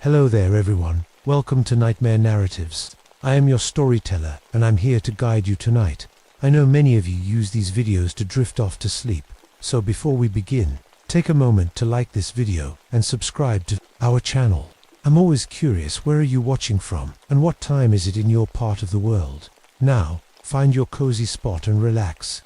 Hello there everyone, welcome to Nightmare Narratives. I am your storyteller and I'm here to guide you tonight. I know many of you use these videos to drift off to sleep, so before we begin, take a moment to like this video and subscribe to our channel. I'm always curious, where are you watching from and what time is it in your part of the world? Now, find your cozy spot and relax.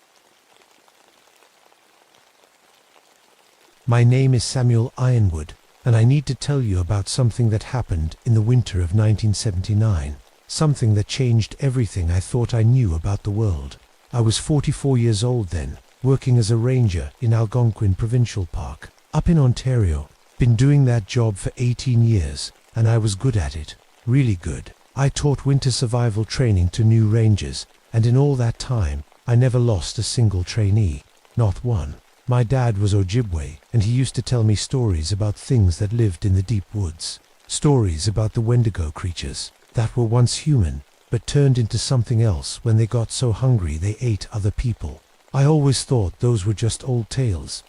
My name is Samuel Ironwood, and I need to tell you about something that happened in the winter of 1979. Something that changed everything I thought I knew about the world. I was 44 years old then, working as a ranger in Algonquin Provincial Park, up in Ontario. Been doing that job for 18 years, and I was good at it. Really good. I taught winter survival training to new rangers, and in all that time, I never lost a single trainee. Not one. My dad was Ojibwe, and he used to tell me stories about things that lived in the deep woods. Stories about the Wendigo creatures that were once human, but turned into something else when they got so hungry they ate other people. I always thought those were just old tales,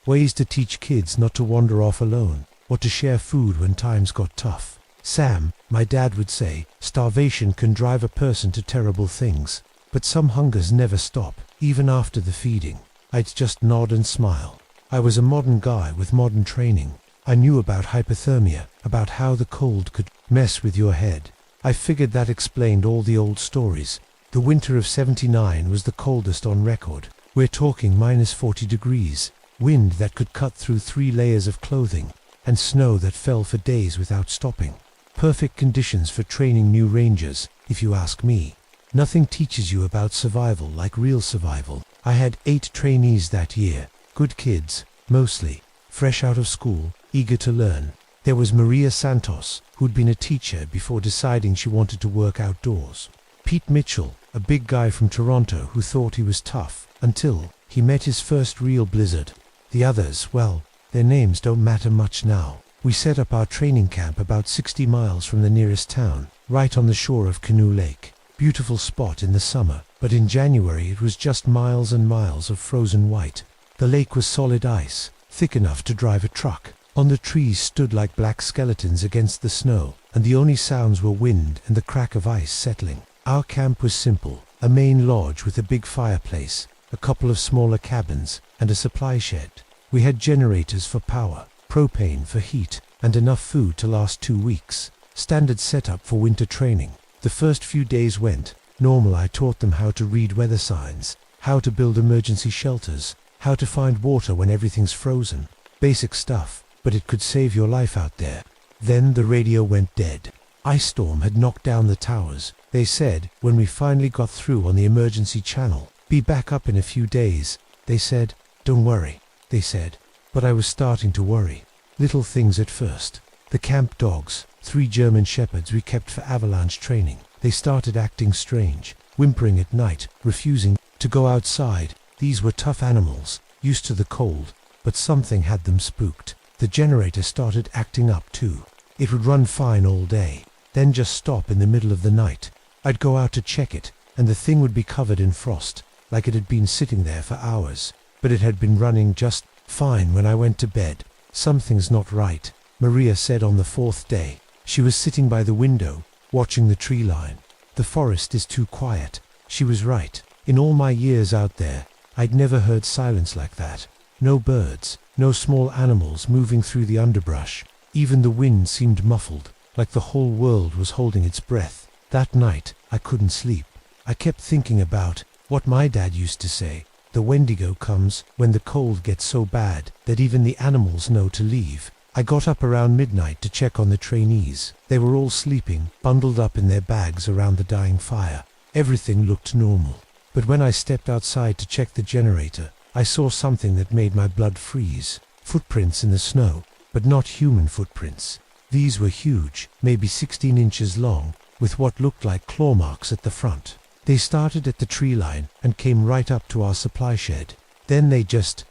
ways to teach kids not to wander off alone, or to share food when times got tough. Sam, my dad would say, starvation can drive a person to terrible things, but some hungers never stop, even after the feeding. I'd just nod and smile. I was a modern guy with modern training. I knew about hypothermia, about how the cold could mess with your head. I figured that explained all the old stories. The winter of '79 was the coldest on record. We're talking -40 degrees, wind that could cut through 3 layers of clothing, and snow that fell for days without stopping. Perfect conditions for training new rangers, if you ask me. Nothing teaches you about survival like real survival. I had 8 trainees that year, good kids, mostly, fresh out of school, eager to learn. There was Maria Santos, who'd been a teacher before deciding she wanted to work outdoors. Pete Mitchell, a big guy from Toronto who thought he was tough, until he met his first real blizzard. The others, well, their names don't matter much now. We set up our training camp about 60 miles from the nearest town, right on the shore of Canoe Lake. Beautiful spot in the summer, but in January it was just miles and miles of frozen white. The lake was solid ice, thick enough to drive a truck. On the trees stood like black skeletons against the snow, and the only sounds were wind and the crack of ice settling. Our camp was simple, a main lodge with a big fireplace, a couple of smaller cabins, and a supply shed. We had generators for power, propane for heat, and enough food to last 2 weeks. Standard setup for winter training. The first few days went normal. I taught them how to read weather signs, how to build emergency shelters, how to find water when everything's frozen. Basic stuff, but it could save your life out there. Then the radio went dead. Ice storm had knocked down the towers. They said, when we finally got through on the emergency channel, be back up in a few days. They said, don't worry, they said. But I was starting to worry. Little things at first. The camp dogs, 3 German shepherds we kept for avalanche training. They started acting strange, whimpering at night, refusing to go outside. These were tough animals, used to the cold, but something had them spooked. The generator started acting up too. It would run fine all day, then just stop in the middle of the night. I'd go out to check it, and the thing would be covered in frost, like it had been sitting there for hours. But it had been running just fine when I went to bed. Something's not right, Maria said on the 4th day. She was sitting by the window, watching the tree line. The forest is too quiet. She was right. In all my years out there, I'd never heard silence like that. No birds, no small animals moving through the underbrush. Even the wind seemed muffled, like the whole world was holding its breath. That night, I couldn't sleep. I kept thinking about what my dad used to say. The Wendigo comes when the cold gets so bad that even the animals know to leave. I got up around midnight to check on the trainees. They were all sleeping, bundled up in their bags around the dying fire. Everything looked normal. But when I stepped outside to check the generator, I saw something that made my blood freeze. Footprints in the snow, but not human footprints. These were huge, maybe 16 inches long, with what looked like claw marks at the front. They started at the tree line and came right up to our supply shed. Then they just ...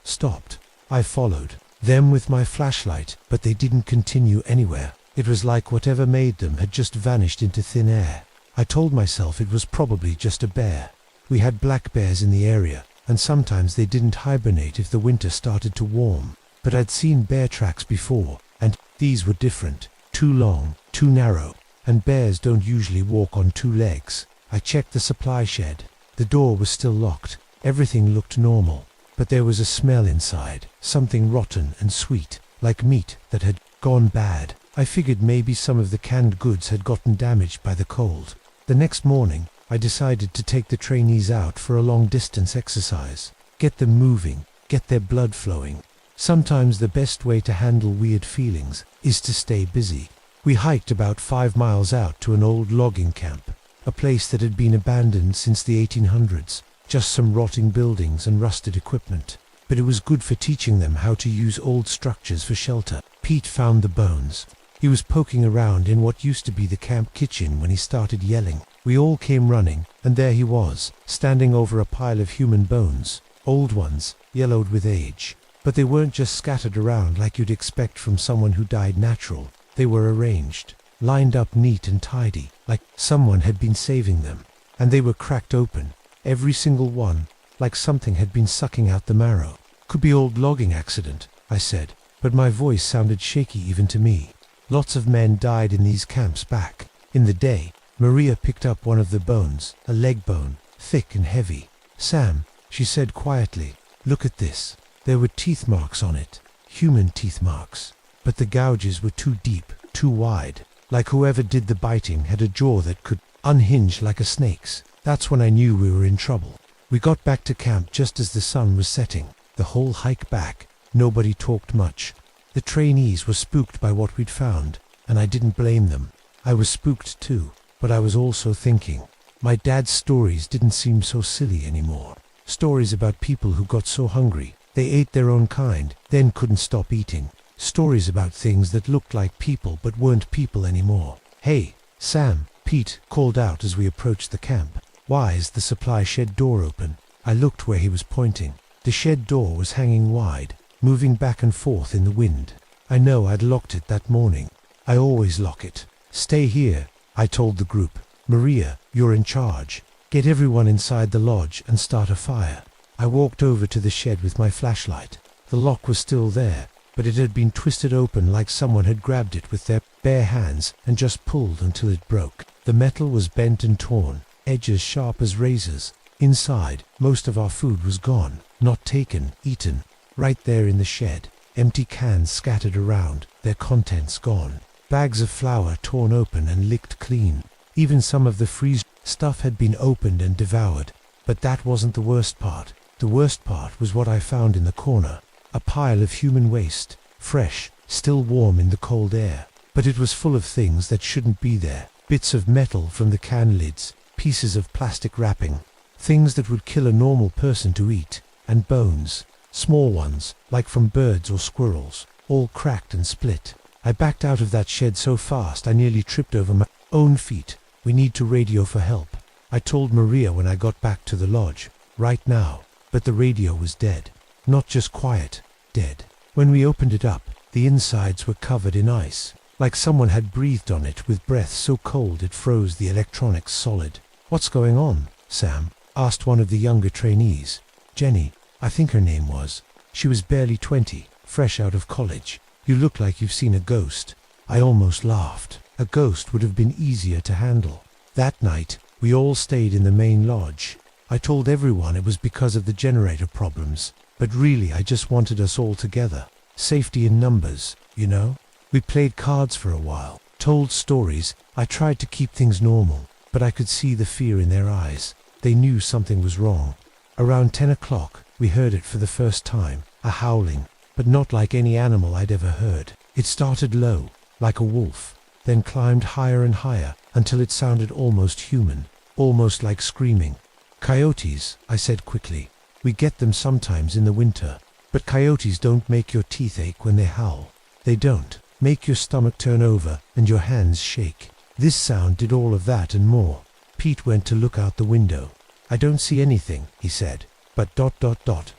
stopped. I followed them with my flashlight, but they didn't continue anywhere. It was like whatever made them had just vanished into thin air. I told myself it was probably just a bear. We had black bears in the area, and sometimes they didn't hibernate if the winter started to warm. But I'd seen bear tracks before, And these were different. Too long, too narrow. And bears don't usually walk on two legs. I checked the supply shed. The door was still locked. Everything looked normal. But there was a smell inside. Something rotten and sweet. Like meat that had gone bad. I figured maybe some of the canned goods had gotten damaged by the cold. The next morning, I decided to take the trainees out for a long-distance exercise. Get them moving. Get their blood flowing. Sometimes the best way to handle weird feelings is to stay busy. We hiked about 5 miles out to an old logging camp. A place that had been abandoned since the 1800s. Just some rotting buildings and rusted equipment. But it was good for teaching them how to use old structures for shelter. Pete found the bones. He was poking around in what used to be the camp kitchen when he started yelling. We all came running, and there he was, standing over a pile of human bones. Old ones, yellowed with age. But they weren't just scattered around like you'd expect from someone who died natural. They were arranged, lined up neat and tidy, like someone had been saving them. And they were cracked open, every single one, like something had been sucking out the marrow. Could be old logging accident, I said, but my voice sounded shaky even to me. Lots of men died in these camps back in the day. Maria picked up one of the bones, a leg bone, thick and heavy. Sam, she said quietly, look at this. There were teeth marks on it, human teeth marks. But the gouges were too deep, too wide. Like whoever did the biting had a jaw that could unhinge like a snake's. That's when I knew we were in trouble. We got back to camp just as the sun was setting. The whole hike back, nobody talked much. The trainees were spooked by what we'd found, and I didn't blame them. I was spooked too, but I was also thinking. My dad's stories didn't seem so silly anymore. Stories about people who got so hungry, they ate their own kind, then couldn't stop eating. Stories about things that looked like people but weren't people anymore. Hey, Sam, Pete called out as we approached the camp. Why is the supply shed door open? I looked where he was pointing. The shed door was hanging wide, moving back and forth in the wind. I know I'd locked it that morning. I always lock it. Stay here, I told the group. Maria, you're in charge. Get everyone inside the lodge and start a fire. I walked over to the shed with my flashlight. The lock was still there, but it had been twisted open like someone had grabbed it with their bare hands and just pulled until it broke. The metal was bent and torn, edges sharp as razors. Inside, most of our food was gone, not taken, eaten. Right there in the shed, empty cans scattered around, their contents gone. Bags of flour torn open and licked clean. Even some of the freeze stuff had been opened and devoured. But that wasn't the worst part. The worst part was what I found in the corner. A pile of human waste, fresh, still warm in the cold air. But it was full of things that shouldn't be there. Bits of metal from the can lids, pieces of plastic wrapping, things that would kill a normal person to eat, and bones. Small ones, like from birds or squirrels, all cracked and split. I backed out of that shed so fast I nearly tripped over my own feet. We need to radio for help. I told Maria when I got back to the lodge, right now. But the radio was dead. Not just quiet, dead. When we opened it up, the insides were covered in ice, like someone had breathed on it with breath so cold it froze the electronics solid. What's going on, Sam? Asked one of the younger trainees. Jenny, I think her name was. She was barely 20, fresh out of college. You look like you've seen a ghost. I almost laughed. A ghost would have been easier to handle. That night, we all stayed in the main lodge. I told everyone it was because of the generator problems, but really I just wanted us all together. Safety in numbers, you know? We played cards for a while, told stories. I tried to keep things normal, but I could see the fear in their eyes. They knew something was wrong. Around 10 o'clock, we heard it for the first time, a howling, but not like any animal I'd ever heard. It started low, like a wolf, then climbed higher and higher until it sounded almost human, almost like screaming. Coyotes, I said quickly. We get them sometimes in the winter, but coyotes don't make your teeth ache when they howl. They don't make your stomach turn over and your hands shake. This sound did all of that and more. Pete went to look out the window. I don't see anything, he said. But ...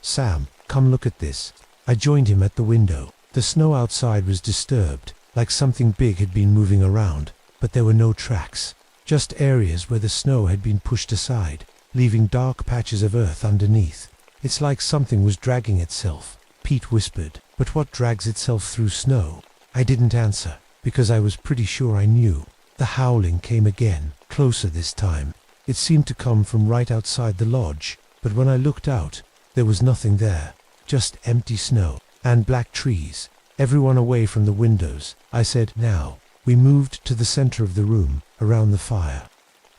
Sam, come look at this. I joined him at the window. The snow outside was disturbed, like something big had been moving around, but there were no tracks. Just areas where the snow had been pushed aside, leaving dark patches of earth underneath. It's like something was dragging itself, Pete whispered. But what drags itself through snow? I didn't answer, because I was pretty sure I knew. The howling came again, closer this time. It seemed to come from right outside the lodge, but when I looked out, there was nothing there. Just empty snow, and black trees, everyone away from the windows. I said, now. We moved to the center of the room, around the fire.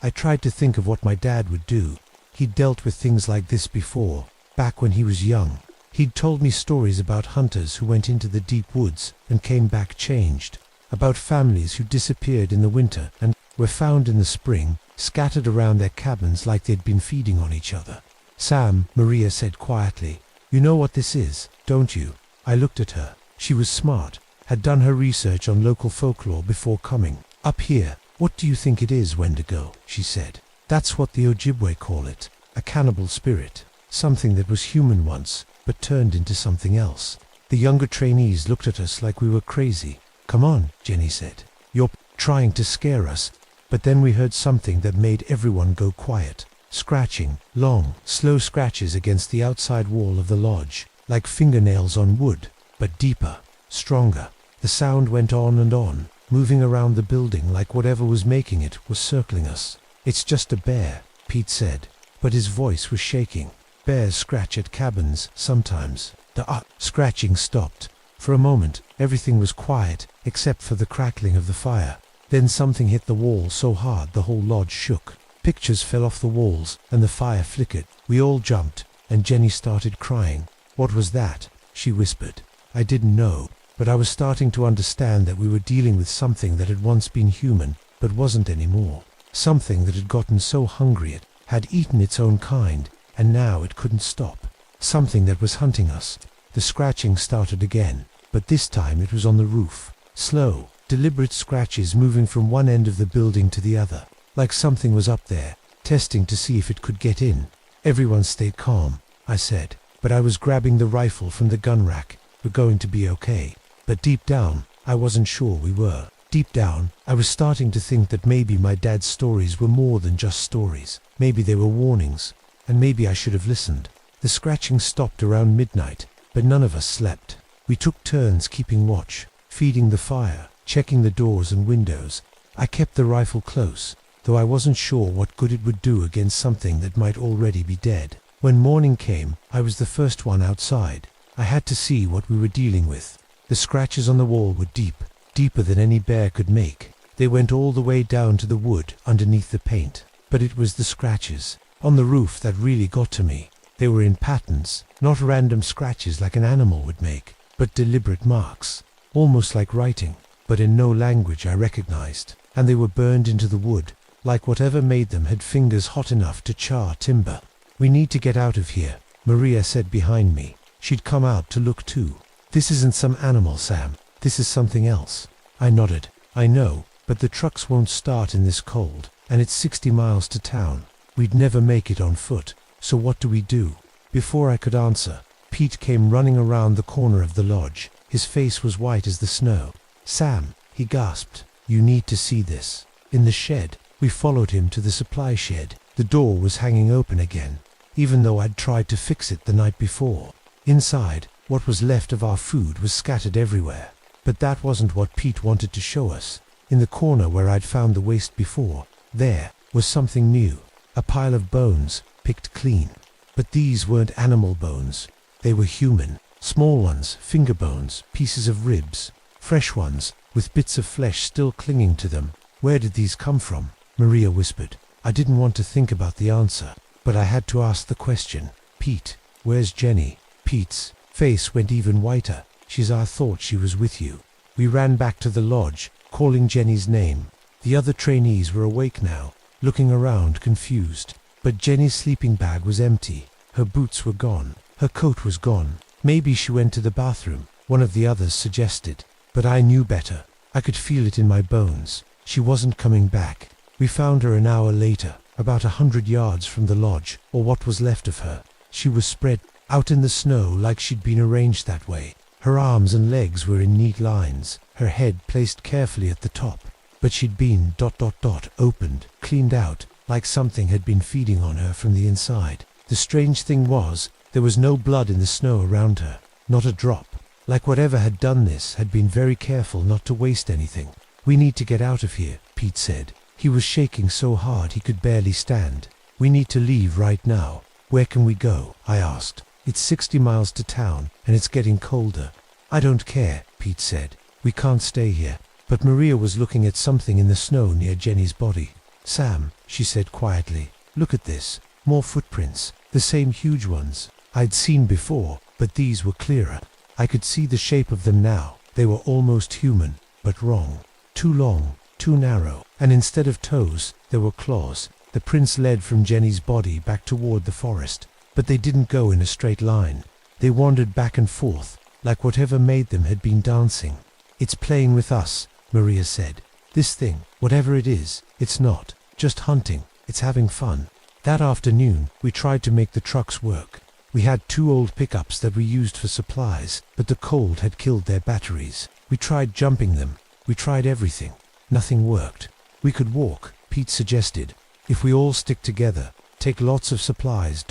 I tried to think of what my dad would do. He'd dealt with things like this before, back when he was young. He'd told me stories about hunters who went into the deep woods and came back changed, about families who disappeared in the winter and were found in the spring, scattered around their cabins like they'd been feeding on each other. Sam, Maria said quietly, you know what this is, don't you? I looked at her. She was smart, had done her research on local folklore before coming. Up here, what do you think it is, Wendigo? She said. That's what the Ojibwe call it, a cannibal spirit, something that was human once, but turned into something else. The younger trainees looked at us like we were crazy. Come on, Jenny said. You're trying to scare us. But then we heard something that made everyone go quiet. Scratching, long, slow scratches against the outside wall of the lodge, like fingernails on wood, but deeper, stronger. The sound went on, moving around the building like whatever was making it was circling us. It's just a bear, Pete said, but his voice was shaking. Bears scratch at cabins sometimes. The scratching stopped. For a moment, everything was quiet, except for the crackling of the fire. Then something hit the wall so hard the whole lodge shook. Pictures fell off the walls, and the fire flickered. We all jumped, and Jenny started crying. What was that? She whispered. I didn't know, but I was starting to understand that we were dealing with something that had once been human, but wasn't anymore. Something that had gotten so hungry it had eaten its own kind, and now it couldn't stop. Something that was hunting us. The scratching started again, but this time it was on the roof. Slow, deliberate scratches moving from one end of the building to the other, like something was up there, testing to see if it could get in. Everyone stayed calm, I said, but I was grabbing the rifle from the gun rack. We're going to be okay. But deep down, I wasn't sure we were. Deep down, I was starting to think that maybe my dad's stories were more than just stories. Maybe they were warnings, and maybe I should have listened. The scratching stopped around midnight, but none of us slept. We took turns keeping watch, feeding the fire, checking the doors and windows. I kept the rifle close, though I wasn't sure what good it would do against something that might already be dead. When morning came, I was the first one outside. I had to see what we were dealing with. The scratches on the wall were deep, deeper than any bear could make. They went all the way down to the wood underneath the paint. But it was the scratches on the roof that really got to me. They were in patterns, not random scratches like an animal would make, but deliberate marks, almost like writing, but in no language I recognized. And they were burned into the wood, like whatever made them had fingers hot enough to char timber. We need to get out of here, Maria said behind me. She'd come out to look too. This isn't some animal, Sam. This is something else. I nodded. I know, but the trucks won't start in this cold, and it's 60 miles to town. We'd never make it on foot, so what do we do? Before I could answer, Pete came running around the corner of the lodge. His face was white as the snow. Sam, he gasped, you need to see this. In the shed, we followed him to the supply shed. The door was hanging open again, even though I'd tried to fix it the night before. Inside, what was left of our food was scattered everywhere. But that wasn't what Pete wanted to show us. In the corner where I'd found the waste before, there was something new. A pile of bones, picked clean. But these weren't animal bones. They were human. Small ones, finger bones, pieces of ribs. Fresh ones, with bits of flesh still clinging to them. Where did these come from? Maria whispered. I didn't want to think about the answer, but I had to ask the question. Pete, where's Jenny? Pete's face went even whiter. I thought she was with you. We ran back to the lodge, calling Jenny's name. The other trainees were awake now, looking around confused. But Jenny's sleeping bag was empty. Her boots were gone. Her coat was gone. Maybe she went to the bathroom, one of the others suggested. But I knew better. I could feel it in my bones. She wasn't coming back. We found her an hour later, about 100 yards from the lodge, or what was left of her. She was spread out in the snow like she'd been arranged that way. Her arms and legs were in neat lines, her head placed carefully at the top. But she'd been opened, cleaned out, like something had been feeding on her from the inside. The strange thing was, there was no blood in the snow around her, not a drop. Like whatever had done this had been very careful not to waste anything. "We need to get out of here," Pete said. He was shaking so hard he could barely stand. "We need to leave right now." "Where can we go?" I asked. "It's 60 miles to town, and it's getting colder." "I don't care," Pete said. "We can't stay here." But Maria was looking at something in the snow near Jenny's body. "Sam," she said quietly, "look at this. More footprints. The same huge ones I'd seen before, but these were clearer. I could see the shape of them now. They were almost human, but wrong. Too long, too narrow, and instead of toes, there were claws. The prints led from Jenny's body back toward the forest, but they didn't go in a straight line. They wandered back and forth, like whatever made them had been dancing. "It's playing with us," Maria said. "This thing, whatever it is, it's not just hunting, it's having fun." That afternoon, we tried to make the trucks work. We had 2 old pickups that we used for supplies, but the cold had killed their batteries. We tried jumping them. We tried everything. Nothing worked. "We could walk," Pete suggested. "If we all stick together, take lots of supplies, ...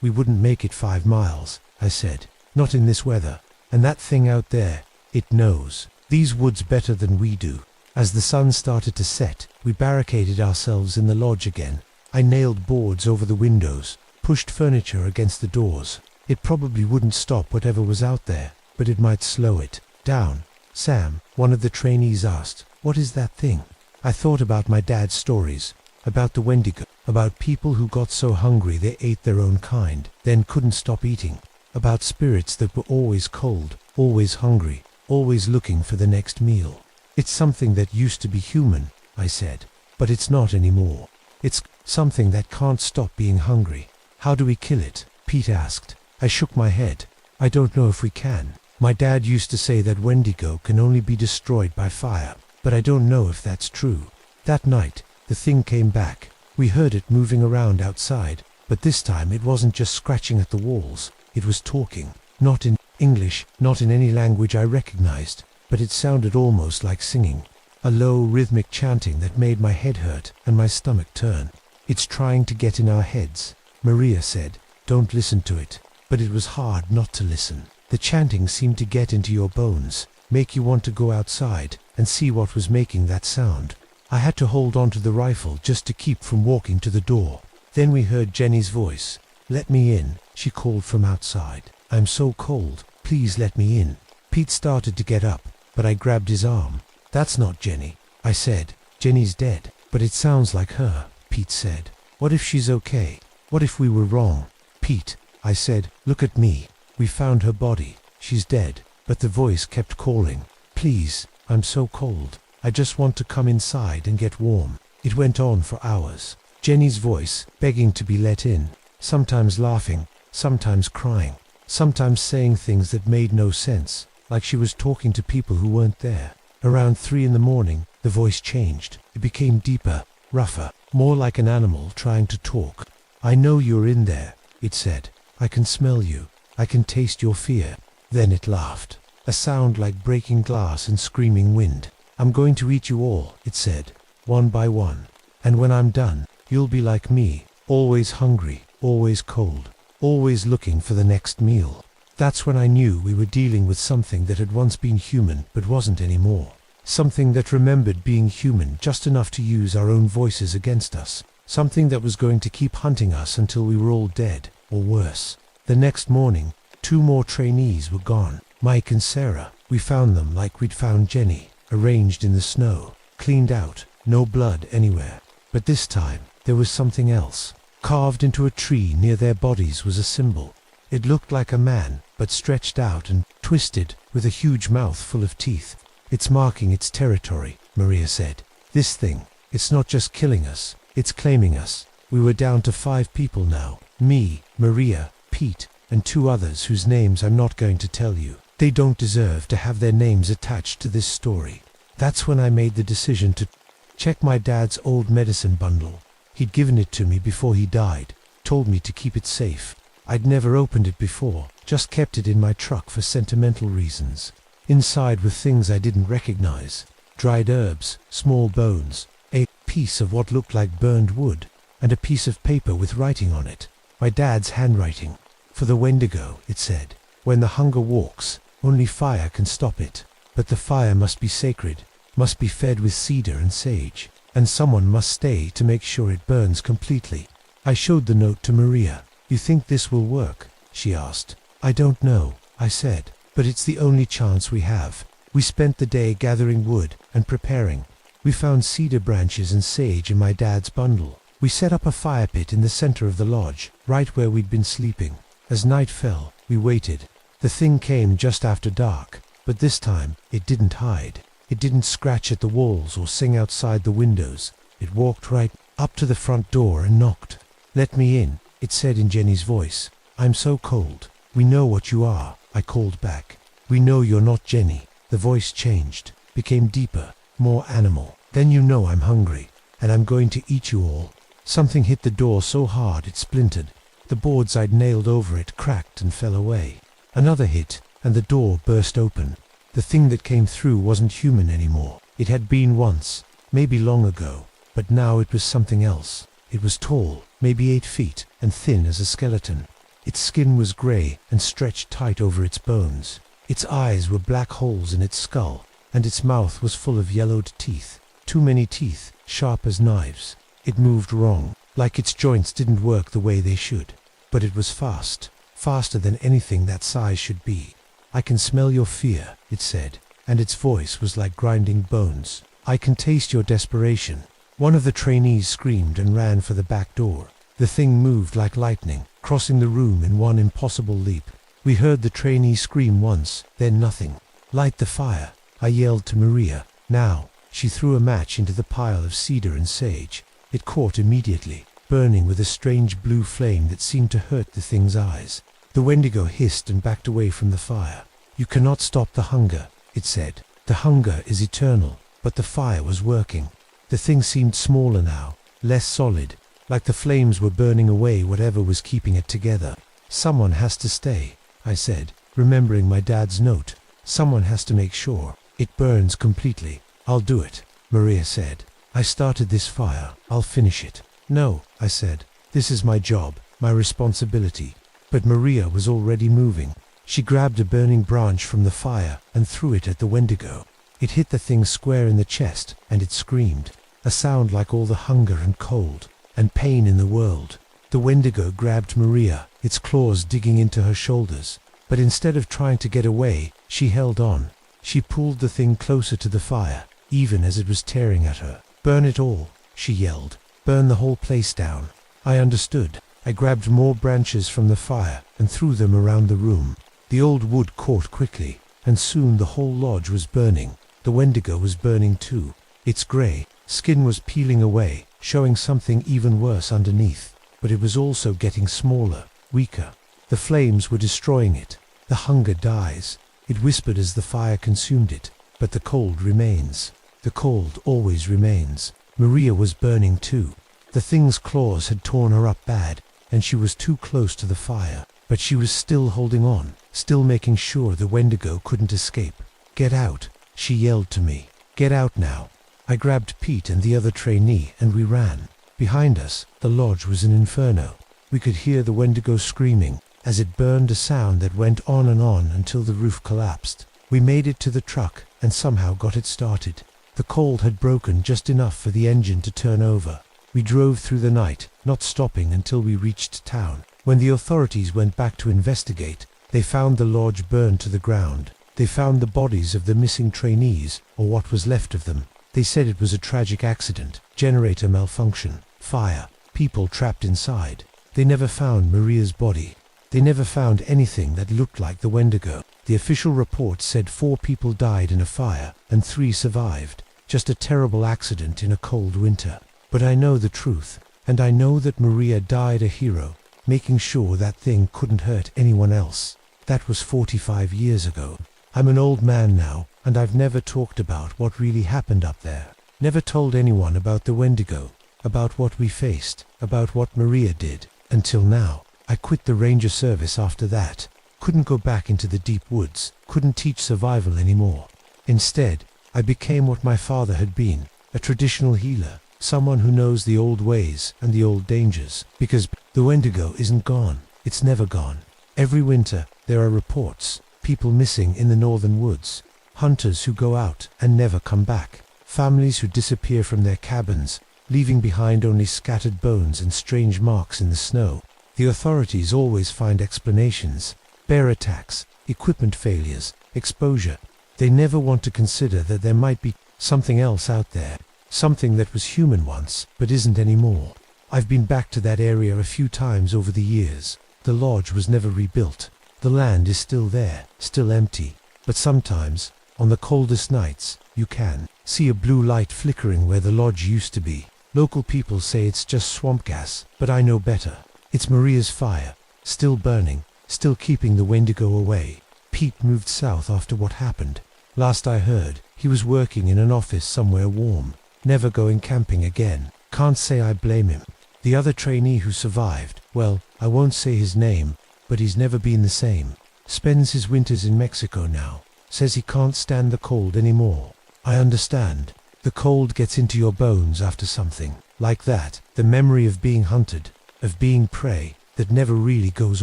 We wouldn't make it 5 miles, I said. "Not in this weather. And that thing out there, it knows these woods better than we do." As the sun started to set, we barricaded ourselves in the lodge again. I nailed boards over the windows, pushed furniture against the doors. It probably wouldn't stop whatever was out there, but it might slow it down. "Sam," one of the trainees asked, "what is that thing?" I thought about my dad's stories, about the Wendigo, about people who got so hungry they ate their own kind, then couldn't stop eating, about spirits that were always cold, always hungry, always looking for the next meal. "It's something that used to be human," I said, "but it's not anymore. It's something that can't stop being hungry." "How do we kill it?" Pete asked. I shook my head. "I don't know if we can. My dad used to say that Wendigo can only be destroyed by fire, but I don't know if that's true." That night, the thing came back. We heard it moving around outside, but this time it wasn't just scratching at the walls. It was talking. Not in English, not in any language I recognized, but it sounded almost like singing. A low, rhythmic chanting that made my head hurt and my stomach turn. "It's trying to get in our heads," Maria said. "Don't listen to it." But it was hard not to listen. The chanting seemed to get into your bones, make you want to go outside and see what was making that sound. I had to hold on to the rifle just to keep from walking to the door. Then we heard Jenny's voice. "Let me in," she called from outside. "I'm so cold. Please let me in." Pete started to get up, but I grabbed his arm. "That's not Jenny," I said. "Jenny's dead." "But it sounds like her," Pete said. "What if she's okay? What if we were wrong?" "Pete," I said, "look at me. We found her body. She's dead." But the voice kept calling. "Please, I'm so cold. I just want to come inside and get warm." It went on for hours. Jenny's voice, begging to be let in, sometimes laughing, sometimes crying, sometimes saying things that made no sense, like she was talking to people who weren't there. Around 3 in the morning, the voice changed. It became deeper, rougher, more like an animal trying to talk. "I know you're in there," it said. "I can smell you. I can taste your fear." Then it laughed, a sound like breaking glass and screaming wind. "I'm going to eat you all," it said, "one by one. And when I'm done, you'll be like me, always hungry, always cold, always looking for the next meal." That's when I knew we were dealing with something that had once been human but wasn't anymore. Something that remembered being human just enough to use our own voices against us. Something that was going to keep hunting us until we were all dead, or worse. The next morning, 2 more trainees were gone. Mike and Sarah. We found them like we'd found Jenny, arranged in the snow, cleaned out, no blood anywhere. But this time, there was something else. Carved into a tree near their bodies was a symbol. It looked like a man, but stretched out and twisted, with a huge mouth full of teeth. "It's marking its territory," Maria said. "This thing, it's not just killing us, it's claiming us." We were down to 5 people now. Me, Maria, Pete, and 2 others whose names I'm not going to tell you. They don't deserve to have their names attached to this story. That's when I made the decision to check my dad's old medicine bundle. He'd given it to me before he died, told me to keep it safe. I'd never opened it before, just kept it in my truck for sentimental reasons. Inside were things I didn't recognize. Dried herbs, small bones, a piece of what looked like burned wood, and a piece of paper with writing on it. My dad's handwriting. "For the Wendigo," it said. "When the hunger walks, Only fire can stop it. But the fire must be sacred, must be fed with cedar and sage, and someone must stay to make sure it burns completely. I showed the note to Maria. "You think this will work?" she asked. "I don't know," I said, "but it's the only chance we have." We spent the day gathering wood and preparing. We found cedar branches and sage in my dad's bundle. We set up a fire pit in the center of the lodge, right where we'd been sleeping. As night fell, we waited. The thing came just after dark, but this time it didn't hide. It didn't scratch at the walls or sing outside the windows. It walked right up to the front door and knocked. "Let me in," it said in Jenny's voice. "I'm so cold." "We know what you are," I called back. "We know you're not Jenny." The voice changed, became deeper, more animal. "Then you know I'm hungry, and I'm going to eat you all." Something hit the door so hard it splintered. The boards I'd nailed over it cracked and fell away. Another hit, and the door burst open. The thing that came through wasn't human anymore. It had been once, maybe long ago, but now it was something else. It was tall, maybe 8 feet, and thin as a skeleton. Its skin was gray and stretched tight over its bones. Its eyes were black holes in its skull, and its mouth was full of yellowed teeth. Too many teeth, sharp as knives. It moved wrong, like its joints didn't work the way they should. But it was fast, faster than anything that size should be. "I can smell your fear," it said, and its voice was like grinding bones. "I can taste your desperation." One of the trainees screamed and ran for the back door. The thing moved like lightning, crossing the room in one impossible leap. We heard the trainee scream once, then nothing. "Light the fire," I yelled to Maria. "Now." She threw a match into the pile of cedar and sage. It caught immediately, burning with a strange blue flame that seemed to hurt the thing's eyes. The Wendigo hissed and backed away from the fire. "You cannot stop the hunger," it said. "The hunger is eternal." But the fire was working. The thing seemed smaller now, less solid, like the flames were burning away whatever was keeping it together. "Someone has to stay," I said, remembering my dad's note. "Someone has to make sure it burns completely." "I'll do it," Maria said. "I started this fire. I'll finish it." "No," I said. "This is my job, my responsibility." But Maria was already moving. She grabbed a burning branch from the fire and threw it at the Wendigo. It hit the thing square in the chest, and it screamed, a sound like all the hunger and cold and pain in the world. The Wendigo grabbed Maria, its claws digging into her shoulders. But instead of trying to get away, she held on. She pulled the thing closer to the fire, even as it was tearing at her. "Burn it all," she yelled. "Burn the whole place down." I understood. I grabbed more branches from the fire and threw them around the room. The old wood caught quickly, and soon the whole lodge was burning. The Wendigo was burning too. Its grey skin was peeling away, showing something even worse underneath. But it was also getting smaller, weaker. The flames were destroying it. "The hunger dies," it whispered as the fire consumed it. "But the cold remains. The cold always remains." Maria was burning too. The thing's claws had torn her up bad, and she was too close to the fire. But she was still holding on, still making sure the Wendigo couldn't escape. "Get out," she yelled to me. "Get out now." I grabbed Pete and the other trainee and we ran. Behind us, the lodge was an inferno. We could hear the Wendigo screaming as it burned, a sound that went on until the roof collapsed. We made it to the truck and somehow got it started. The cold had broken just enough for the engine to turn over. We drove through the night, not stopping until we reached town. When the authorities went back to investigate, they found the lodge burned to the ground. They found the bodies of the missing trainees, or what was left of them. They said it was a tragic accident, generator malfunction, fire, people trapped inside. They never found Maria's body. They never found anything that looked like the Wendigo. The official report said 4 people died in a fire and 3 survived. Just a terrible accident in a cold winter. But I know the truth, and I know that Maria died a hero, making sure that thing couldn't hurt anyone else. That was 45 years ago. I'm an old man now, and I've never talked about what really happened up there. Never told anyone about the Wendigo, about what we faced, about what Maria did, until now. I quit the ranger service after that. Couldn't go back into the deep woods, couldn't teach survival anymore. Instead, I became what my father had been, a traditional healer, someone who knows the old ways and the old dangers. Because the Wendigo isn't gone, it's never gone. Every winter, there are reports. People missing in the northern woods. Hunters who go out and never come back. Families who disappear from their cabins, leaving behind only scattered bones and strange marks in the snow. The authorities always find explanations. Bear attacks, equipment failures, exposure. They never want to consider that there might be something else out there. Something that was human once, but isn't anymore. I've been back to that area a few times over the years. The lodge was never rebuilt. The land is still there, still empty. But sometimes, on the coldest nights, you can see a blue light flickering where the lodge used to be. Local people say it's just swamp gas, but I know better. It's Maria's fire, still burning, still keeping the Wendigo away. Pete moved south after what happened. Last I heard, he was working in an office somewhere warm, never going camping again. Can't say I blame him. The other trainee who survived, well, I won't say his name, but he's never been the same. Spends his winters in Mexico now. Says he can't stand the cold anymore. I understand. The cold gets into your bones after something like that. The memory of being hunted, of being prey, that never really goes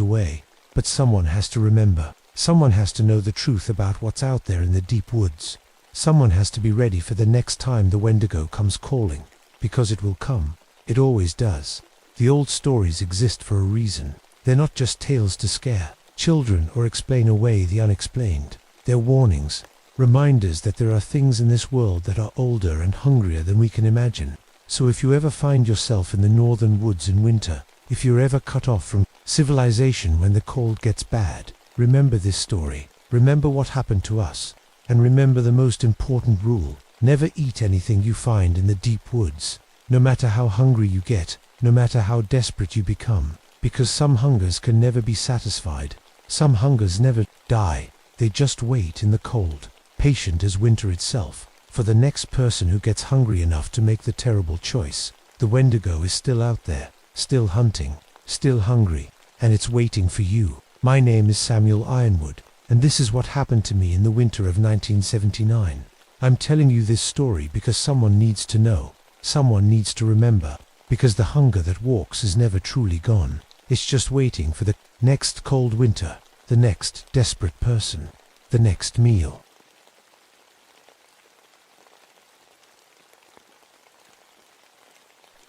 away. But someone has to remember. Someone has to know the truth about what's out there in the deep woods. Someone has to be ready for the next time the Wendigo comes calling. Because it will come. It always does. The old stories exist for a reason. They're not just tales to scare children or explain away the unexplained. They're warnings, reminders that there are things in this world that are older and hungrier than we can imagine. So if you ever find yourself in the northern woods in winter, if you're ever cut off from civilization when the cold gets bad, remember this story. Remember what happened to us. And remember the most important rule. Never eat anything you find in the deep woods. No matter how hungry you get, no matter how desperate you become. Because some hungers can never be satisfied. Some hungers never die. They just wait in the cold, patient as winter itself, for the next person who gets hungry enough to make the terrible choice. The Wendigo is still out there, still hunting, still hungry, and it's waiting for you. My name is Samuel Ironwood, and this is what happened to me in the winter of 1979. I'm telling you this story because someone needs to know, someone needs to remember, because the hunger that walks is never truly gone. It's just waiting for the next cold winter. The next desperate person, the next meal.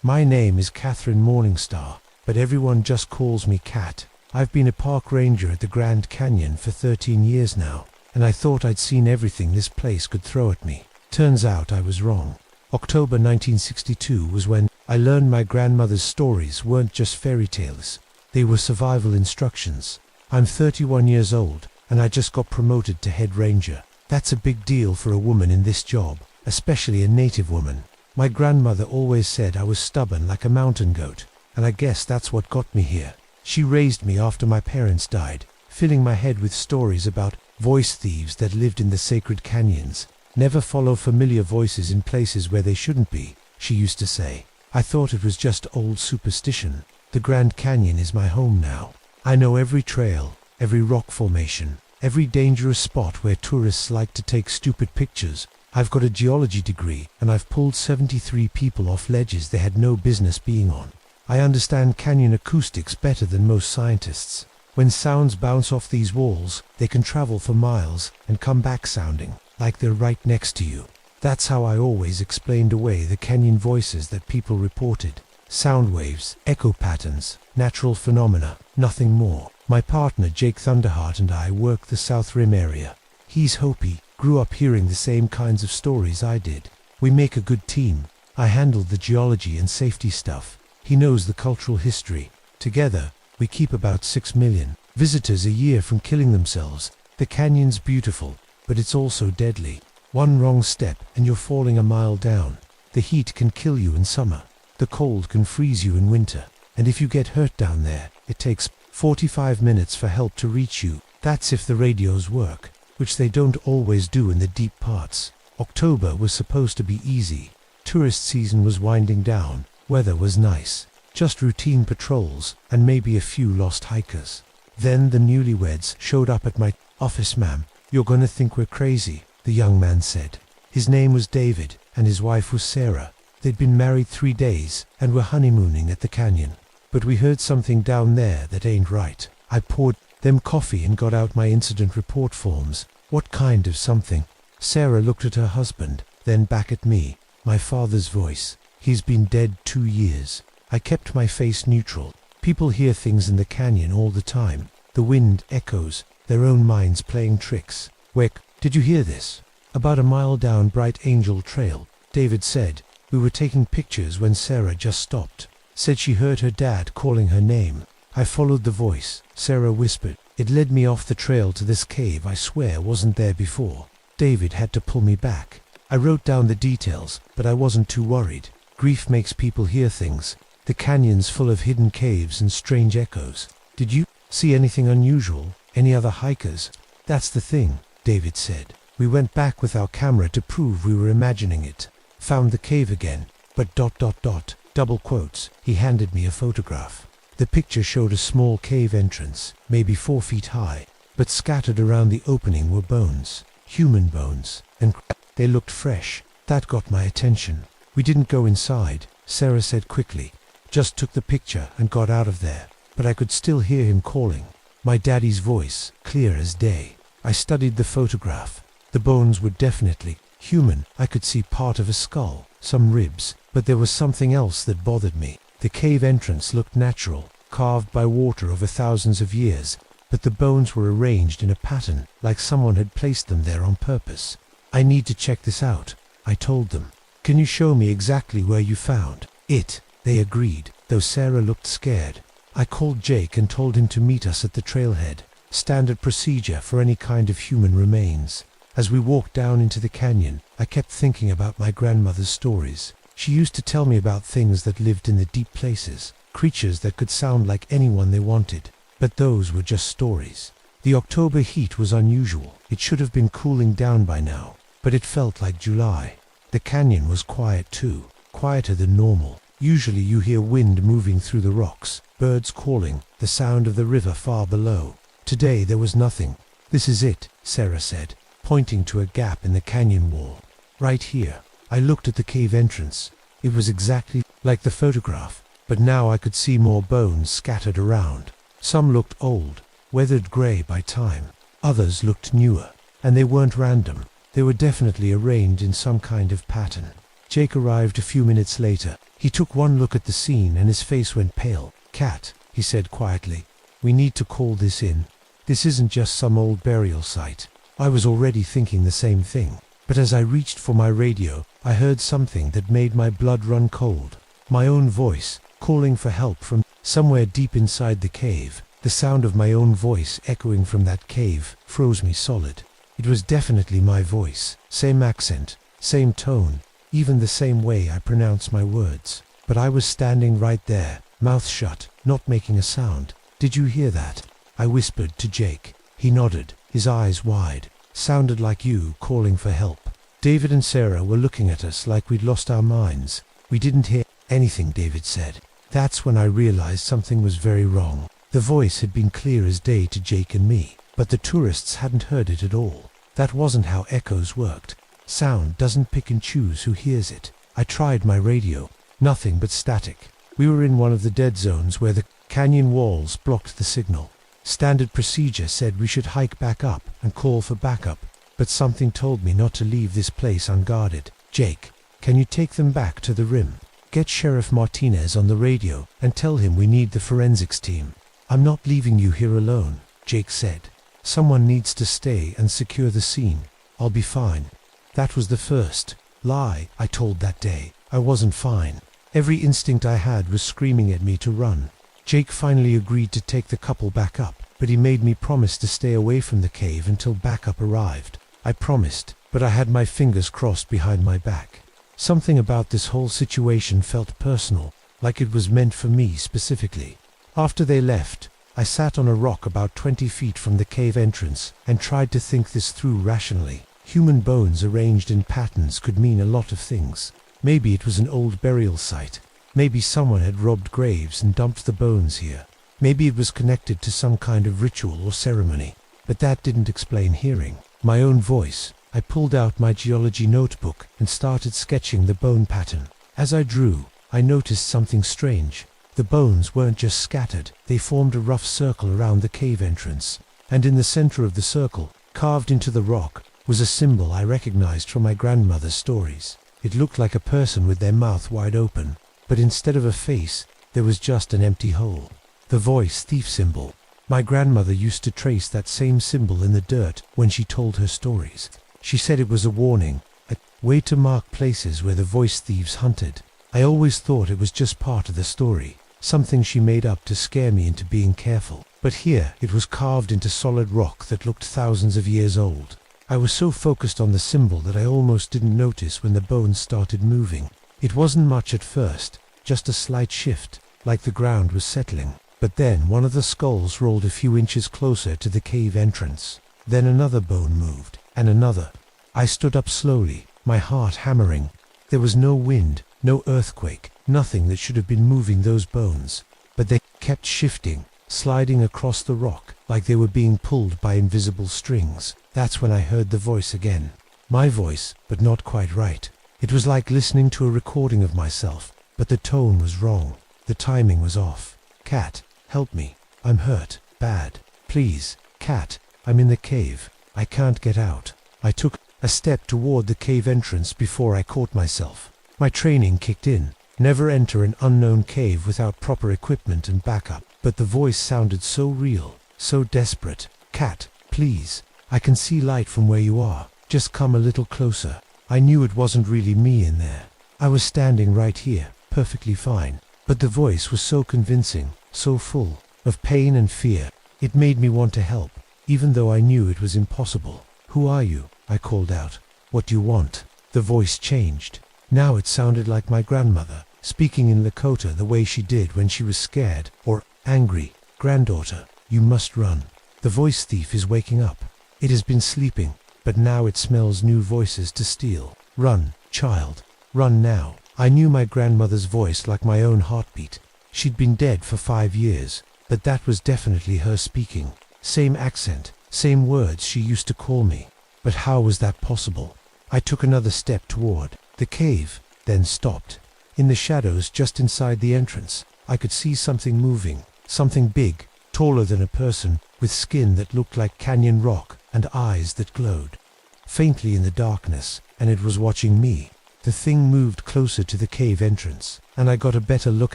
My name is Catherine Morningstar, but everyone just calls me Cat. I've been a park ranger at the Grand Canyon for 13 years now, and I thought I'd seen everything this place could throw at me. Turns out I was wrong. October 1962 was when I learned my grandmother's stories weren't just fairy tales. They were survival instructions. I'm 31 years old, and I just got promoted to head ranger. That's a big deal for a woman in this job, especially a native woman. My grandmother always said I was stubborn like a mountain goat, and I guess that's what got me here. She raised me after my parents died, filling my head with stories about voice thieves that lived in the sacred canyons. Never follow familiar voices in places where they shouldn't be, she used to say. I thought it was just old superstition. The Grand Canyon is my home now. I know every trail, every rock formation, every dangerous spot where tourists like to take stupid pictures. I've got a geology degree, and I've pulled 73 people off ledges they had no business being on. I understand canyon acoustics better than most scientists. When sounds bounce off these walls, they can travel for miles and come back sounding like they're right next to you. That's how I always explained away the canyon voices that people reported. Sound waves, echo patterns, natural phenomena, nothing more. My partner Jake Thunderheart and I work the South Rim area. He's Hopi, grew up hearing the same kinds of stories I did. We make a good team. I handle the geology and safety stuff. He knows the cultural history. Together, we keep about 6 million visitors a year from killing themselves. The canyon's beautiful, but it's also deadly. One wrong step and you're falling a mile down. The heat can kill you in summer. The cold can freeze you in winter, and if you get hurt down there, it takes 45 minutes for help to reach you. That's if the radios work, which they don't always do in the deep parts. October was supposed to be easy. Tourist season was winding down. Weather was nice. Just routine patrols, and maybe a few lost hikers. Then the newlyweds showed up at my office. "Ma'am, you're gonna think we're crazy," the young man said. His name was David, and his wife was Sarah. They'd been married 3 days, and were honeymooning at the canyon. "But we heard something down there that ain't right." I poured them coffee and got out my incident report forms. What kind of something? Sarah looked at her husband, then back at me. My father's voice. He's been dead 2 years. I kept my face neutral. People hear things in the canyon all the time. The wind echoes, their own minds playing tricks. Wick, did you hear this? About a mile down Bright Angel Trail, David said. We were taking pictures when Sarah just stopped. Said she heard her dad calling her name. I followed the voice, Sarah whispered. It led me off the trail to this cave I swear wasn't there before. David had to pull me back. I wrote down the details, but I wasn't too worried. Grief makes people hear things. The canyon's full of hidden caves and strange echoes. Did you see anything unusual? Any other hikers? That's the thing, David said. We went back with our camera to prove we were imagining it. Found the cave again, but ... double quotes. He handed me a photograph. The picture showed a small cave entrance, maybe 4 feet high, but scattered around the opening were bones. Human bones, and they looked fresh. That got my attention. We didn't go inside, Sarah said quickly. Just took the picture and got out of there. But I could still hear him calling. My daddy's voice, clear as day. I studied the photograph. The bones were definitely human. I could see part of a skull, some ribs, but there was something else that bothered me. The cave entrance looked natural, carved by water over thousands of years, but the bones were arranged in a pattern, like someone had placed them there on purpose. I need to check this out, I told them. Can you show me exactly where you found it? They agreed, though Sarah looked scared. I called Jake and told him to meet us at the trailhead. Standard procedure for any kind of human remains. As we walked down into the canyon, I kept thinking about my grandmother's stories. She used to tell me about things that lived in the deep places, creatures that could sound like anyone they wanted. But those were just stories. The October heat was unusual. It should have been cooling down by now, but it felt like July. The canyon was quiet too, quieter than normal. Usually you hear wind moving through the rocks, birds calling, the sound of the river far below. Today there was nothing. This is it, Sarah said, pointing to a gap in the canyon wall. Right here. I looked at the cave entrance. It was exactly like the photograph, but now I could see more bones scattered around. Some looked old, weathered gray by time. Others looked newer, and they weren't random. They were definitely arranged in some kind of pattern. Jake arrived a few minutes later. He took one look at the scene and his face went pale. Cat, he said quietly, we need to call this in. This isn't just some old burial site. I was already thinking the same thing. But as I reached for my radio, I heard something that made my blood run cold. My own voice, calling for help from somewhere deep inside the cave. The sound of my own voice echoing from that cave froze me solid. It was definitely my voice, same accent, same tone, even the same way I pronounce my words. But I was standing right there, mouth shut, not making a sound. Did you hear that? I whispered to Jake. He nodded, his eyes wide. Sounded like you calling for help. David and Sarah were looking at us like we'd lost our minds. We didn't hear anything, David said. That's when I realized something was very wrong. The voice had been clear as day to Jake and me, but the tourists hadn't heard it at all. That wasn't how echoes worked. Sound doesn't pick and choose who hears it. I tried my radio. Nothing but static. We were in one of the dead zones where the canyon walls blocked the signal. Standard procedure said we should hike back up and call for backup, but something told me not to leave this place unguarded. Jake, can you take them back to the rim? Get Sheriff Martinez on the radio and tell him we need the forensics team. I'm not leaving you here alone, Jake said. Someone needs to stay and secure the scene. I'll be fine. That was the first lie I told that day. I wasn't fine. Every instinct I had was screaming at me to run. Jake finally agreed to take the couple back up, but he made me promise to stay away from the cave until backup arrived. I promised, but I had my fingers crossed behind my back. Something about this whole situation felt personal, like it was meant for me specifically. After they left, I sat on a rock about 20 feet from the cave entrance and tried to think this through rationally. Human bones arranged in patterns could mean a lot of things. Maybe it was an old burial site. Maybe someone had robbed graves and dumped the bones here. Maybe it was connected to some kind of ritual or ceremony. But that didn't explain hearing my own voice. I pulled out my geology notebook and started sketching the bone pattern. As I drew, I noticed something strange. The bones weren't just scattered, they formed a rough circle around the cave entrance. And in the center of the circle, carved into the rock, was a symbol I recognized from my grandmother's stories. It looked like a person with their mouth wide open, but instead of a face, there was just an empty hole. The voice thief symbol. My grandmother used to trace that same symbol in the dirt when she told her stories. She said it was a warning, a way to mark places where the voice thieves hunted. I always thought it was just part of the story, something she made up to scare me into being careful. But here, it was carved into solid rock that looked thousands of years old. I was so focused on the symbol that I almost didn't notice when the bones started moving. It wasn't much at first, just a slight shift, like the ground was settling. But then one of the skulls rolled a few inches closer to the cave entrance. Then another bone moved, and another. I stood up slowly, my heart hammering. There was no wind, no earthquake, nothing that should have been moving those bones. But they kept shifting, sliding across the rock, like they were being pulled by invisible strings. That's when I heard the voice again. My voice, but not quite right. It was like listening to a recording of myself, but the tone was wrong. The timing was off. Cat, help me. I'm hurt. Bad. Please. Cat, I'm in the cave. I can't get out. I took a step toward the cave entrance before I caught myself. My training kicked in. Never enter an unknown cave without proper equipment and backup. But the voice sounded so real, so desperate. Cat, please. I can see light from where you are. Just come a little closer. I knew it wasn't really me in there. I was standing right here, perfectly fine. But the voice was so convincing, so full of pain and fear. It made me want to help, even though I knew it was impossible. Who are you? I called out. What do you want? The voice changed. Now it sounded like my grandmother, speaking in Lakota the way she did when she was scared or angry. Granddaughter, you must run. The voice thief is waking up. It has been sleeping, but now it smells new voices to steal. Run, child. Run now. I knew my grandmother's voice like my own heartbeat. She'd been dead for 5 years, but that was definitely her speaking. Same accent, same words she used to call me. But how was that possible? I took another step toward the cave, then stopped. In the shadows just inside the entrance, I could see something moving, something big, taller than a person, with skin that looked like canyon rock and eyes that glowed faintly in the darkness, and it was watching me. The thing moved closer to the cave entrance, and I got a better look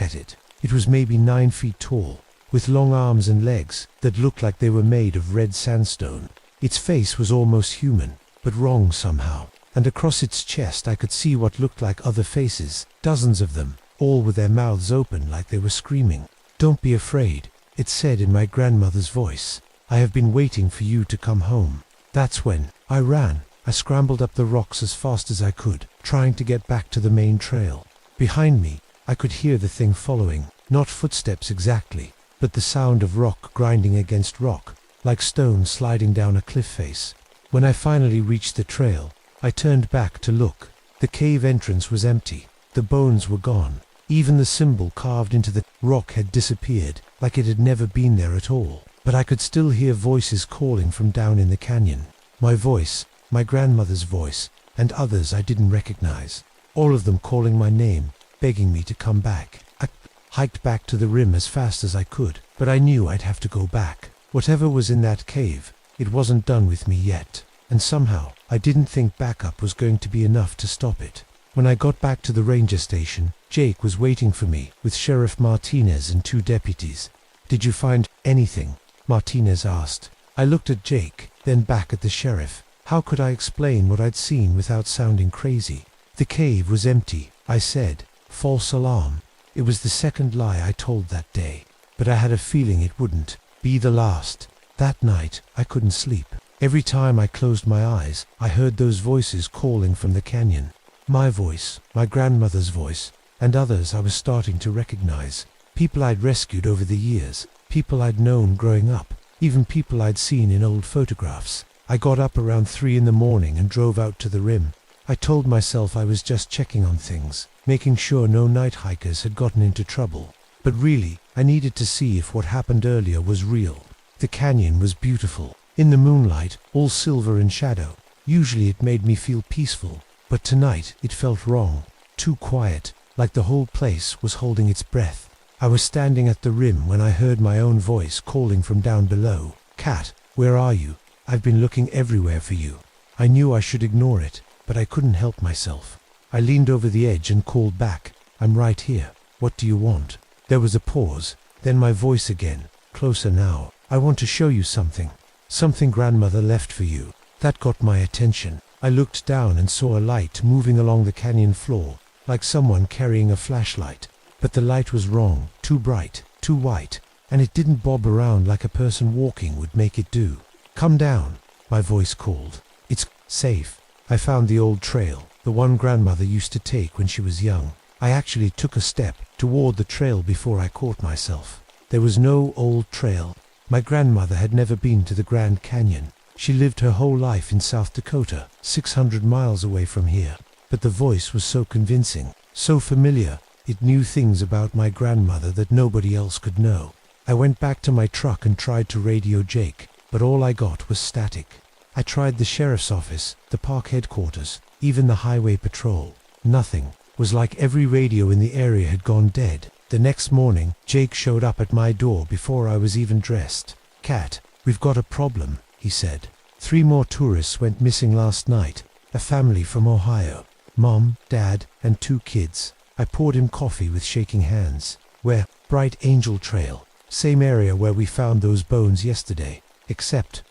at it. It was maybe 9 feet tall, with long arms and legs that looked like they were made of red sandstone. Its face was almost human, but wrong somehow, and across its chest I could see what looked like other faces, dozens of them, all with their mouths open like they were screaming. Don't be afraid, it said in my grandmother's voice. I have been waiting for you to come home. That's when I ran. I scrambled up the rocks as fast as I could, trying to get back to the main trail. Behind me, I could hear the thing following, not footsteps exactly, but the sound of rock grinding against rock, like stone sliding down a cliff face. When I finally reached the trail, I turned back to look. The cave entrance was empty. The bones were gone. Even the symbol carved into the rock had disappeared, like it had never been there at all. But I could still hear voices calling from down in the canyon. My voice, my grandmother's voice, and others I didn't recognize. All of them calling my name, begging me to come back. I hiked back to the rim as fast as I could, but I knew I'd have to go back. Whatever was in that cave, it wasn't done with me yet. And somehow, I didn't think backup was going to be enough to stop it. When I got back to the ranger station, Jake was waiting for me with Sheriff Martinez and 2 deputies. Did you find anything? Martinez asked. I looked at Jake, then back at the sheriff. How could I explain what I'd seen without sounding crazy? The cave was empty, I said. False alarm. It was the second lie I told that day. But I had a feeling it wouldn't be the last. That night, I couldn't sleep. Every time I closed my eyes, I heard those voices calling from the canyon. My voice, my grandmother's voice, and others I was starting to recognize. People I'd rescued over the years, people I'd known growing up, even people I'd seen in old photographs. I got up around 3 in the morning and drove out to the rim. I told myself I was just checking on things, making sure no night hikers had gotten into trouble. But really, I needed to see if what happened earlier was real. The canyon was beautiful. In the moonlight, all silver and shadow. Usually it made me feel peaceful, but tonight it felt wrong. Too quiet, like the whole place was holding its breath. I was standing at the rim when I heard my own voice calling from down below. Cat, where are you? I've been looking everywhere for you. I knew I should ignore it, but I couldn't help myself. I leaned over the edge and called back. I'm right here. What do you want? There was a pause, then my voice again, closer now. I want to show you something. Something grandmother left for you. That got my attention. I looked down and saw a light moving along the canyon floor, like someone carrying a flashlight. But the light was wrong, too bright, too white, and it didn't bob around like a person walking would make it do. Come down, my voice called. It's safe. I found the old trail, the one grandmother used to take when she was young. I actually took a step toward the trail before I caught myself. There was no old trail. My grandmother had never been to the Grand Canyon. She lived her whole life in South Dakota, 600 miles away from here. But the voice was so convincing, so familiar. It knew things about my grandmother that nobody else could know. I went back to my truck and tried to radio Jake, but all I got was static. I tried the sheriff's office, the park headquarters, even the highway patrol. Nothing. It was like every radio in the area had gone dead. The next morning, Jake showed up at my door before I was even dressed. Cat, we've got a problem, he said. 3 more tourists went missing last night, a family from Ohio. Mom, Dad, and 2 kids. I poured him coffee with shaking hands. Where? Bright Angel Trail. Same area where we found those bones yesterday. Except, ...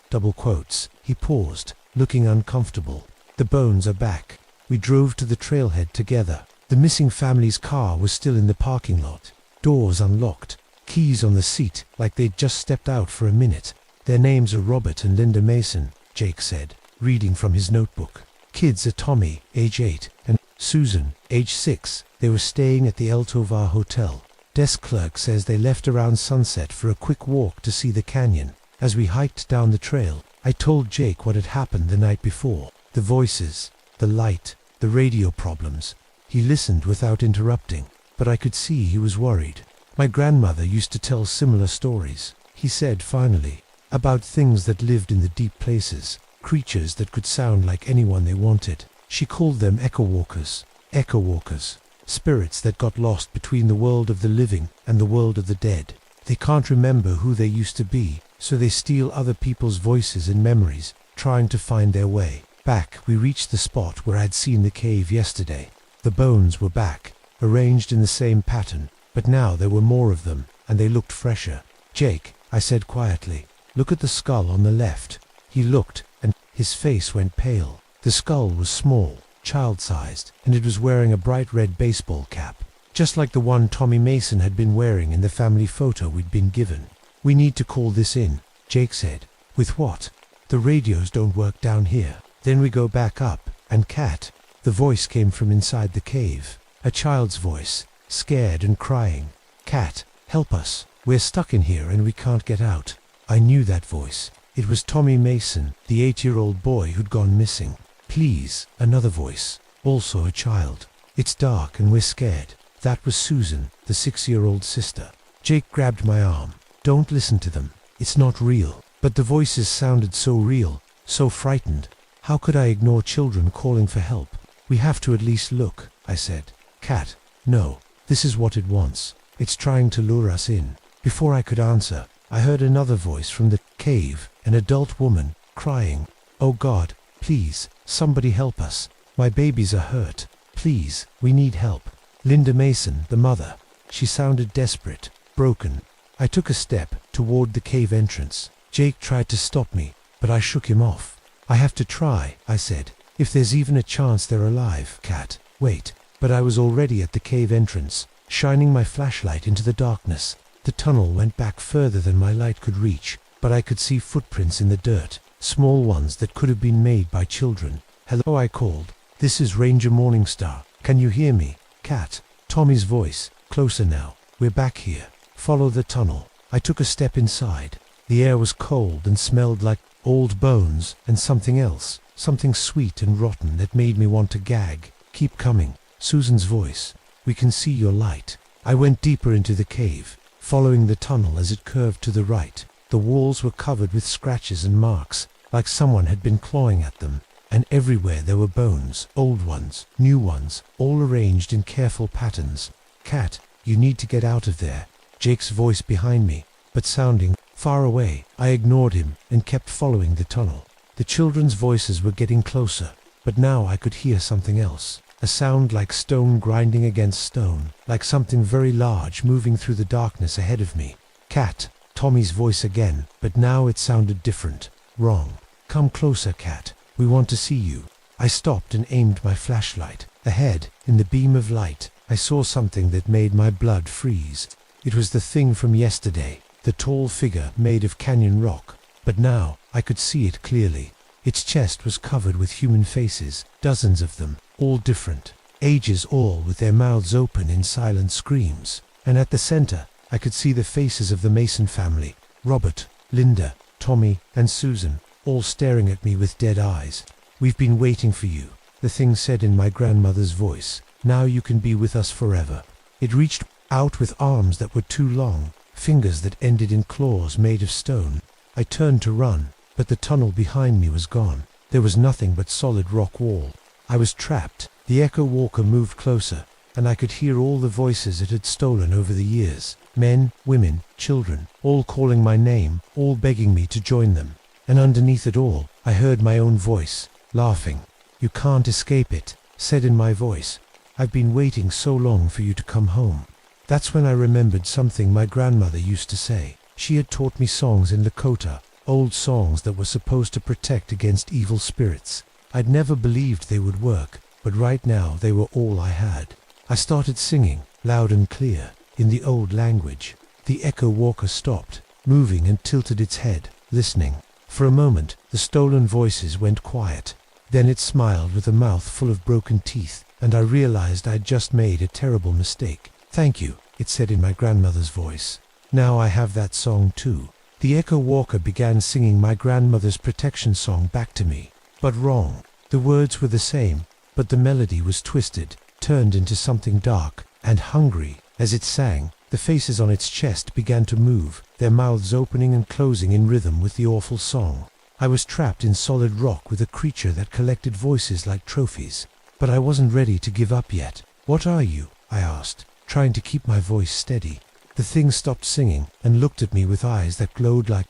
double quotes. He paused, looking uncomfortable. The bones are back. We drove to the trailhead together. The missing family's car was still in the parking lot. Doors unlocked. Keys on the seat, like they'd just stepped out for a minute. Their names are Robert and Linda Mason, Jake said, reading from his notebook. Kids are Tommy, age 8, and Susan, age 6. They were staying at the El Tovar Hotel. Desk clerk says they left around sunset for a quick walk to see the canyon. As we hiked down the trail, I told Jake what had happened the night before. The voices, the light, the radio problems. He listened without interrupting, but I could see he was worried. My grandmother used to tell similar stories, he said finally, about things that lived in the deep places, creatures that could sound like anyone they wanted. She called them echo walkers, spirits that got lost between the world of the living and the world of the dead. They can't remember who they used to be, so they steal other people's voices and memories, trying to find their way. Back, we reached the spot where I'd seen the cave yesterday. The bones were back, arranged in the same pattern, but now there were more of them, and they looked fresher. Jake, I said quietly, look at the skull on the left. He looked, and his face went pale. The skull was small, child-sized, and it was wearing a bright red baseball cap, just like the one Tommy Mason had been wearing in the family photo we'd been given. We need to call this in, Jake said. With what? The radios don't work down here. Then we go back up, and Cat. The voice came from inside the cave, a child's voice, scared and crying. Cat, help us. We're stuck in here and we can't get out. I knew that voice. It was Tommy Mason, the 8-year-old boy who'd gone missing. Please, another voice, also a child. It's dark and we're scared. That was Susan, the 6-year-old sister. Jake grabbed my arm. Don't listen to them. It's not real. But the voices sounded so real, so frightened. How could I ignore children calling for help? We have to at least look, I said. Cat, no, this is what it wants. It's trying to lure us in. Before I could answer, I heard another voice from the cave, an adult woman, crying, Oh God, please, somebody help us. My babies are hurt. Please, we need help. Linda Mason, the mother. She sounded desperate, broken. I took a step toward the cave entrance. Jake tried to stop me, but I shook him off. I have to try, I said. If there's even a chance they're alive, Cat. Wait. But I was already at the cave entrance, shining my flashlight into the darkness. The tunnel went back further than my light could reach, but I could see footprints in the dirt, small ones that could have been made by children. Hello, I called. This is Ranger Morningstar. Can you hear me? Cat. Tommy's voice, closer now. We're back here. Follow the tunnel. I took a step inside. The air was cold and smelled like old bones and something else, something sweet and rotten that made me want to gag. Keep coming. Susan's voice. We can see your light. I went deeper into the cave, following the tunnel as it curved to the right. The walls were covered with scratches and marks, like someone had been clawing at them. And everywhere there were bones, old ones, new ones, all arranged in careful patterns. Cat, You need to get out of there. Jake's voice behind me, but sounding far away. I ignored him and kept following the tunnel. The children's voices were getting closer, but now I could hear something else. A sound like stone grinding against stone, like something very large moving through the darkness ahead of me. Cat, Tommy's voice again, but now it sounded different. Wrong. Come closer, Cat. We want to see you. I stopped and aimed my flashlight. Ahead, in the beam of light, I saw something that made my blood freeze. It was the thing from yesterday, the tall figure made of canyon rock. But now, I could see it clearly. Its chest was covered with human faces, dozens of them, all different, ages all with their mouths open in silent screams. And at the center, I could see the faces of the Mason family, Robert, Linda, Tommy, and Susan, all staring at me with dead eyes. We've been waiting for you, the thing said in my grandmother's voice. Now you can be with us forever. It reached out with arms that were too long, fingers that ended in claws made of stone. I turned to run, but the tunnel behind me was gone. There was nothing but solid rock wall. I was trapped. The Echo Walker moved closer, and I could hear all the voices it had stolen over the years. Men, women, children, all calling my name, all begging me to join them. And underneath it all, I heard my own voice, laughing. You can't escape it, said in my voice. I've been waiting so long for you to come home. That's when I remembered something my grandmother used to say. She had taught me songs in Lakota, old songs that were supposed to protect against evil spirits. I'd never believed they would work, but right now they were all I had. I started singing, loud and clear, in the old language. The Echo Walker stopped, moving and tilted its head, listening. For a moment, the stolen voices went quiet. Then it smiled with a mouth full of broken teeth, and I realized I'd just made a terrible mistake. Thank you, it said in my grandmother's voice. Now I have that song too. The Echo Walker began singing my grandmother's protection song back to me. But wrong. The words were the same, but the melody was twisted, turned into something dark and hungry. As it sang, the faces on its chest began to move, their mouths opening and closing in rhythm with the awful song. I was trapped in solid rock with a creature that collected voices like trophies. But I wasn't ready to give up yet. What are you? I asked, trying to keep my voice steady. The thing stopped singing and looked at me with eyes that glowed like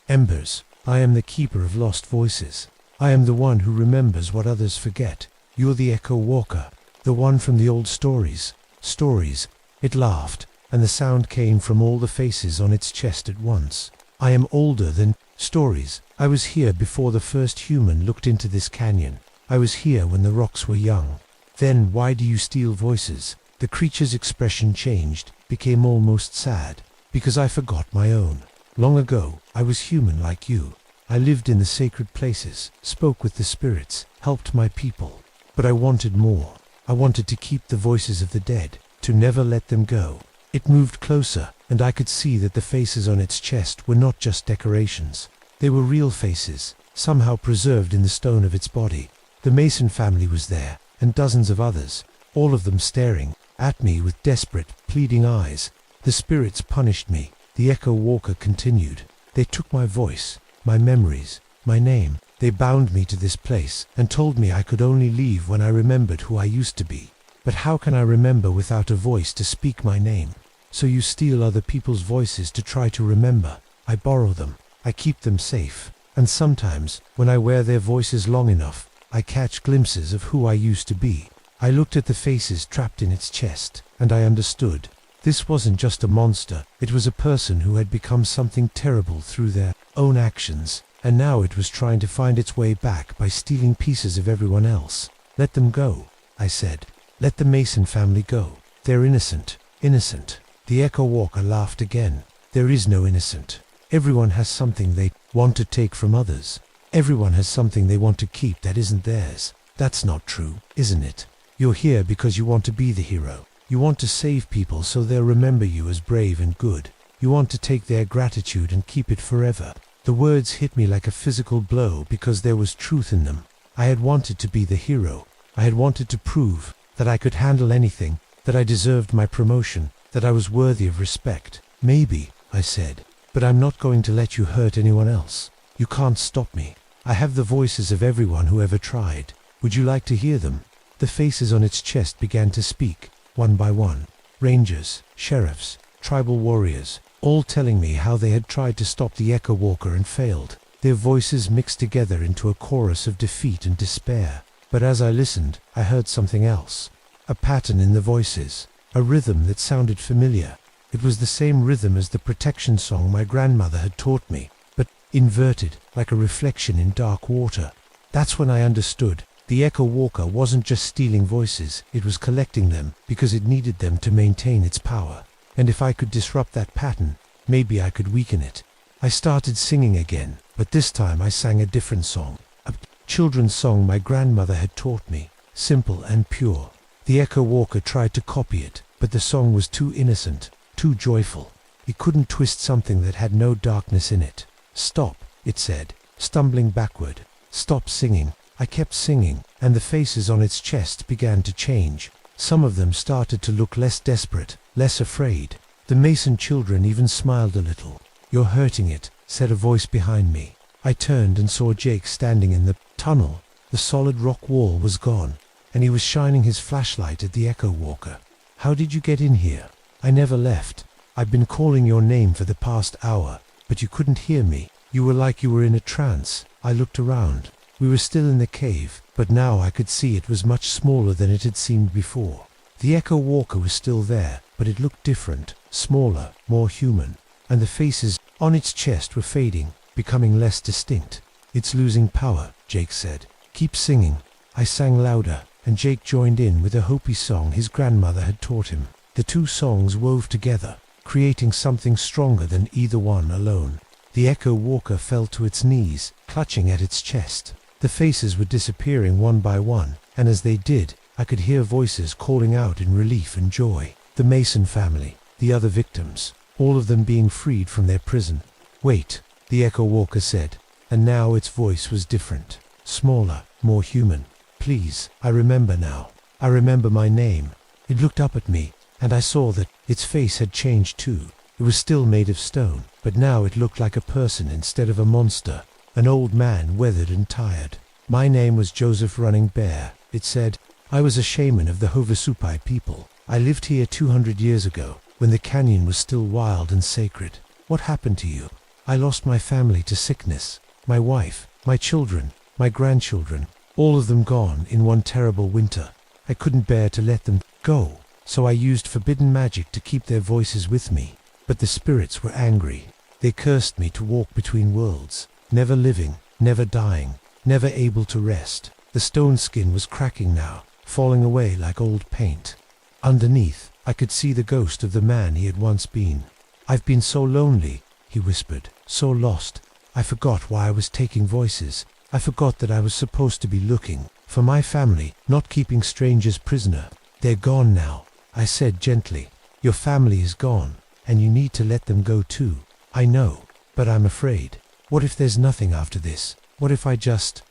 embers. I am the keeper of lost voices. I am the one who remembers what others forget. You're the Echo Walker, the one from the old stories. Stories. It laughed, and the sound came from all the faces on its chest at once. I am older than stories. I was here before the first human looked into this canyon. I was here when the rocks were young. Then why do you steal voices? The creature's expression changed, became almost sad. Because I forgot my own. Long ago, I was human like you. I lived in the sacred places, spoke with the spirits, helped my people. But I wanted more. I wanted to keep the voices of the dead, to never let them go. It moved closer, and I could see that the faces on its chest were not just decorations. They were real faces, somehow preserved in the stone of its body. The Mason family was there, and dozens of others, all of them staring at me with desperate, pleading eyes. The spirits punished me. The Echo Walker continued. They took my voice, my memories, my name. They bound me to this place and told me I could only leave when I remembered who I used to be. But how can I remember without a voice to speak my name? So you steal other people's voices to try to remember. I borrow them. I keep them safe. And sometimes, when I wear their voices long enough, I catch glimpses of who I used to be. I looked at the faces trapped in its chest, and I understood. This wasn't just a monster. It was a person who had become something terrible through their own actions, and now it was trying to find its way back by stealing pieces of everyone else. Let them go, I said. Let the Mason family go. They're innocent. Innocent. The Echo Walker laughed again. There is no innocent. Everyone has something they want to take from others. Everyone has something they want to keep that isn't theirs. That's not true, isn't it? You're here because you want to be the hero. You want to save people so they'll remember you as brave and good. You want to take their gratitude and keep it forever. The words hit me like a physical blow because there was truth in them. I had wanted to be the hero. I had wanted to prove that I could handle anything, that I deserved my promotion, that I was worthy of respect. Maybe, I said, but I'm not going to let you hurt anyone else. You can't stop me. I have the voices of everyone who ever tried. Would you like to hear them? The faces on its chest began to speak, one by one. rangers, sheriffs, tribal warriors, all telling me how they had tried to stop the Echo Walker and failed. Their voices mixed together into a chorus of defeat and despair. But as I listened, I heard something else. A pattern in the voices, a rhythm that sounded familiar. It was the same rhythm as the protection song my grandmother had taught me, but inverted, like a reflection in dark water. That's when I understood. The Echo Walker wasn't just stealing voices, it was collecting them because it needed them to maintain its power. And if I could disrupt that pattern, maybe I could weaken it. I started singing again, but this time I sang a different song. A children's song my grandmother had taught me, simple and pure. The Echo Walker tried to copy it, but the song was too innocent, too joyful. It couldn't twist something that had no darkness in it. "Stop," it said, stumbling backward. "Stop singing." I kept singing, and the faces on its chest began to change. Some of them started to look less desperate, less afraid. The Mason children even smiled a little. "You're hurting it," said a voice behind me. I turned and saw Jake standing in the tunnel. The solid rock wall was gone, and he was shining his flashlight at the Echo Walker. "How did you get in here?" "I never left. I've been calling your name for the past hour, but you couldn't hear me. You were like you were in a trance." I looked around. We were still in the cave, but now I could see it was much smaller than it had seemed before. The Echo Walker was still there, but it looked different, smaller, more human, and the faces on its chest were fading, becoming less distinct. "It's losing power," Jake said. "Keep singing." I sang louder, and Jake joined in with a Hopi song his grandmother had taught him. The two songs wove together, creating something stronger than either one alone. The Echo Walker fell to its knees, clutching at its chest. The faces were disappearing one by one, and as they did, I could hear voices calling out in relief and joy. The Mason family, the other victims, all of them being freed from their prison. "Wait," the Echo Walker said, and now its voice was different, smaller, more human. "Please, I remember now. I remember my name." It looked up at me, and I saw that its face had changed too. It was still made of stone, but now it looked like a person instead of a monster. An old man, weathered and tired. "My name was Joseph Running Bear," it said. "I was a shaman of the Havasupai people. I lived here 200 years ago, when the canyon was still wild and sacred. What happened to you?" "I lost my family to sickness. My wife, my children, my grandchildren, all of them gone in one terrible winter. I couldn't bear to let them go, so I used forbidden magic to keep their voices with me. But the spirits were angry. They cursed me to walk between worlds. Never living, never dying, never able to rest. The stone skin was cracking now, falling away like old paint. Underneath, I could see the ghost of the man he had once been. "I've been so lonely," he whispered, "so lost. I forgot why I was taking voices. I forgot that I was supposed to be looking for my family, not keeping strangers prisoner. They're gone now," I said gently. "Your family is gone, and you need to let them go too. I know, but I'm afraid. What if there's nothing after this? What if I just ...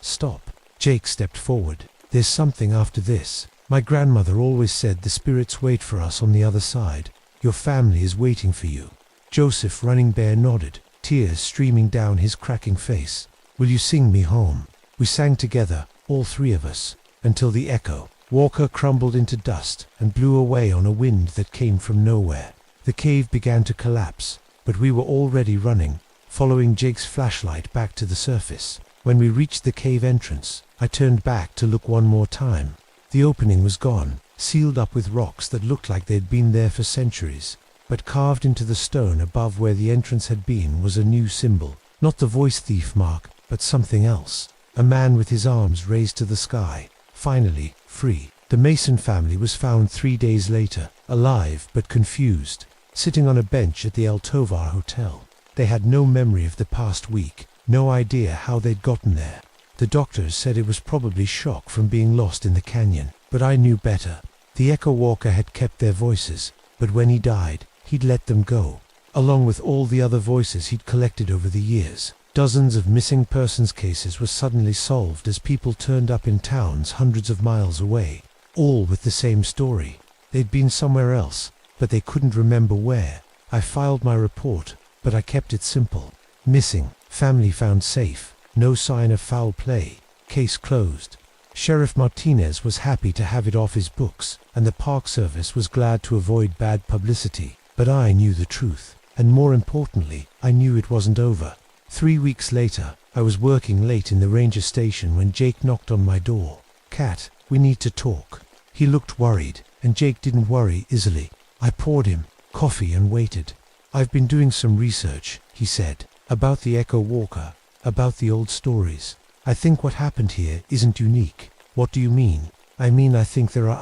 stop?" Jake stepped forward. "There's something after this. My grandmother always said the spirits wait for us on the other side. Your family is waiting for you." Joseph Running Bear nodded, tears streaming down his cracking face. "Will you sing me home?" We sang together, all three of us, until the Echo Walker crumbled into dust and blew away on a wind that came from nowhere. The cave began to collapse, but we were already running, following Jake's flashlight back to the surface. When we reached the cave entrance, I turned back to look one more time. The opening was gone, sealed up with rocks that looked like they'd been there for centuries. But carved into the stone above where the entrance had been was a new symbol. Not the voice thief mark, but something else. A man with his arms raised to the sky, finally free. The Mason family was found 3 days later, alive but confused, sitting on a bench at the El Tovar Hotel. They had no memory of the past week, no idea how they'd gotten there. The doctors said it was probably shock from being lost in the canyon, but I knew better. The Echo Walker had kept their voices, but when he died, he'd let them go, along with all the other voices he'd collected over the years. Dozens of missing persons cases were suddenly solved as people turned up in towns hundreds of miles away, all with the same story. They'd been somewhere else, but they couldn't remember where. I filed my report, but I kept it simple. Missing, family found safe, no sign of foul play, case closed. Sheriff Martinez was happy to have it off his books, and the Park Service was glad to avoid bad publicity. But I knew the truth, and more importantly, I knew it wasn't over. 3 weeks later, I was working late in the ranger station when Jake knocked on my door. "Cat, we need to talk." He looked worried, and Jake didn't worry easily. I poured him coffee and waited. "I've been doing some research," he said, "about the Echo Walker, about the old stories. I think what happened here isn't unique." "What do you mean?" "I mean I think there are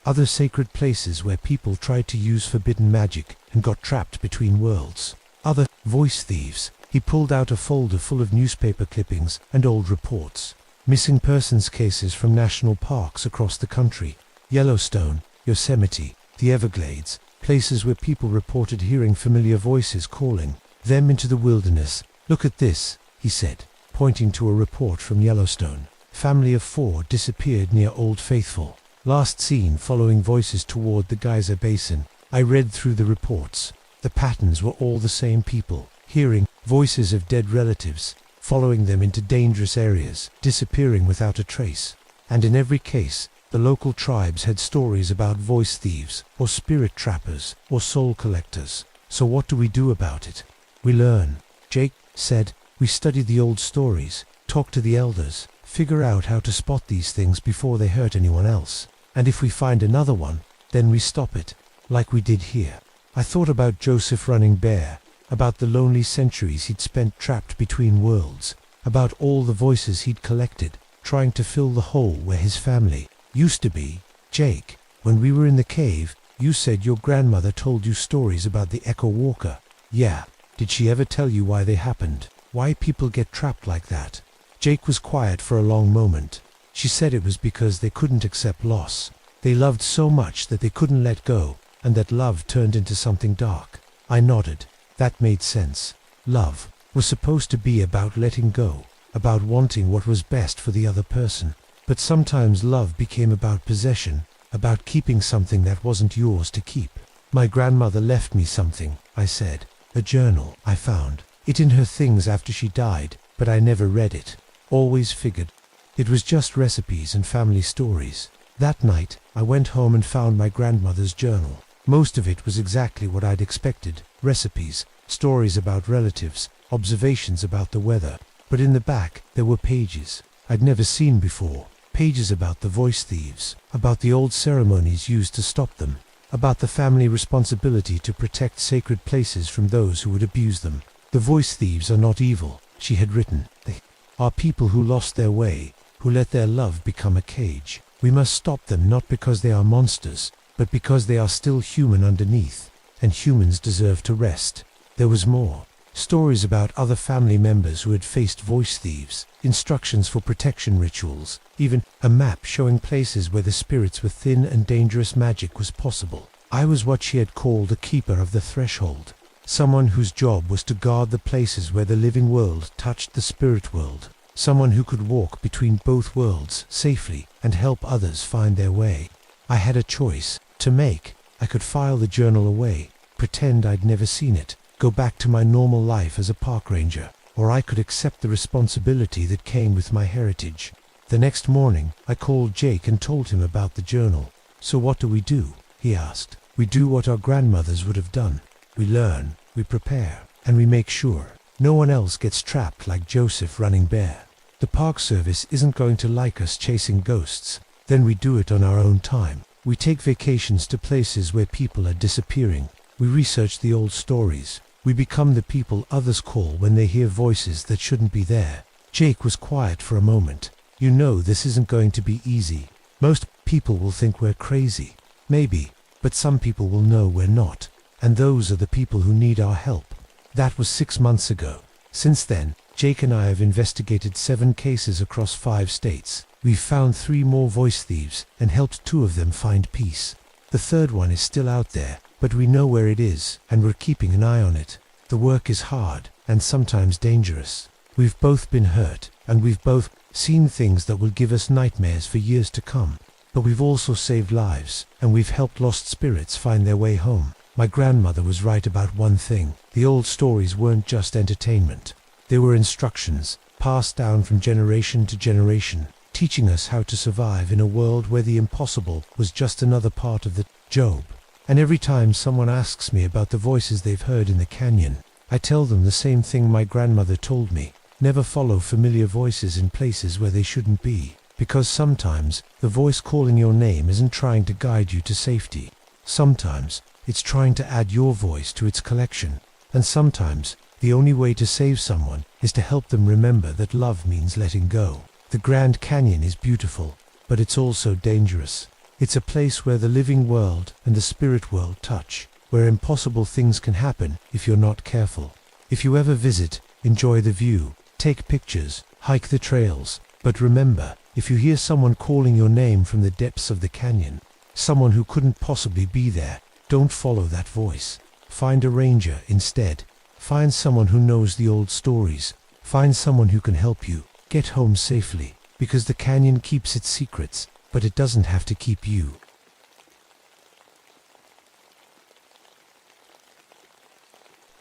other sacred places where people tried to use forbidden magic and got trapped between worlds. Other voice thieves." He pulled out a folder full of newspaper clippings and old reports. Missing persons cases from national parks across the country. Yellowstone, Yosemite, the Everglades, places where people reported hearing familiar voices calling them into the wilderness. "Look at this," he said, pointing to a report from Yellowstone. "Family of 4 disappeared near Old Faithful. Last seen following voices toward the geyser basin." I read through the reports. The patterns were all the same people, hearing voices of dead relatives, following them into dangerous areas, disappearing without a trace. And in every case, the local tribes had stories about voice thieves, or spirit trappers, or soul collectors. "So what do we do about it?" "We learn," Jake said. "We study the old stories, talk to the elders, figure out how to spot these things before they hurt anyone else. And if we find another one, then we stop it, like we did here." I thought about Joseph Running Bear, about the lonely centuries he'd spent trapped between worlds, about all the voices he'd collected, trying to fill the hole where his family used to be. "Jake, when we were in the cave, you said your grandmother told you stories about the Echo Walker." "Yeah. Did she ever tell you why they happened? Why people get trapped like that?" Jake was quiet for a long moment. "She said it was because they couldn't accept loss. They loved so much that they couldn't let go, and that love turned into something dark." I nodded. That made sense. Love was supposed to be about letting go, about wanting what was best for the other person. But sometimes love became about possession, about keeping something that wasn't yours to keep. "My grandmother left me something," I said. "A journal. I found it in her things after she died, but I never read it. Always figured it was just recipes and family stories." That night, I went home and found my grandmother's journal. Most of it was exactly what I'd expected. Recipes, stories about relatives, observations about the weather. But in the back, there were pages I'd never seen before. Pages about the voice thieves, about the old ceremonies used to stop them, about the family responsibility to protect sacred places from those who would abuse them. "The voice thieves are not evil," she had written. "They are people who lost their way, who let their love become a cage. We must stop them not because they are monsters, but because they are still human underneath, and humans deserve to rest." There was more. Stories about other family members who had faced voice thieves, instructions for protection rituals, even a map showing places where the spirits with thin and dangerous magic was possible. I was what she had called a keeper of the threshold, someone whose job was to guard the places where the living world touched the spirit world, someone who could walk between both worlds safely and help others find their way. I had a choice to make. I could file the journal away, pretend I'd never seen it, go back to my normal life as a park ranger, or I could accept the responsibility that came with my heritage. The next morning, I called Jake and told him about the journal. "So what do?" he asked. "We do what our grandmothers would have done. We learn, we prepare, and we make sure no one else gets trapped like Joseph Running Bear. The Park Service isn't going to like us chasing ghosts. Then we do it on our own time. We take vacations to places where people are disappearing. We research the old stories. We become the people others call when they hear voices that shouldn't be there." Jake was quiet for a moment. "You know this isn't going to be easy. Most people will think we're crazy. Maybe, but some people will know we're not. And those are the people who need our help." That was 6 months ago. Since then, Jake and I have investigated 7 cases across 5 states. We've found 3 more voice thieves and helped 2 of them find peace. The 3rd one is still out there, but we know where it is, and we're keeping an eye on it. The work is hard, and sometimes dangerous. We've both been hurt, and we've both seen things that will give us nightmares for years to come. But we've also saved lives, and we've helped lost spirits find their way home. My grandmother was right about one thing. The old stories weren't just entertainment. They were instructions, passed down from generation to generation, teaching us how to survive in a world where the impossible was just another part of the job. And every time someone asks me about the voices they've heard in the canyon, I tell them the same thing my grandmother told me: never follow familiar voices in places where they shouldn't be, because sometimes the voice calling your name isn't trying to guide you to safety. Sometimes it's trying to add your voice to its collection, and sometimes the only way to save someone is to help them remember that love means letting go. The Grand Canyon is beautiful, but it's also dangerous. It's a place where the living world and the spirit world touch, where impossible things can happen if you're not careful. If you ever visit, enjoy the view, take pictures, hike the trails, but remember, if you hear someone calling your name from the depths of the canyon, someone who couldn't possibly be there, don't follow that voice. Find a ranger instead. Find someone who knows the old stories. Find someone who can help you get home safely, because the canyon keeps its secrets, but it doesn't have to keep you.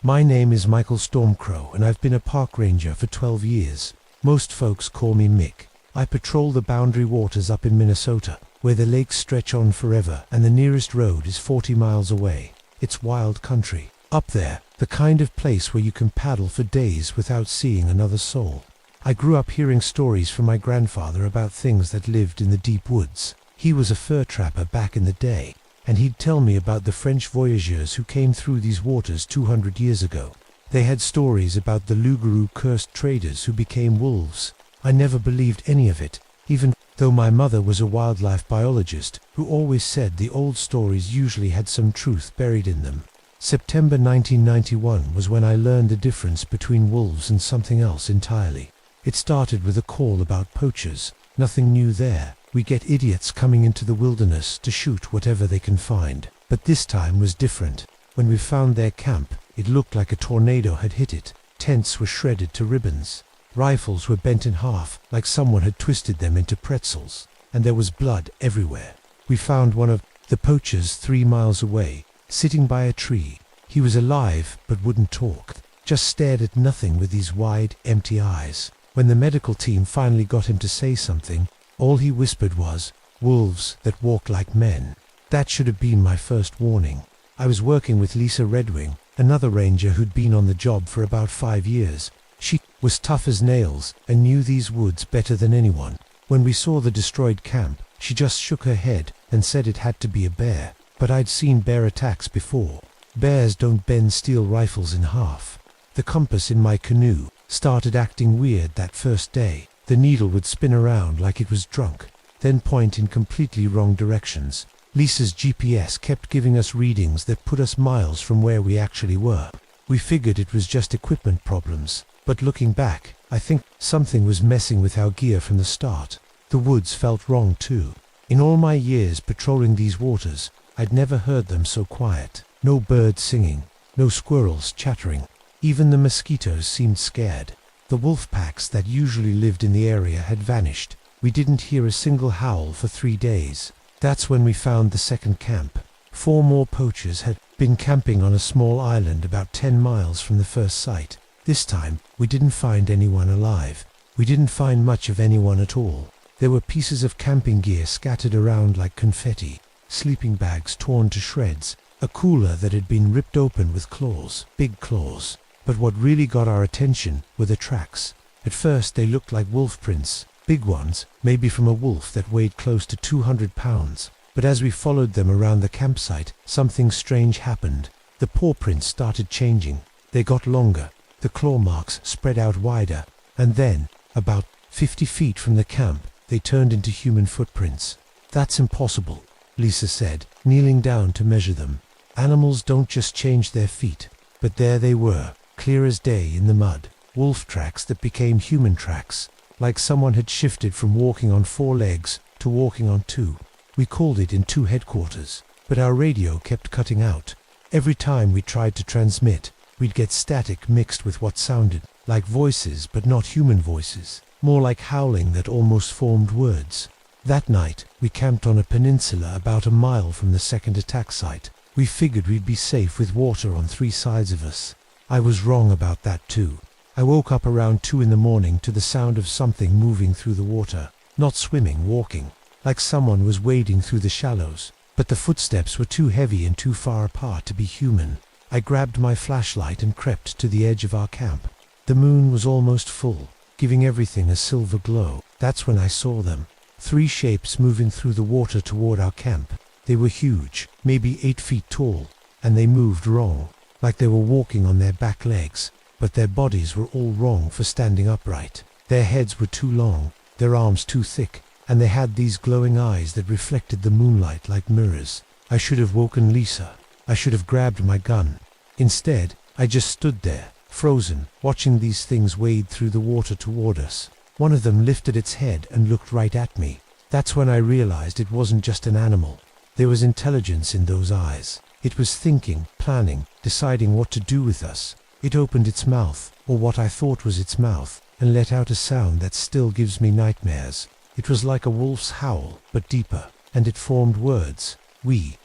My name is Michael Stormcrow, and I've been a park ranger for 12 years. Most folks call me Mick. I patrol the Boundary Waters up in Minnesota, where the lakes stretch on forever and the nearest road is 40 miles away. It's wild country. Up there, the kind of place where you can paddle for days without seeing another soul. I grew up hearing stories from my grandfather about things that lived in the deep woods. He was a fur trapper back in the day, and he'd tell me about the French voyageurs who came through these waters 200 years ago. They had stories about the Lougarou cursed traders who became wolves. I never believed any of it, even though my mother was a wildlife biologist who always said the old stories usually had some truth buried in them. September 1991 was when I learned the difference between wolves and something else entirely. It started with a call about poachers. Nothing new there. We get idiots coming into the wilderness to shoot whatever they can find. But this time was different. When we found their camp, it looked like a tornado had hit it. Tents were shredded to ribbons. Rifles were bent in half, like someone had twisted them into pretzels. And there was blood everywhere. We found one of the poachers 3 miles away, sitting by a tree. He was alive, but wouldn't talk. Just stared at nothing with these wide, empty eyes. When the medical team finally got him to say something, all he whispered was, "Wolves that walk like men." That should have been my first warning. I was working with Lisa Redwing, another ranger who'd been on the job for about 5 years. She was tough as nails and knew these woods better than anyone. When we saw the destroyed camp, she just shook her head and said it had to be a bear. But I'd seen bear attacks before. Bears don't bend steel rifles in half. The compass in my canoe started acting weird that first day. The needle would spin around like it was drunk, then point in completely wrong directions. Lisa's GPS kept giving us readings that put us miles from where we actually were. We figured it was just equipment problems, but looking back, I think something was messing with our gear from the start. The woods felt wrong too. In all my years patrolling these waters, I'd never heard them so quiet. No birds singing, no squirrels chattering. Even the mosquitoes seemed scared. The wolf packs that usually lived in the area had vanished. We didn't hear a single howl for 3 days. That's when we found the second camp. 4 more poachers had been camping on a small island about 10 miles from the first site. This time, we didn't find anyone alive. We didn't find much of anyone at all. There were pieces of camping gear scattered around like confetti, sleeping bags torn to shreds, a cooler that had been ripped open with claws, big claws. But what really got our attention were the tracks. At first they looked like wolf prints, big ones, maybe from a wolf that weighed close to 200 pounds. But as we followed them around the campsite, something strange happened. The paw prints started changing. They got longer, the claw marks spread out wider, and then, about 50 feet from the camp, they turned into human footprints. "That's impossible," Lisa said, kneeling down to measure them. "Animals don't just change their feet." But there they were, clear as day in the mud. Wolf tracks that became human tracks, like someone had shifted from walking on 4 legs to walking on 2. We called it in 2 headquarters, but our radio kept cutting out. Every time we tried to transmit, we'd get static mixed with what sounded like voices but not human voices, more like howling that almost formed words. That night, we camped on a peninsula about a mile from the second attack site. We figured we'd be safe with water on 3 sides of us. I was wrong about that too. I woke up around 2 in the morning to the sound of something moving through the water. Not swimming, walking, like someone was wading through the shallows. But the footsteps were too heavy and too far apart to be human. I grabbed my flashlight and crept to the edge of our camp. The moon was almost full, giving everything a silver glow. That's when I saw them. 3 shapes moving through the water toward our camp. They were huge, maybe 8 feet tall, and they moved wrong, like they were walking on their back legs, but their bodies were all wrong for standing upright. Their heads were too long, their arms too thick, and they had these glowing eyes that reflected the moonlight like mirrors. I should have woken Lisa. I should have grabbed my gun. Instead, I just stood there, frozen, watching these things wade through the water toward us. One of them lifted its head and looked right at me. That's when I realized it wasn't just an animal. There was intelligence in those eyes. It was thinking, planning, deciding what to do with us. It opened its mouth, or what I thought was its mouth, and let out a sound that still gives me nightmares. It was like a wolf's howl, but deeper, and it formed words. We, ...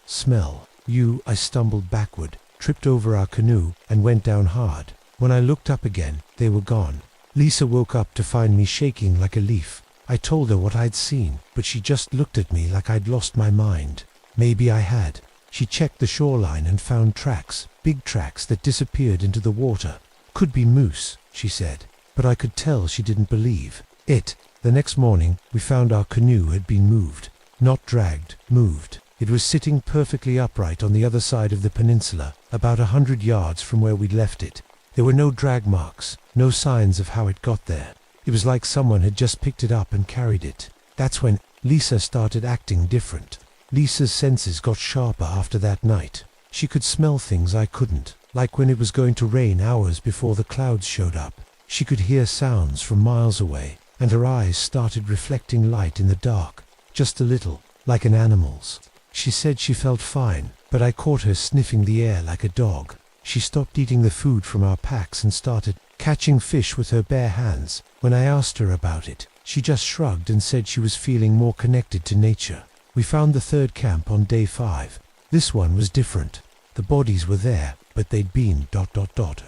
smell. You. I stumbled backward, tripped over our canoe, and went down hard. When I looked up again, they were gone. Lisa woke up to find me shaking like a leaf. I told her what I'd seen, but she just looked at me like I'd lost my mind. Maybe I had. She checked the shoreline and found tracks, big tracks that disappeared into the water. Could be moose, she said, but I could tell she didn't believe it. The next morning, we found our canoe had been moved. Not dragged, moved. It was sitting perfectly upright on the other side of the peninsula, about 100 yards from where we'd left it. There were no drag marks, no signs of how it got there. It was like someone had just picked it up and carried it. That's when Lisa started acting different. Lisa's senses got sharper after that night. She could smell things I couldn't, like when it was going to rain hours before the clouds showed up. She could hear sounds from miles away, and her eyes started reflecting light in the dark, just a little, like an animal's. She said she felt fine, but I caught her sniffing the air like a dog. She stopped eating the food from our packs and started catching fish with her bare hands. When I asked her about it, she just shrugged and said she was feeling more connected to nature. We found the 3rd camp on day 5. This one was different. The bodies were there, but they'd been ...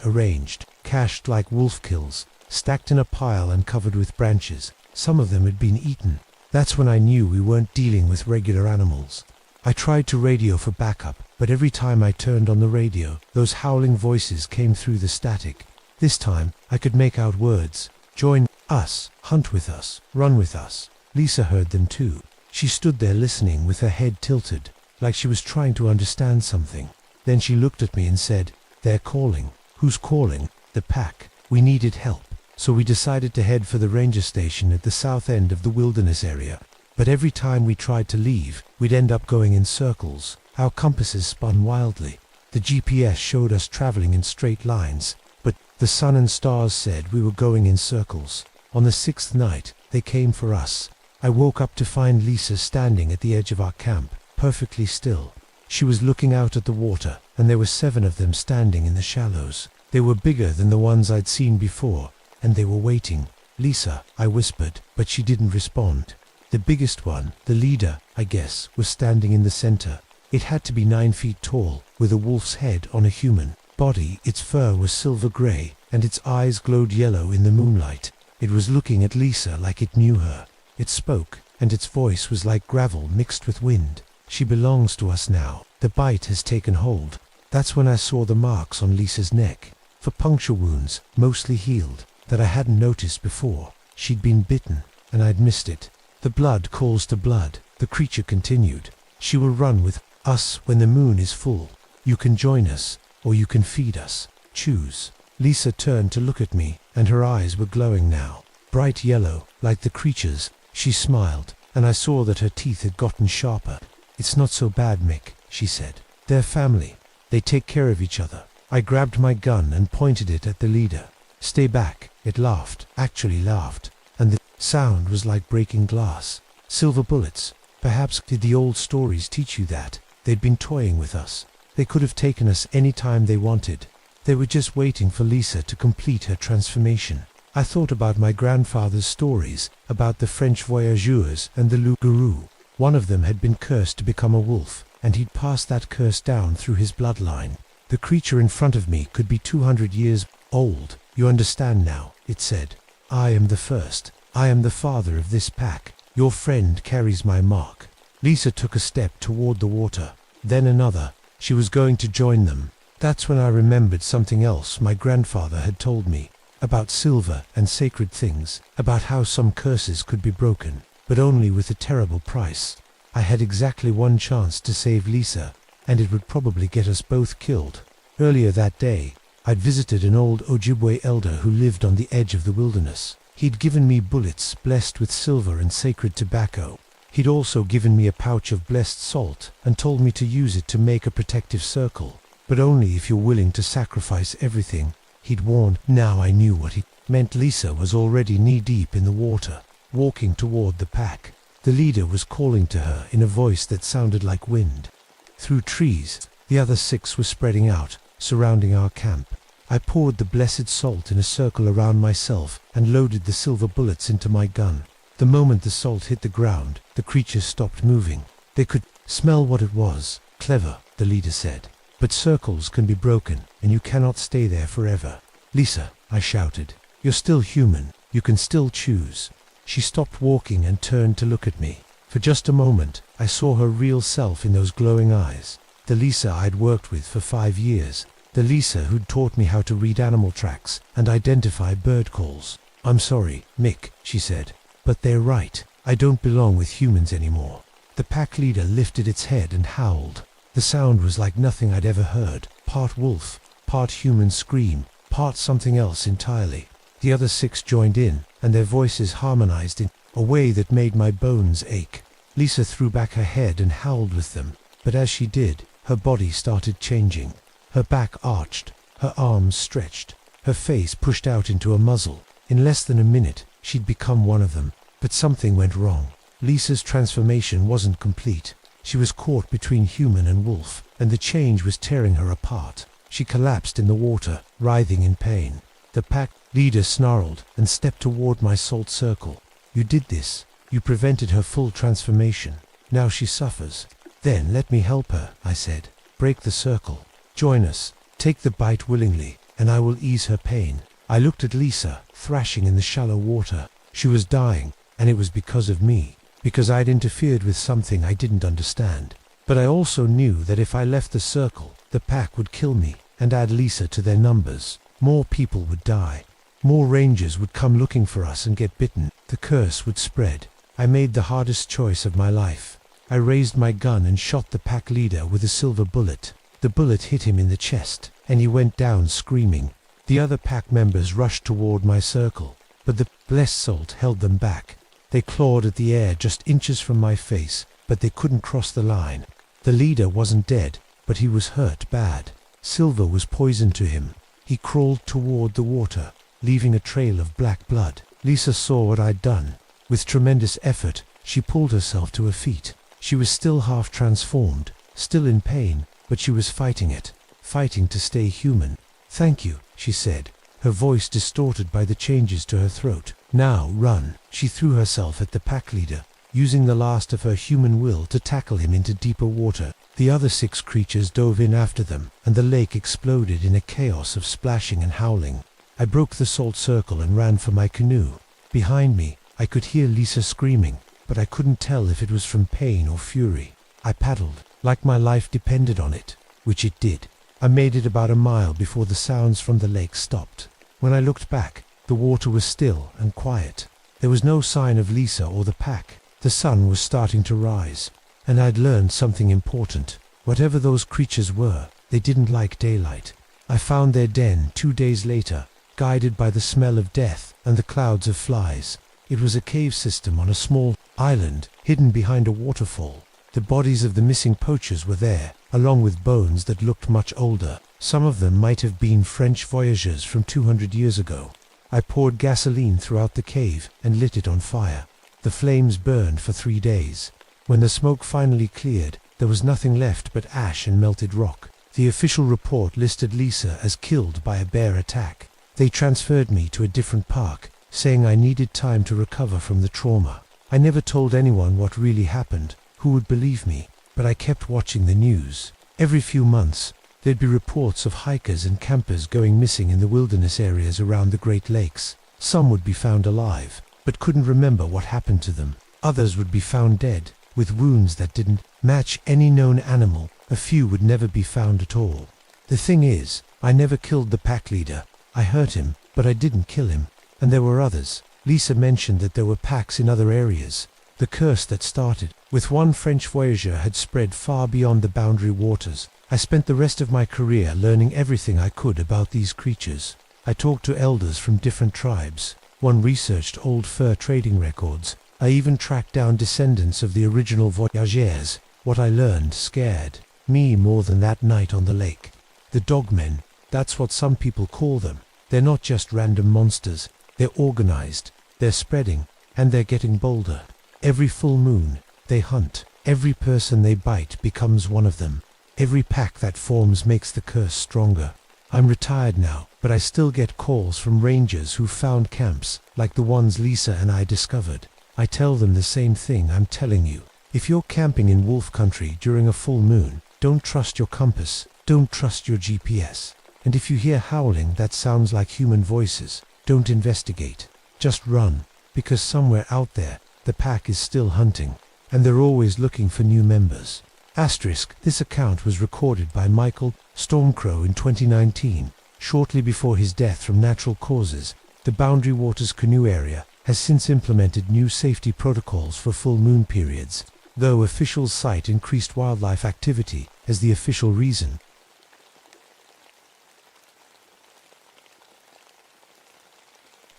arranged, cached like wolf kills, stacked in a pile and covered with branches. Some of them had been eaten. That's when I knew we weren't dealing with regular animals. I tried to radio for backup, but every time I turned on the radio, those howling voices came through the static. This time, I could make out words. Join us, hunt with us, run with us. Lisa heard them too. She stood there listening with her head tilted, like she was trying to understand something. Then she looked at me and said, "They're calling." "Who's calling?" "The pack." We needed help, so we decided to head for the ranger station at the south end of the wilderness area. But every time we tried to leave, we'd end up going in circles. Our compasses spun wildly. The GPS showed us traveling in straight lines, but the sun and stars said we were going in circles. On the 6th night, they came for us. I woke up to find Lisa standing at the edge of our camp, perfectly still. She was looking out at the water, and there were 7 of them standing in the shallows. They were bigger than the ones I'd seen before, and they were waiting. "Lisa," I whispered, but she didn't respond. The biggest one, the leader, I guess, was standing in the center. It had to be 9 feet tall, with a wolf's head on a human body. Its fur was silver gray, and its eyes glowed yellow in the moonlight. It was looking at Lisa like it knew her. It spoke, and its voice was like gravel mixed with wind. "She belongs to us now. The bite has taken hold." That's when I saw the marks on Lisa's neck. For puncture wounds, mostly healed, that I hadn't noticed before. She'd been bitten, and I'd missed it. "The blood calls to blood," the creature continued. "She will run with us when the moon is full. You can join us, or you can feed us. Choose." Lisa turned to look at me, and her eyes were glowing now, bright yellow, like the creature's. She smiled, and I saw that her teeth had gotten sharper. "It's not so bad, Mick," she said. "They're family. They take care of each other." I grabbed my gun and pointed it at the leader. "Stay back." It laughed, actually laughed, and the sound was like breaking glass. Silver bullets. Perhaps did the old stories teach you that? They'd been toying with us. They could have taken us any time they wanted. They were just waiting for Lisa to complete her transformation. I thought about my grandfather's stories, about the French voyageurs and the loup-garou. One of them had been cursed to become a wolf, and he'd passed that curse down through his bloodline. The creature in front of me could be 200 years old. "You understand now," it said. "I am the first. I am the father of this pack. Your friend carries my mark. Lisa took a step toward the water, then another. She was going to join them. That's when I remembered something else my grandfather had told me, about silver and sacred things, about how some curses could be broken, but only with a terrible price. I had exactly one chance to save Lisa, and it would probably get us both killed. Earlier that day, I'd visited an old Ojibwe elder who lived on the edge of the wilderness. He'd given me bullets blessed with silver and sacred tobacco. He'd also given me a pouch of blessed salt and told me to use it to make a protective circle, but only if you're willing to sacrifice everything. He'd warned. Now I knew what he meant. Lisa was already knee-deep in the water, walking toward the pack. The leader was calling to her in a voice that sounded like wind. Through trees, the other 6 were spreading out, surrounding our camp. I poured the blessed salt in a circle around myself and loaded the silver bullets into my gun. The moment the salt hit the ground, the creatures stopped moving. They could smell what it was. Clever, the leader said. But circles can be broken, and you cannot stay there forever. Lisa, I shouted, you're still human. You can still choose. She stopped walking and turned to look at me. For just a moment, I saw her real self in those glowing eyes. The Lisa I'd worked with for 5 years. The Lisa who'd taught me how to read animal tracks and identify bird calls. I'm sorry, Mick, she said, but they're right. I don't belong with humans anymore. The pack leader lifted its head and howled. The sound was like nothing I'd ever heard. Part wolf, part human scream, part something else entirely. The other 6 joined in, and their voices harmonized in a way that made my bones ache. Lisa threw back her head and howled with them, but as she did, her body started changing. Her back arched, her arms stretched, her face pushed out into a muzzle. In less than a minute, she'd become one of them. But something went wrong. Lisa's transformation wasn't complete. She was caught between human and wolf, and the change was tearing her apart. She collapsed in the water, writhing in pain. The pack leader snarled and stepped toward my salt circle. You did this. You prevented her full transformation. Now she suffers. Then let me help her, I said. Break the circle. Join us. Take the bite willingly, and I will ease her pain. I looked at Lisa, thrashing in the shallow water. She was dying, and it was because of me, because I'd interfered with something I didn't understand. But I also knew that if I left the circle, the pack would kill me and add Lisa to their numbers. More people would die. More rangers would come looking for us and get bitten. The curse would spread. I made the hardest choice of my life. I raised my gun and shot the pack leader with a silver bullet. The bullet hit him in the chest, and he went down screaming. The other pack members rushed toward my circle, but the blessed salt held them back. They clawed at the air just inches from my face, but they couldn't cross the line. The leader wasn't dead, but he was hurt bad. Silver was poison to him. He crawled toward the water, leaving a trail of black blood. Lisa saw what I'd done. With tremendous effort, she pulled herself to her feet. She was still half transformed, still in pain, but she was fighting it, fighting to stay human. Thank you, she said, her voice distorted by the changes to her throat. Now run. She threw herself at the pack leader, using the last of her human will to tackle him into deeper water. The other 6 creatures dove in after them, and the lake exploded in a chaos of splashing and howling. I broke the salt circle and ran for my canoe. Behind me, I could hear Lisa screaming, but I couldn't tell if it was from pain or fury. I paddled, like my life depended on it, which it did. I made it about a mile before the sounds from the lake stopped. When I looked back, the water was still and quiet. There was no sign of Lisa or the pack. The sun was starting to rise, and I'd learned something important. Whatever those creatures were, they didn't like daylight. I found their den 2 days later, guided by the smell of death and the clouds of flies. It was a cave system on a small island, hidden behind a waterfall. The bodies of the missing poachers were there, along with bones that looked much older. Some of them might have been French voyageurs from 200 years ago. I poured gasoline throughout the cave and lit it on fire. The flames burned for 3 days. When the smoke finally cleared, there was nothing left but ash and melted rock. The official report listed Lisa as killed by a bear attack. They transferred me to a different park, saying I needed time to recover from the trauma. I never told anyone what really happened. Who would believe me? But I kept watching the news. Every few months, there'd be reports of hikers and campers going missing in the wilderness areas around the Great Lakes. Some would be found alive, but couldn't remember what happened to them. Others would be found dead, with wounds that didn't match any known animal. A few would never be found at all. The thing is, I never killed the pack leader. I hurt him, but I didn't kill him. And there were others. Lisa mentioned that there were packs in other areas. The curse that started with one French voyageur had spread far beyond the boundary waters. I spent the rest of my career learning everything I could about these creatures. I talked to elders from different tribes. One researched old fur trading records. I even tracked down descendants of the original voyageurs. What I learned scared me more than that night on the lake. The dogmen, that's what some people call them. They're not just random monsters. They're organized, they're spreading, and they're getting bolder. Every full moon, they hunt. Every person they bite becomes one of them. Every pack that forms makes the curse stronger. I'm retired now, but I still get calls from rangers who found camps, like the ones Lisa and I discovered. I tell them the same thing I'm telling you. If you're camping in wolf country during a full moon, don't trust your compass, don't trust your GPS. And if you hear howling that sounds like human voices, don't investigate. Just run, because somewhere out there, the pack is still hunting, and they're always looking for new members. Asterisk, this account was recorded by Michael Stormcrow in 2019, shortly before his death from natural causes. The Boundary Waters canoe area has since implemented new safety protocols for full moon periods, though officials cite increased wildlife activity as the official reason.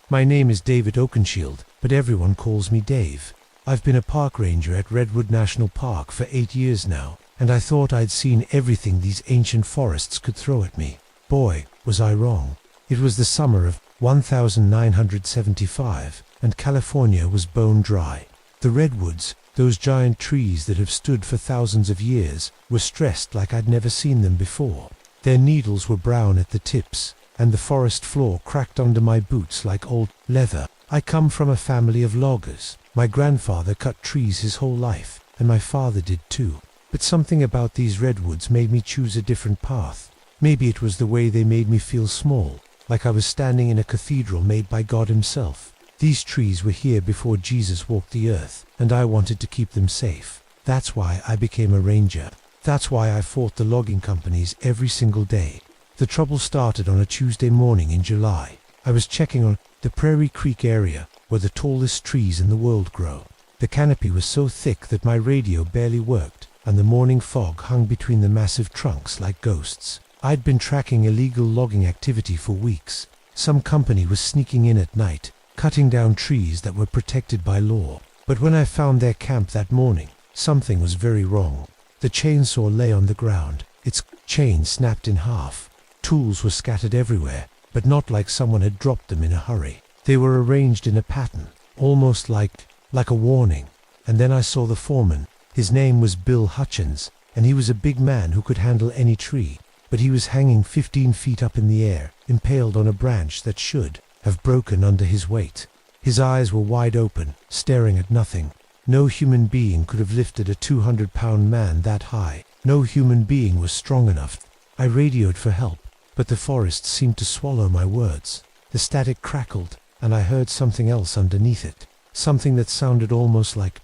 My name is David Oakenshield, but everyone calls me Dave. I've been a park ranger at Redwood National Park for 8 years now, and I thought I'd seen everything these ancient forests could throw at me. Boy, was I wrong. It was the summer of 1975, and California was bone dry. The redwoods, those giant trees that have stood for thousands of years, were stressed like I'd never seen them before. Their needles were brown at the tips, and the forest floor cracked under my boots like old leather. I come from a family of loggers. My grandfather cut trees his whole life, and my father did too. But something about these redwoods made me choose a different path. Maybe it was the way they made me feel small, like I was standing in a cathedral made by God himself. These trees were here before Jesus walked the earth, and I wanted to keep them safe. That's why I became a ranger. That's why I fought the logging companies every single day. The trouble started on a Tuesday morning in July. I was checking on the Prairie Creek area, where the tallest trees in the world grow. The canopy was so thick that my radio barely worked, and the morning fog hung between the massive trunks like ghosts. I'd been tracking illegal logging activity for weeks. Some company was sneaking in at night, cutting down trees that were protected by law. But when I found their camp that morning, something was very wrong. The chainsaw lay on the ground, its chain snapped in half. Tools were scattered everywhere, but not like someone had dropped them in a hurry. They were arranged in a pattern, almost like a warning. And then I saw the foreman. His name was Bill Hutchins, and he was a big man who could handle any tree. But he was hanging 15 feet up in the air, impaled on a branch that should have broken under his weight. His eyes were wide open, staring at nothing. No human being could have lifted a 200-pound man that high. No human being was strong enough. I radioed for help, but the forest seemed to swallow my words. The static crackled, and I heard something else underneath it. Something that sounded almost like ...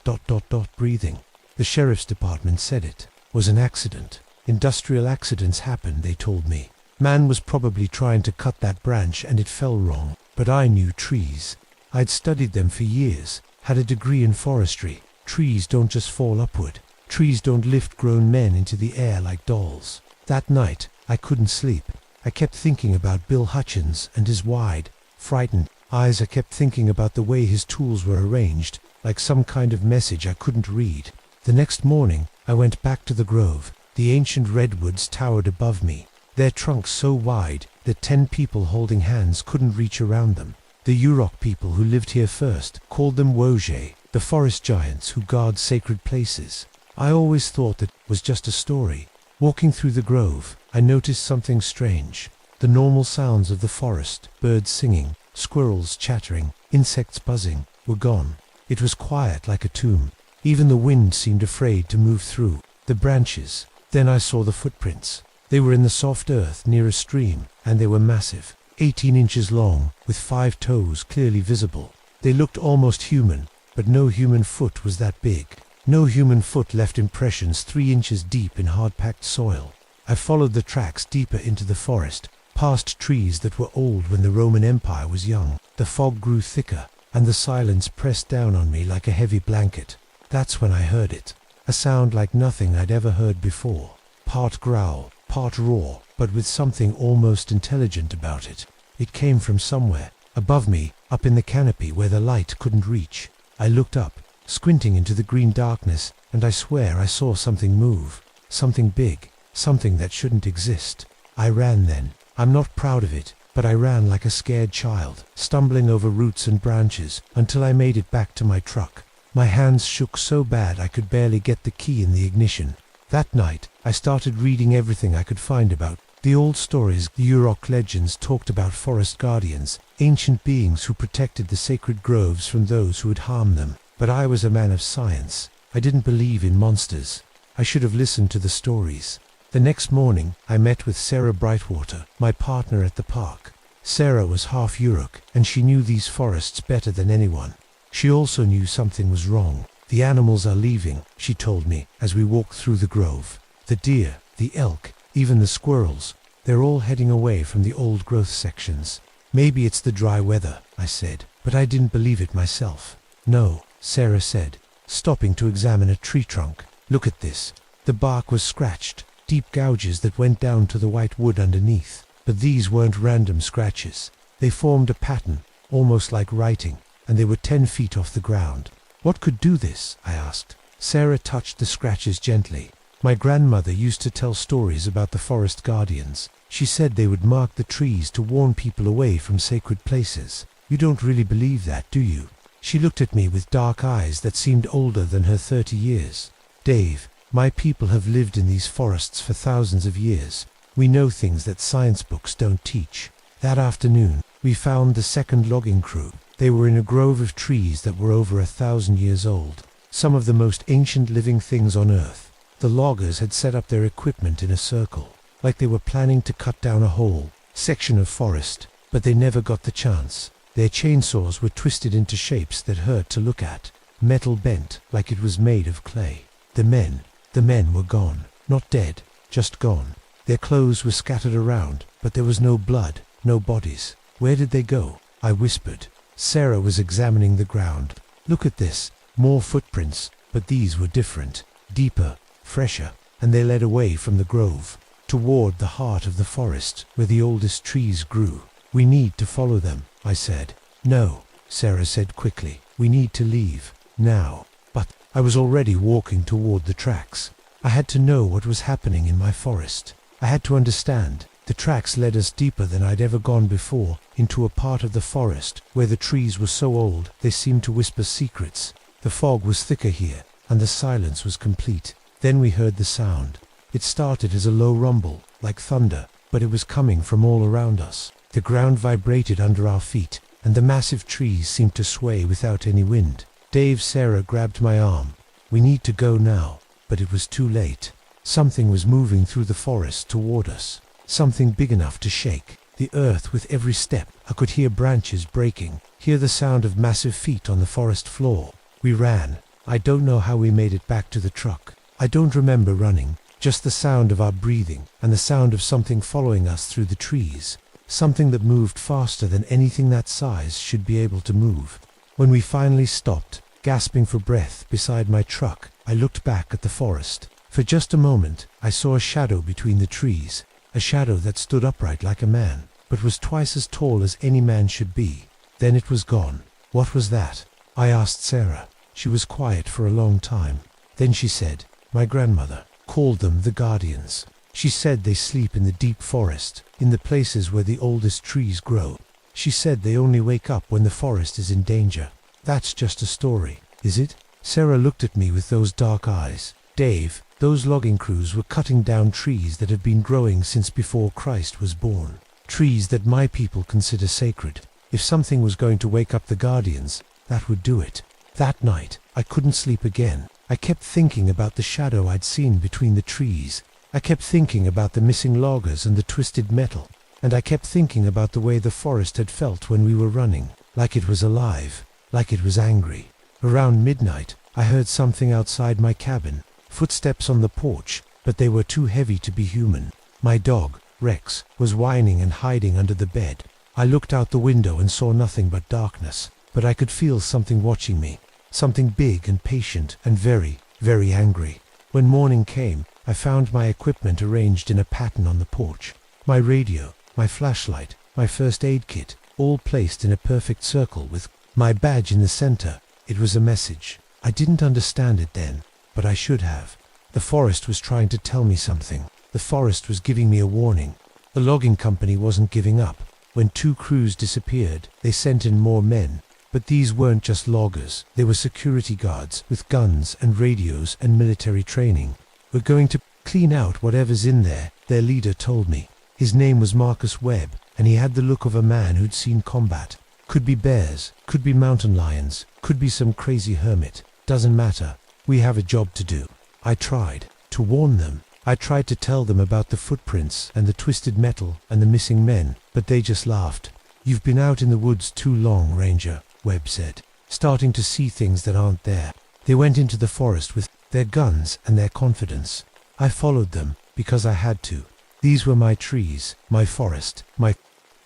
breathing. The sheriff's department said it was an accident. Industrial accidents happen, they told me. Man was probably trying to cut that branch and it fell wrong. But I knew trees. I'd studied them for years, had a degree in forestry. Trees don't just fall upward. Trees don't lift grown men into the air like dolls. That night, I couldn't sleep. I kept thinking about Bill Hutchins and his wide, frightened eyes. I kept thinking about the way his tools were arranged, like some kind of message I couldn't read. The next morning, I went back to the grove. The ancient redwoods towered above me, their trunks so wide that 10 people holding hands couldn't reach around them. The Yurok people who lived here first called them Wojay, the forest giants who guard sacred places. I always thought that was just a story. Walking through the grove, I noticed something strange. The normal sounds of the forest, birds singing, squirrels chattering, insects buzzing, were gone. It was quiet like a tomb. Even the wind seemed afraid to move through the branches. Then I saw the footprints. They were in the soft earth near a stream, and they were massive, 18 inches long, with 5 toes clearly visible. They looked almost human, but no human foot was that big. No human foot left impressions 3 inches deep in hard-packed soil. I followed the tracks deeper into the forest, past trees that were old when the Roman Empire was young. The fog grew thicker, and the silence pressed down on me like a heavy blanket. That's when I heard it. A sound like nothing I'd ever heard before. Part growl, part roar, but with something almost intelligent about it. It came from somewhere, above me, up in the canopy where the light couldn't reach. I looked up, squinting into the green darkness, and I swear I saw something move. Something big, something that shouldn't exist. I ran then. I'm not proud of it, but I ran like a scared child, stumbling over roots and branches, until I made it back to my truck. My hands shook so bad I could barely get the key in the ignition. That night, I started reading everything I could find about the old stories. The Yurok legends talked about forest guardians, ancient beings who protected the sacred groves from those who would harm them. But I was a man of science. I didn't believe in monsters. I should have listened to the stories. The next morning, I met with Sarah Brightwater, my partner at the park. Sarah was half Yurok, and she knew these forests better than anyone. She also knew something was wrong. The animals are leaving, she told me, as we walked through the grove. The deer, the elk, even the squirrels, they're all heading away from the old growth sections. Maybe it's the dry weather, I said, but I didn't believe it myself. No, Sarah said, stopping to examine a tree trunk. Look at this. The bark was scratched, deep gouges that went down to the white wood underneath. But these weren't random scratches. They formed a pattern, almost like writing, and they were 10 feet off the ground. What could do this? I asked. Sarah touched the scratches gently. My grandmother used to tell stories about the forest guardians. She said they would mark the trees to warn people away from sacred places. You don't really believe that, do you? She looked at me with dark eyes that seemed older than her 30 years. Dave, my people have lived in these forests for thousands of years. We know things that science books don't teach. That afternoon, we found the second logging crew. They were in a grove of trees that were over 1,000 years old. Some of the most ancient living things on Earth. The loggers had set up their equipment in a circle, like they were planning to cut down a whole section of forest, but they never got the chance. Their chainsaws were twisted into shapes that hurt to look at, metal bent like it was made of clay. The men were gone, not dead, just gone. Their clothes were scattered around, but there was no blood, no bodies. Where did they go? I whispered. Sarah was examining the ground. Look at this, more footprints, but these were different, deeper, fresher, and they led away from the grove, toward the heart of the forest, where the oldest trees grew. We need to follow them, I said. No, Sarah said quickly. We need to leave, now. But I was already walking toward the tracks. I had to know what was happening in my forest. I had to understand. The tracks led us deeper than I'd ever gone before, into a part of the forest where the trees were so old they seemed to whisper secrets. The fog was thicker here, and the silence was complete. Then we heard the sound. It started as a low rumble, like thunder, but it was coming from all around us. The ground vibrated under our feet, and the massive trees seemed to sway without any wind. Dave, Sarah grabbed my arm. We need to go now, but it was too late. Something was moving through the forest toward us. Something big enough to shake the earth with every step. I could hear branches breaking, hear the sound of massive feet on the forest floor. We ran. I don't know how we made it back to the truck. I don't remember running, just the sound of our breathing and the sound of something following us through the trees. Something that moved faster than anything that size should be able to move. When we finally stopped, gasping for breath beside my truck, I looked back at the forest. For just a moment, I saw a shadow between the trees. A shadow that stood upright like a man, but was twice as tall as any man should be. Then it was gone. What was that? I asked Sarah. She was quiet for a long time. Then she said, my grandmother called them the guardians. She said they sleep in the deep forest, in the places where the oldest trees grow. She said they only wake up when the forest is in danger. That's just a story, is it? Sarah looked at me with those dark eyes. Dave, those logging crews were cutting down trees that have been growing since before Christ was born. Trees that my people consider sacred. If something was going to wake up the guardians, that would do it. That night, I couldn't sleep again. I kept thinking about the shadow I'd seen between the trees. I kept thinking about the missing loggers and the twisted metal. And I kept thinking about the way the forest had felt when we were running, like it was alive, like it was angry. Around midnight, I heard something outside my cabin, footsteps on the porch, but they were too heavy to be human. My dog, Rex, was whining and hiding under the bed. I looked out the window and saw nothing but darkness, but I could feel something watching me, something big and patient and very, very angry. When morning came, I found my equipment arranged in a pattern on the porch. My radio, my flashlight, my first aid kit, all placed in a perfect circle with my badge in the center. It was a message. I didn't understand it then, but I should have. The forest was trying to tell me something. The forest was giving me a warning. The logging company wasn't giving up. When 2 crews disappeared, they sent in more men. But these weren't just loggers. They were security guards with guns and radios and military training. We're going to clean out whatever's in there, their leader told me. His name was Marcus Webb, and he had the look of a man who'd seen combat. Could be bears, could be mountain lions, could be some crazy hermit. Doesn't matter. We have a job to do. I tried to warn them. I tried to tell them about the footprints and the twisted metal and the missing men, but they just laughed. You've been out in the woods too long, Ranger, Webb said, starting to see things that aren't there. They went into the forest with their guns and their confidence. I followed them because I had to. These were my trees, my forest, my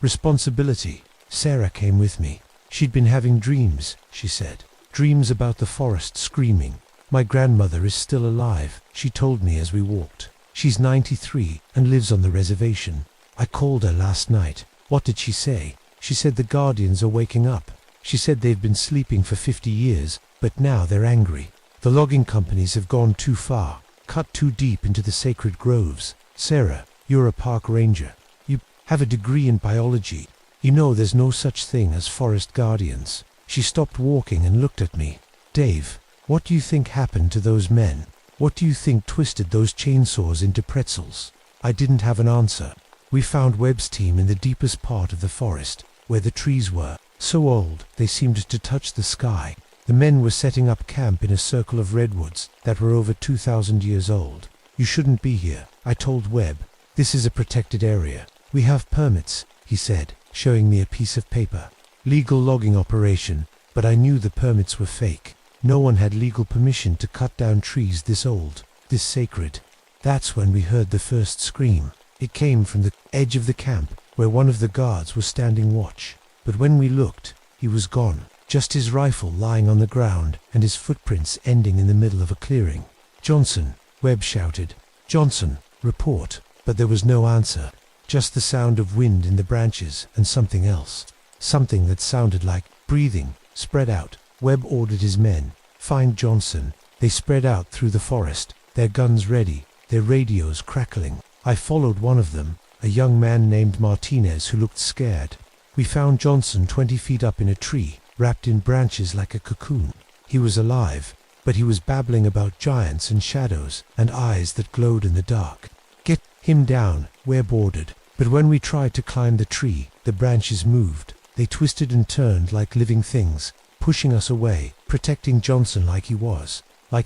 responsibility. Sarah came with me. She'd been having dreams, she said. Dreams about the forest screaming. My grandmother is still alive, she told me as we walked. She's 93 and lives on the reservation. I called her last night. What did she say? She said the Guardians are waking up. She said they've been sleeping for 50 years, but now they're angry. The logging companies have gone too far, cut too deep into the sacred groves. Sarah, you're a park ranger. You have a degree in biology. You know there's no such thing as forest guardians. She stopped walking and looked at me. Dave, what do you think happened to those men? What do you think twisted those chainsaws into pretzels? I didn't have an answer. We found Webb's team in the deepest part of the forest, where the trees were, so old they seemed to touch the sky. The men were setting up camp in a circle of redwoods that were over 2,000 years old. You shouldn't be here, I told Webb. This is a protected area. We have permits, he said, showing me a piece of paper. Legal logging operation, but I knew the permits were fake. No one had legal permission to cut down trees this old, this sacred. That's when we heard the first scream. It came from the edge of the camp, where one of the guards was standing watch. But when we looked, he was gone. Just his rifle lying on the ground, and his footprints ending in the middle of a clearing. Johnson, Webb shouted. Johnson, report. But there was no answer. Just the sound of wind in the branches and something else. Something that sounded like breathing. Spread out. Webb ordered his men. Find Johnson. They spread out through the forest, their guns ready, their radios crackling. I followed one of them, a young man named Martinez who looked scared. We found Johnson 20 feet up in a tree, wrapped in branches like a cocoon. He was alive, but he was babbling about giants and shadows and eyes that glowed in the dark. Get him down, Webb ordered. But when we tried to climb the tree, the branches moved. They twisted and turned like living things, pushing us away, protecting Johnson like he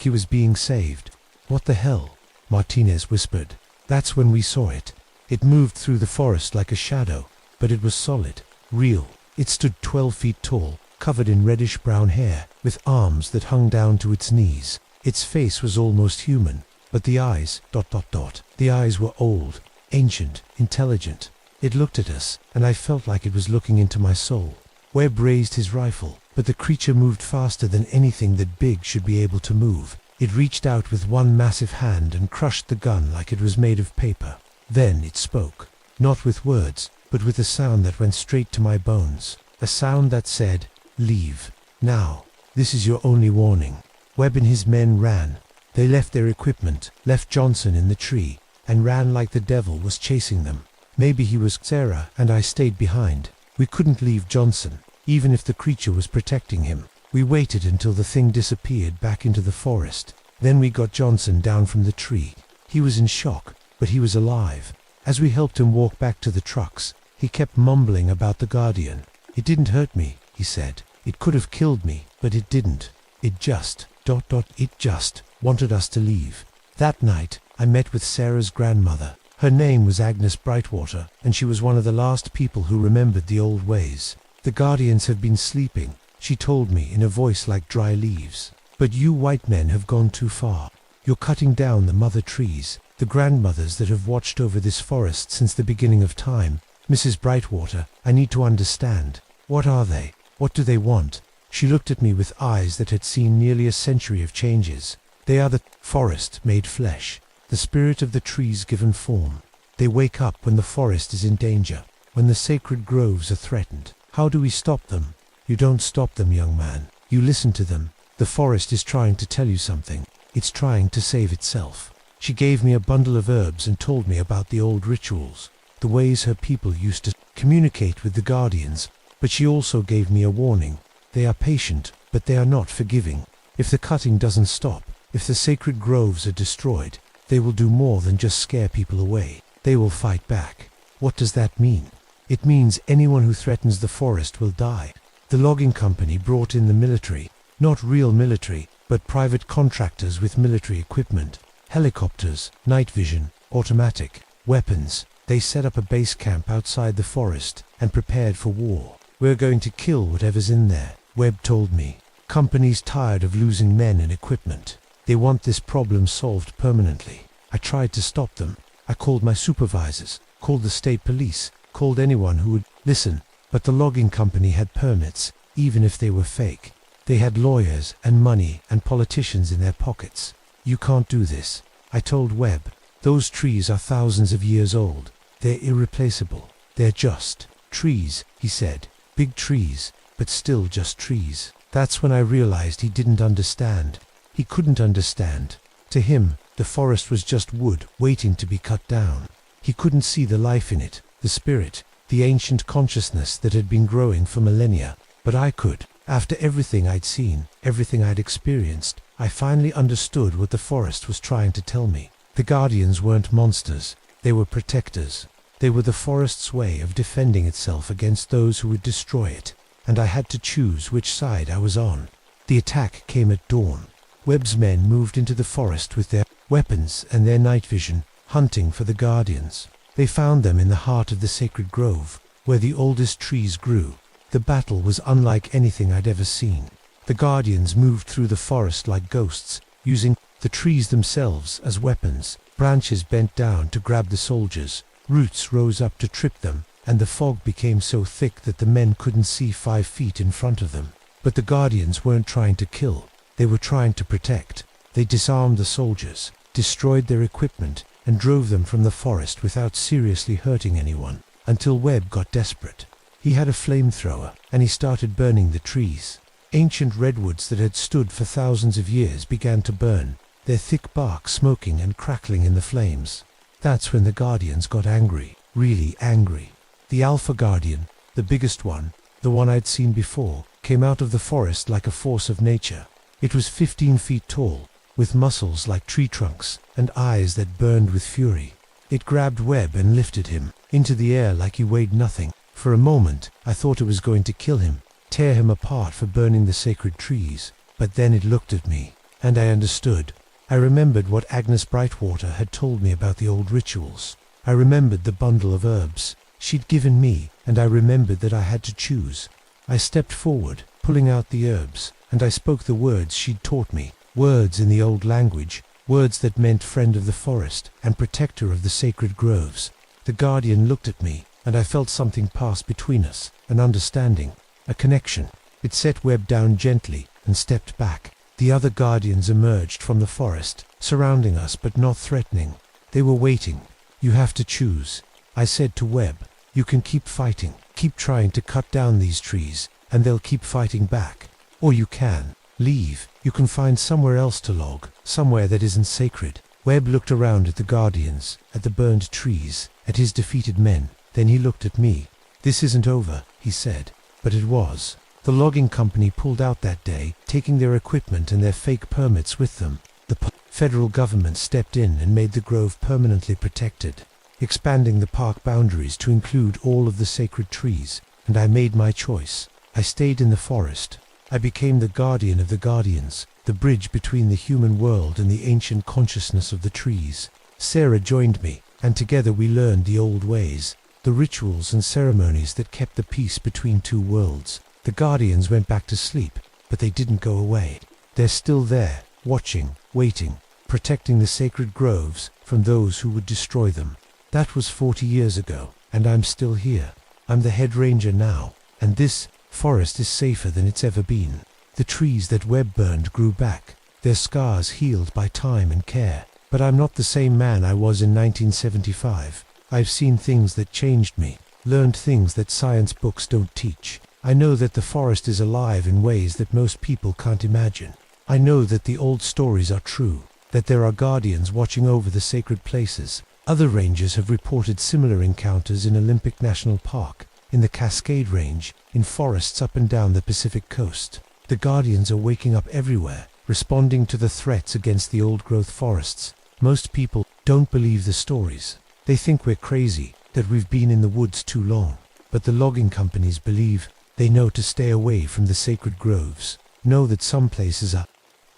was being saved. What the hell? Martinez whispered. That's when we saw it. It moved through the forest like a shadow, but it was solid, real. It stood 12 feet tall, covered in reddish-brown hair, with arms that hung down to its knees. Its face was almost human, but the eyes, the eyes were old, ancient, intelligent. It looked at us, and I felt like it was looking into my soul. Webb raised his rifle, but the creature moved faster than anything that big should be able to move. It reached out with one massive hand and crushed the gun like it was made of paper. Then it spoke, not with words, but with a sound that went straight to my bones. A sound that said, "Leave. Now. This is your only warning." Webb and his men ran. They left their equipment, left Johnson in the tree, and ran like the devil was chasing them. Maybe he was. Sarah and I stayed behind. We couldn't leave Johnson, even if the creature was protecting him. We waited until the thing disappeared back into the forest. Then we got Johnson down from the tree. He was in shock, but he was alive. As we helped him walk back to the trucks, he kept mumbling about the Guardian. "It didn't hurt me," he said. "It could have killed me, but it didn't. It just, it just wanted us to leave." That night, I met with Sarah's grandmother. Her name was Agnes Brightwater, and she was one of the last people who remembered the old ways. "The Guardians have been sleeping," she told me in a voice like dry leaves. But you white men have gone too far. You're cutting down the mother trees, the grandmothers that have watched over this forest since the beginning of time. Mrs. Brightwater, I need to understand. What are they? What do they want? She looked at me with eyes that had seen nearly a century of changes. They are the forest made flesh, the spirit of the trees given form. They wake up when the forest is in danger, when the sacred groves are threatened. How do we stop them? You don't stop them, young man. You listen to them. The forest is trying to tell you something. It's trying to save itself. She gave me a bundle of herbs and told me about the old rituals, the ways her people used to communicate with the guardians. But she also gave me a warning. They are patient, but they are not forgiving. If the cutting doesn't stop, if the sacred groves are destroyed, they will do more than just scare people away. They will fight back. What does that mean? It means anyone who threatens the forest will die. The logging company brought in the military, not real military, but private contractors with military equipment, helicopters, night vision, automatic, weapons. They set up a base camp outside the forest and prepared for war. We're going to kill whatever's in there, Webb told me. Companies tired of losing men and equipment. They want this problem solved permanently. I tried to stop them. I called my supervisors, called the state police, called anyone who would listen. But the logging company had permits, even if they were fake. They had lawyers and money and politicians in their pockets. You can't do this, I told Webb. Those trees are thousands of years old. They're irreplaceable. They're just trees, he said. Big trees, but still just trees. That's when I realized he didn't understand. He couldn't understand. To him, the forest was just wood waiting to be cut down. He couldn't see the life in it, the spirit, the ancient consciousness that had been growing for millennia. But I could. After everything I'd seen, everything I'd experienced, I finally understood what the forest was trying to tell me. The guardians weren't monsters. They were protectors. They were the forest's way of defending itself against those who would destroy it. And I had to choose which side I was on. The attack came at dawn. Webb's men moved into the forest with their weapons and their night vision, hunting for the guardians. They found them in the heart of the sacred grove, where the oldest trees grew. The battle was unlike anything I'd ever seen. The guardians moved through the forest like ghosts, using the trees themselves as weapons. Branches bent down to grab the soldiers, roots rose up to trip them, and the fog became so thick that the men couldn't see 5 feet in front of them. But the guardians weren't trying to kill, they were trying to protect. They disarmed the soldiers, destroyed their equipment, and drove them from the forest without seriously hurting anyone, until Webb got desperate. He had a flamethrower, and he started burning the trees. Ancient redwoods that had stood for thousands of years began to burn, their thick bark smoking and crackling in the flames. That's when the guardians got angry, really angry. The Alpha Guardian, the biggest one, the one I'd seen before, came out of the forest like a force of nature. It was 15 feet tall, with muscles like tree trunks and eyes that burned with fury. It grabbed Webb and lifted him into the air like he weighed nothing. For a moment, I thought it was going to kill him, tear him apart for burning the sacred trees. But then it looked at me, and I understood. I remembered what Agnes Brightwater had told me about the old rituals. I remembered the bundle of herbs she'd given me, and I remembered that I had to choose. I stepped forward, pulling out the herbs, and I spoke the words she'd taught me, words in the old language, words that meant friend of the forest and protector of the sacred groves. The guardian looked at me, and I felt something pass between us, an understanding, a connection. It set Webb down gently and stepped back. The other guardians emerged from the forest, surrounding us but not threatening. They were waiting. You have to choose, I said to Webb. You can keep fighting, keep trying to cut down these trees, and they'll keep fighting back. Or you can leave. You can find somewhere else to log, somewhere that isn't sacred. Webb looked around at the guardians, at the burned trees, at his defeated men. Then he looked at me. This isn't over, he said. But it was. The logging company pulled out that day, taking their equipment and their fake permits with them. The federal government stepped in and made the grove permanently protected, expanding the park boundaries to include all of the sacred trees. And I made my choice. I stayed in the forest. I became the guardian of the guardians, the bridge between the human world and the ancient consciousness of the trees. Sarah joined me, and together we learned the old ways, the rituals and ceremonies that kept the peace between two worlds. The guardians went back to sleep, but they didn't go away. They're still there, watching, waiting, protecting the sacred groves from those who would destroy them. That was 40 years ago, and I'm still here. I'm the head ranger now, and this forest is safer than it's ever been. The trees that Webb burned grew back, their scars healed by time and care. But I'm not the same man I was in 1975. I've seen things that changed me, learned things that science books don't teach. I know that the forest is alive in ways that most people can't imagine. I know that the old stories are true, that there are guardians watching over the sacred places. Other rangers have reported similar encounters in Olympic National Park, in the Cascade Range, in forests up and down the Pacific coast. The guardians are waking up everywhere, responding to the threats against the old-growth forests. Most people don't believe the stories. They think we're crazy, that we've been in the woods too long. But the logging companies believe. They know to stay away from the sacred groves, know that some places are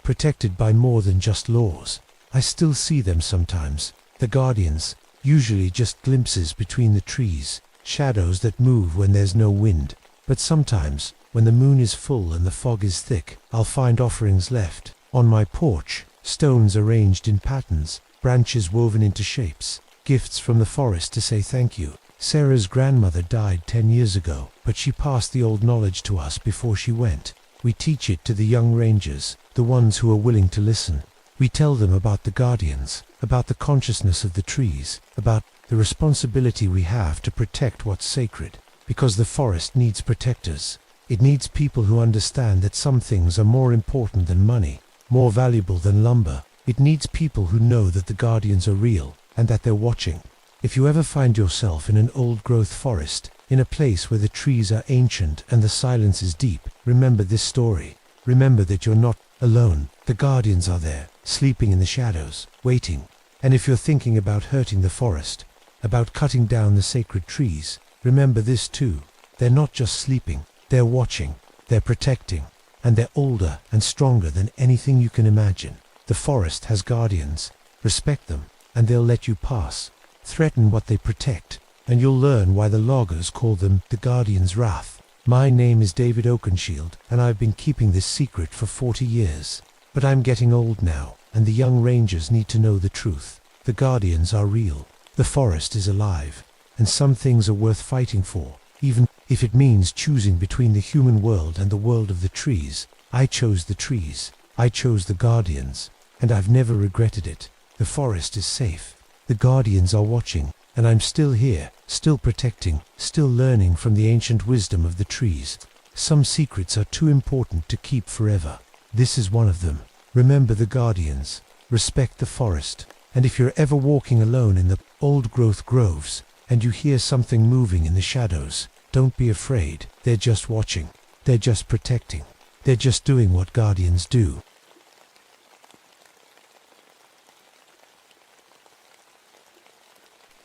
protected by more than just laws. I still see them sometimes, the guardians, usually just glimpses between the trees, shadows that move when there's no wind. But sometimes, when the moon is full and the fog is thick, I'll find offerings left. On my porch, stones arranged in patterns, branches woven into shapes, gifts from the forest to say thank you. Sarah's grandmother died 10 years ago, but she passed the old knowledge to us before she went. We teach it to the young rangers, the ones who are willing to listen. We tell them about the guardians, about the consciousness of the trees, about the responsibility we have to protect what's sacred, because the forest needs protectors. It needs people who understand that some things are more important than money, more valuable than lumber. It needs people who know that the guardians are real, and that they're watching. If you ever find yourself in an old-growth forest, in a place where the trees are ancient and the silence is deep, remember this story. Remember that you're not alone. The guardians are there, sleeping in the shadows, waiting. And if you're thinking about hurting the forest, about cutting down the sacred trees, remember this too. They're not just sleeping, they're watching, they're protecting, and they're older and stronger than anything you can imagine. The forest has guardians. Respect them, and they'll let you pass. Threaten what they protect, and you'll learn why the loggers call them the Guardian's Wrath. My name is David Oakenshield, and I've been keeping this secret for 40 years. But I'm getting old now, and the young rangers need to know the truth. The Guardians are real. The forest is alive, and some things are worth fighting for, even if it means choosing between the human world and the world of the trees. I chose the trees. I chose the Guardians, and I've never regretted it. The forest is safe. The guardians are watching, and I'm still here, still protecting, still learning from the ancient wisdom of the trees. Some secrets are too important to keep forever. This is one of them. Remember the guardians, respect the forest, and if you're ever walking alone in the old-growth groves, and you hear something moving in the shadows, don't be afraid. They're just watching. They're just protecting. They're just doing what guardians do.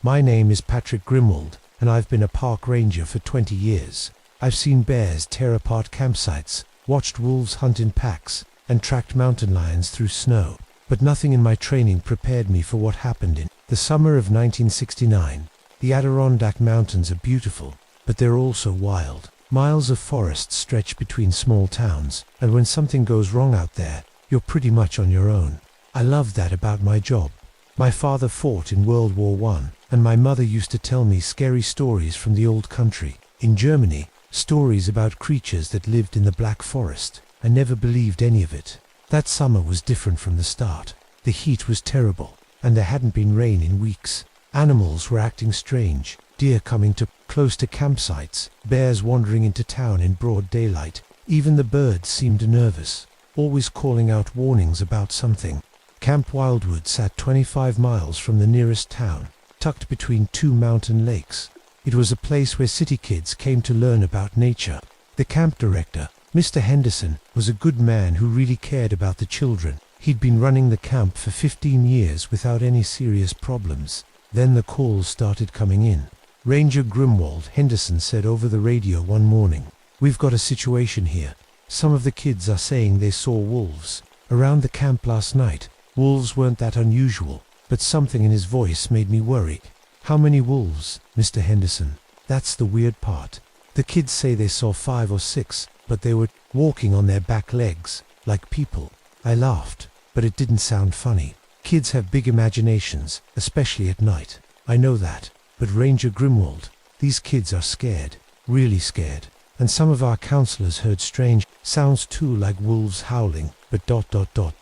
My name is Patrick Grimwald, and I've been a park ranger for 20 years. I've seen bears tear apart campsites, watched wolves hunt in packs, and tracked mountain lions through snow. But nothing in my training prepared me for what happened in the summer of 1969. The Adirondack Mountains are beautiful, but they're also wild. Miles of forest stretch between small towns, and when something goes wrong out there, you're pretty much on your own. I love that about my job. My father fought in World War I, and my mother used to tell me scary stories from the old country. In Germany, stories about creatures that lived in the Black Forest. I never believed any of it. That summer was different from the start. The heat was terrible, and there hadn't been rain in weeks. Animals were acting strange, deer coming too close to campsites, bears wandering into town in broad daylight. Even the birds seemed nervous, always calling out warnings about something. Camp Wildwood sat 25 miles from the nearest town, tucked between two mountain lakes. It was a place where city kids came to learn about nature. The camp director, Mr. Henderson, was a good man who really cared about the children. He'd been running the camp for 15 years without any serious problems. Then the calls started coming in. Ranger Grimwald Henderson said over the radio one morning, "We've got a situation here. Some of the kids are saying they saw wolves around the camp last night. Wolves weren't that unusual, but something in his voice made me worry." "How many wolves, Mr. Henderson?" "That's the weird part. The kids say they saw 5 or 6, but they were walking on their back legs, like people. I laughed, but it didn't sound funny. Kids have big imaginations, especially at night. I know that. But Ranger Grimwald, these kids are scared, really scared. And some of our counselors heard strange sounds too, like wolves howling, but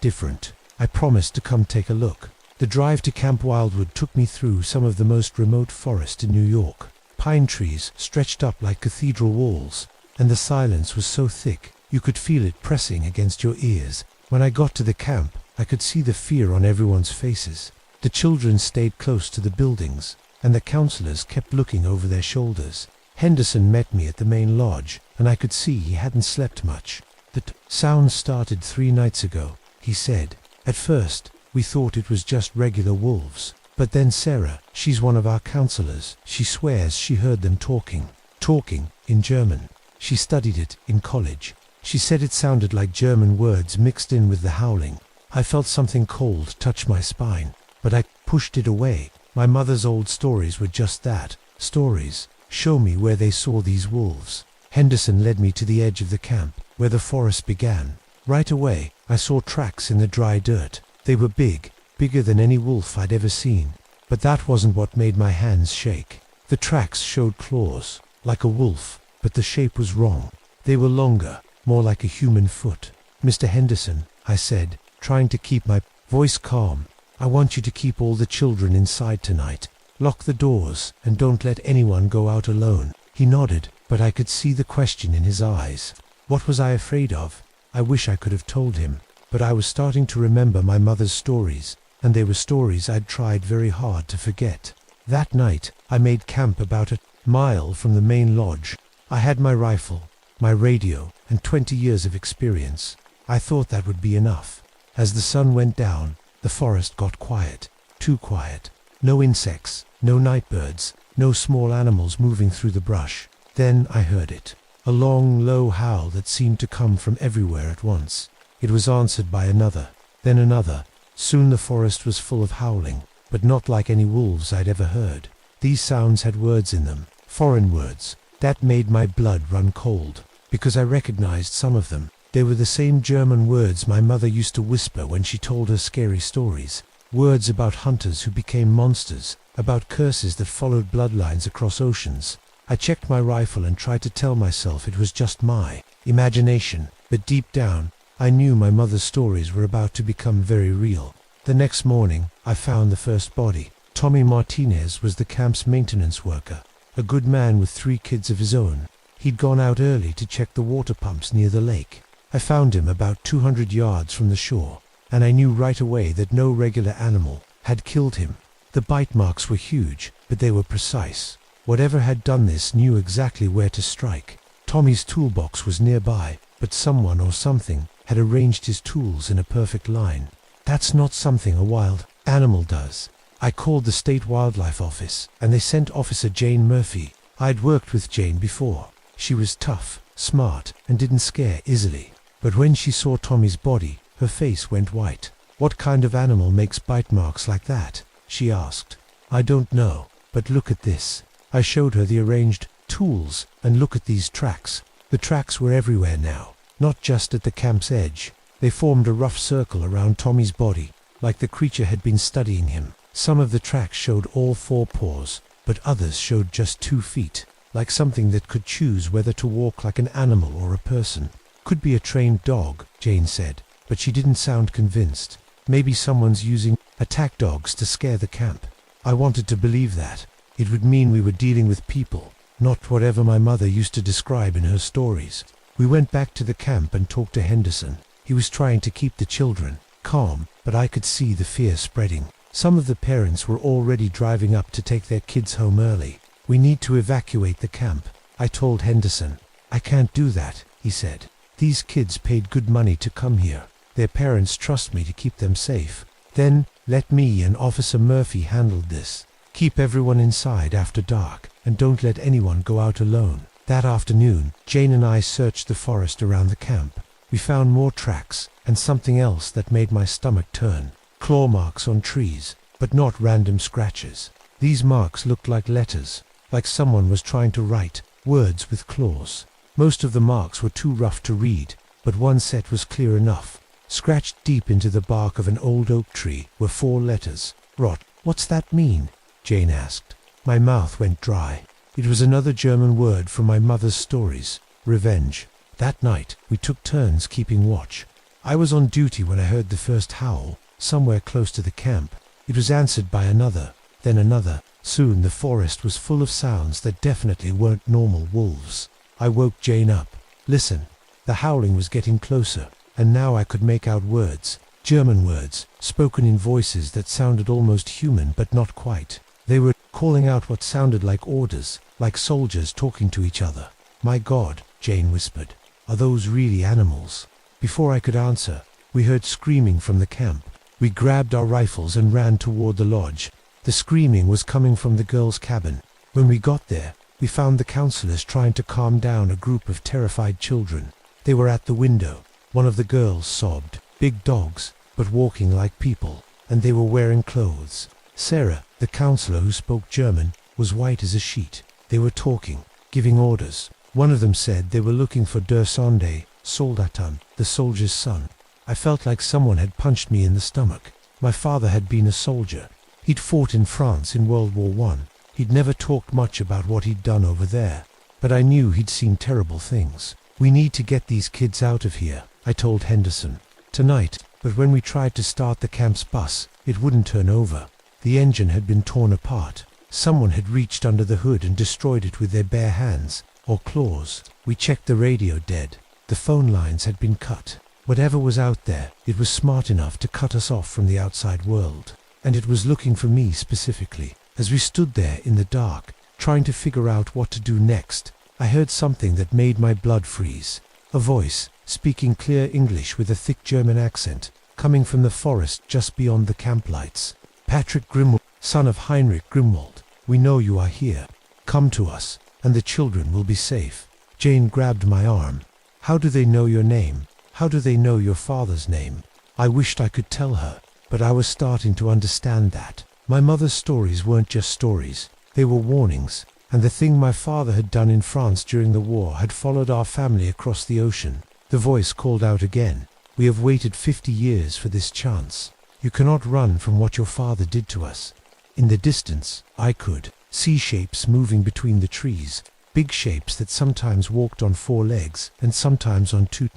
different. I promised to come take a look. The drive to Camp Wildwood took me through some of the most remote forest in New York. Pine trees stretched up like cathedral walls, and the silence was so thick you could feel it pressing against your ears. When I got to the camp, I could see the fear on everyone's faces. The children stayed close to the buildings, and the counselors kept looking over their shoulders. Henderson met me at the main lodge, and I could see he hadn't slept much. The sound started 3 nights ago, he said. At first, we thought it was just regular wolves. But then Sarah, she's one of our counselors, she swears she heard them talking in German. She studied it in college. She said it sounded like German words mixed in with the howling. I felt something cold touch my spine, but I pushed it away. My mother's old stories were just that, stories. Show me where they saw these wolves. Henderson led me to the edge of the camp, where the forest began. Right away, I saw tracks in the dry dirt. They were big, bigger than any wolf I'd ever seen. But that wasn't what made my hands shake. The tracks showed claws, like a wolf, but the shape was wrong. They were longer, more like a human foot. Mr. Henderson, I said, trying to keep my voice calm, I want you to keep all the children inside tonight. Lock the doors, and don't let anyone go out alone. He nodded, but I could see the question in his eyes. What was I afraid of? I wish I could have told him, but I was starting to remember my mother's stories, and they were stories I'd tried very hard to forget. That night, I made camp about a mile from the main lodge. I had my rifle, my radio, and 20 years of experience. I thought that would be enough. As the sun went down, the forest got quiet, too quiet. No insects, no night birds, no small animals moving through the brush. Then I heard it. A long, low howl that seemed to come from everywhere at once. It was answered by another, then another. Soon the forest was full of howling, but not like any wolves I'd ever heard. These sounds had words in them, foreign words. That made my blood run cold, because I recognized some of them. They were the same German words my mother used to whisper when she told her scary stories. Words about hunters who became monsters, about curses that followed bloodlines across oceans. I checked my rifle and tried to tell myself it was just my imagination, but deep down, I knew my mother's stories were about to become very real. The next morning, I found the first body. Tommy Martinez was the camp's maintenance worker, a good man with 3 kids of his own. He'd gone out early to check the water pumps near the lake. I found him about 200 yards from the shore, and I knew right away that no regular animal had killed him. The bite marks were huge, but they were precise. Whatever had done this knew exactly where to strike. Tommy's toolbox was nearby, but someone or something had arranged his tools in a perfect line. That's not something a wild animal does. I called the State Wildlife Office, and they sent Officer Jane Murphy. I'd worked with Jane before. She was tough, smart, and didn't scare easily. But when she saw Tommy's body, her face went white. "What kind of animal makes bite marks like that?" she asked. "I don't know, but look at this." I showed her the arranged tools, and look at these tracks. The tracks were everywhere now, not just at the camp's edge. They formed a rough circle around Tommy's body, like the creature had been studying him. Some of the tracks showed all 4 paws, but others showed just 2 feet, like something that could choose whether to walk like an animal or a person. "Could be a trained dog," Jane said, but she didn't sound convinced. "Maybe someone's using attack dogs to scare the camp." I wanted to believe that. It would mean we were dealing with people, not whatever my mother used to describe in her stories. We went back to the camp and talked to Henderson. He was trying to keep the children calm, but I could see the fear spreading. Some of the parents were already driving up to take their kids home early. "We need to evacuate the camp," I told Henderson. "I can't do that," he said. "These kids paid good money to come here. Their parents trust me to keep them safe." Then, let me and Officer Murphy handle this. "Keep everyone inside after dark, and don't let anyone go out alone." That afternoon, Jane and I searched the forest around the camp. We found more tracks, and something else that made my stomach turn. Claw marks on trees, but not random scratches. These marks looked like letters, like someone was trying to write words with claws. Most of the marks were too rough to read, but one set was clear enough. Scratched deep into the bark of an old oak tree were 4 letters. Rot. What's that mean? Jane asked. My mouth went dry. It was another German word from my mother's stories. Revenge. That night, we took turns keeping watch. I was on duty when I heard the first howl, somewhere close to the camp. It was answered by another, then another. Soon the forest was full of sounds that definitely weren't normal wolves. I woke Jane up. Listen. The howling was getting closer, and now I could make out words. German words, spoken in voices that sounded almost human but not quite. They were calling out what sounded like orders, like soldiers talking to each other. My God, Jane whispered. Are those really animals? Before I could answer, we heard screaming from the camp. We grabbed our rifles and ran toward the lodge. The screaming was coming from the girls' cabin. When we got there, we found the counselors trying to calm down a group of terrified children. They were at the window. One of the girls sobbed. Big dogs, but walking like people, and they were wearing clothes. Sarah, the counselor who spoke German, was white as a sheet. They were talking, giving orders. One of them said they were looking for Der Sonde, Soldaten, the soldier's son. I felt like someone had punched me in the stomach. My father had been a soldier. He'd fought in France in World War I. He'd never talked much about what he'd done over there, but I knew he'd seen terrible things. We need to get these kids out of here, I told Henderson. Tonight, but when we tried to start the camp's bus, it wouldn't turn over. The engine had been torn apart. Someone had reached under the hood and destroyed it with their bare hands, or claws. We checked the radio dead. The phone lines had been cut. Whatever was out there, it was smart enough to cut us off from the outside world. And it was looking for me specifically. As we stood there in the dark, trying to figure out what to do next, I heard something that made my blood freeze. A voice, speaking clear English with a thick German accent, coming from the forest just beyond the camp lights. Patrick Grimwald, son of Heinrich Grimwald, we know you are here. Come to us, and the children will be safe. Jane grabbed my arm. How do they know your name? How do they know your father's name? I wished I could tell her, but I was starting to understand that. My mother's stories weren't just stories. They were warnings, and the thing my father had done in France during the war had followed our family across the ocean. The voice called out again. We have waited 50 years for this chance. You cannot run from what your father did to us. In the distance, I could see shapes moving between the trees, big shapes that sometimes walked on 4 legs and sometimes on 2,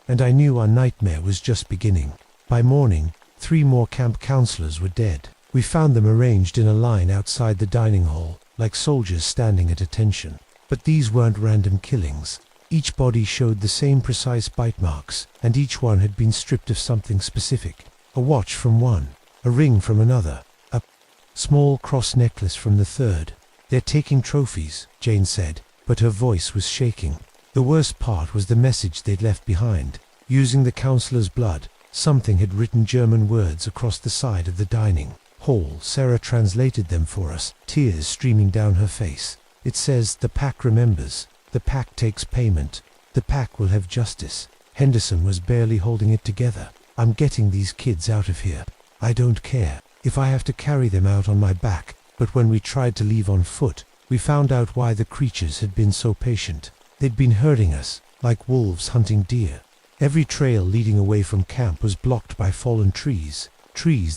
and I knew our nightmare was just beginning. By morning, 3 more camp counselors were dead. We found them arranged in a line outside the dining hall, like soldiers standing at attention. But these weren't random killings. Each body showed the same precise bite marks, and each one had been stripped of something specific. A watch from one, a ring from another, a small cross necklace from the third. They're taking trophies, Jane said, but her voice was shaking. The worst part was the message they'd left behind. Using the counselor's blood, something had written German words across the side of the dining hall. Sarah translated them for us, tears streaming down her face. It says, "The pack remembers. The pack takes payment. The pack will have justice." Henderson was barely holding it together. I'm getting these kids out of here. I don't care if I have to carry them out on my back. But when we tried to leave on foot, we found out why the creatures had been so patient. They'd been herding us, like wolves hunting deer. Every trail leading away from camp was blocked by fallen trees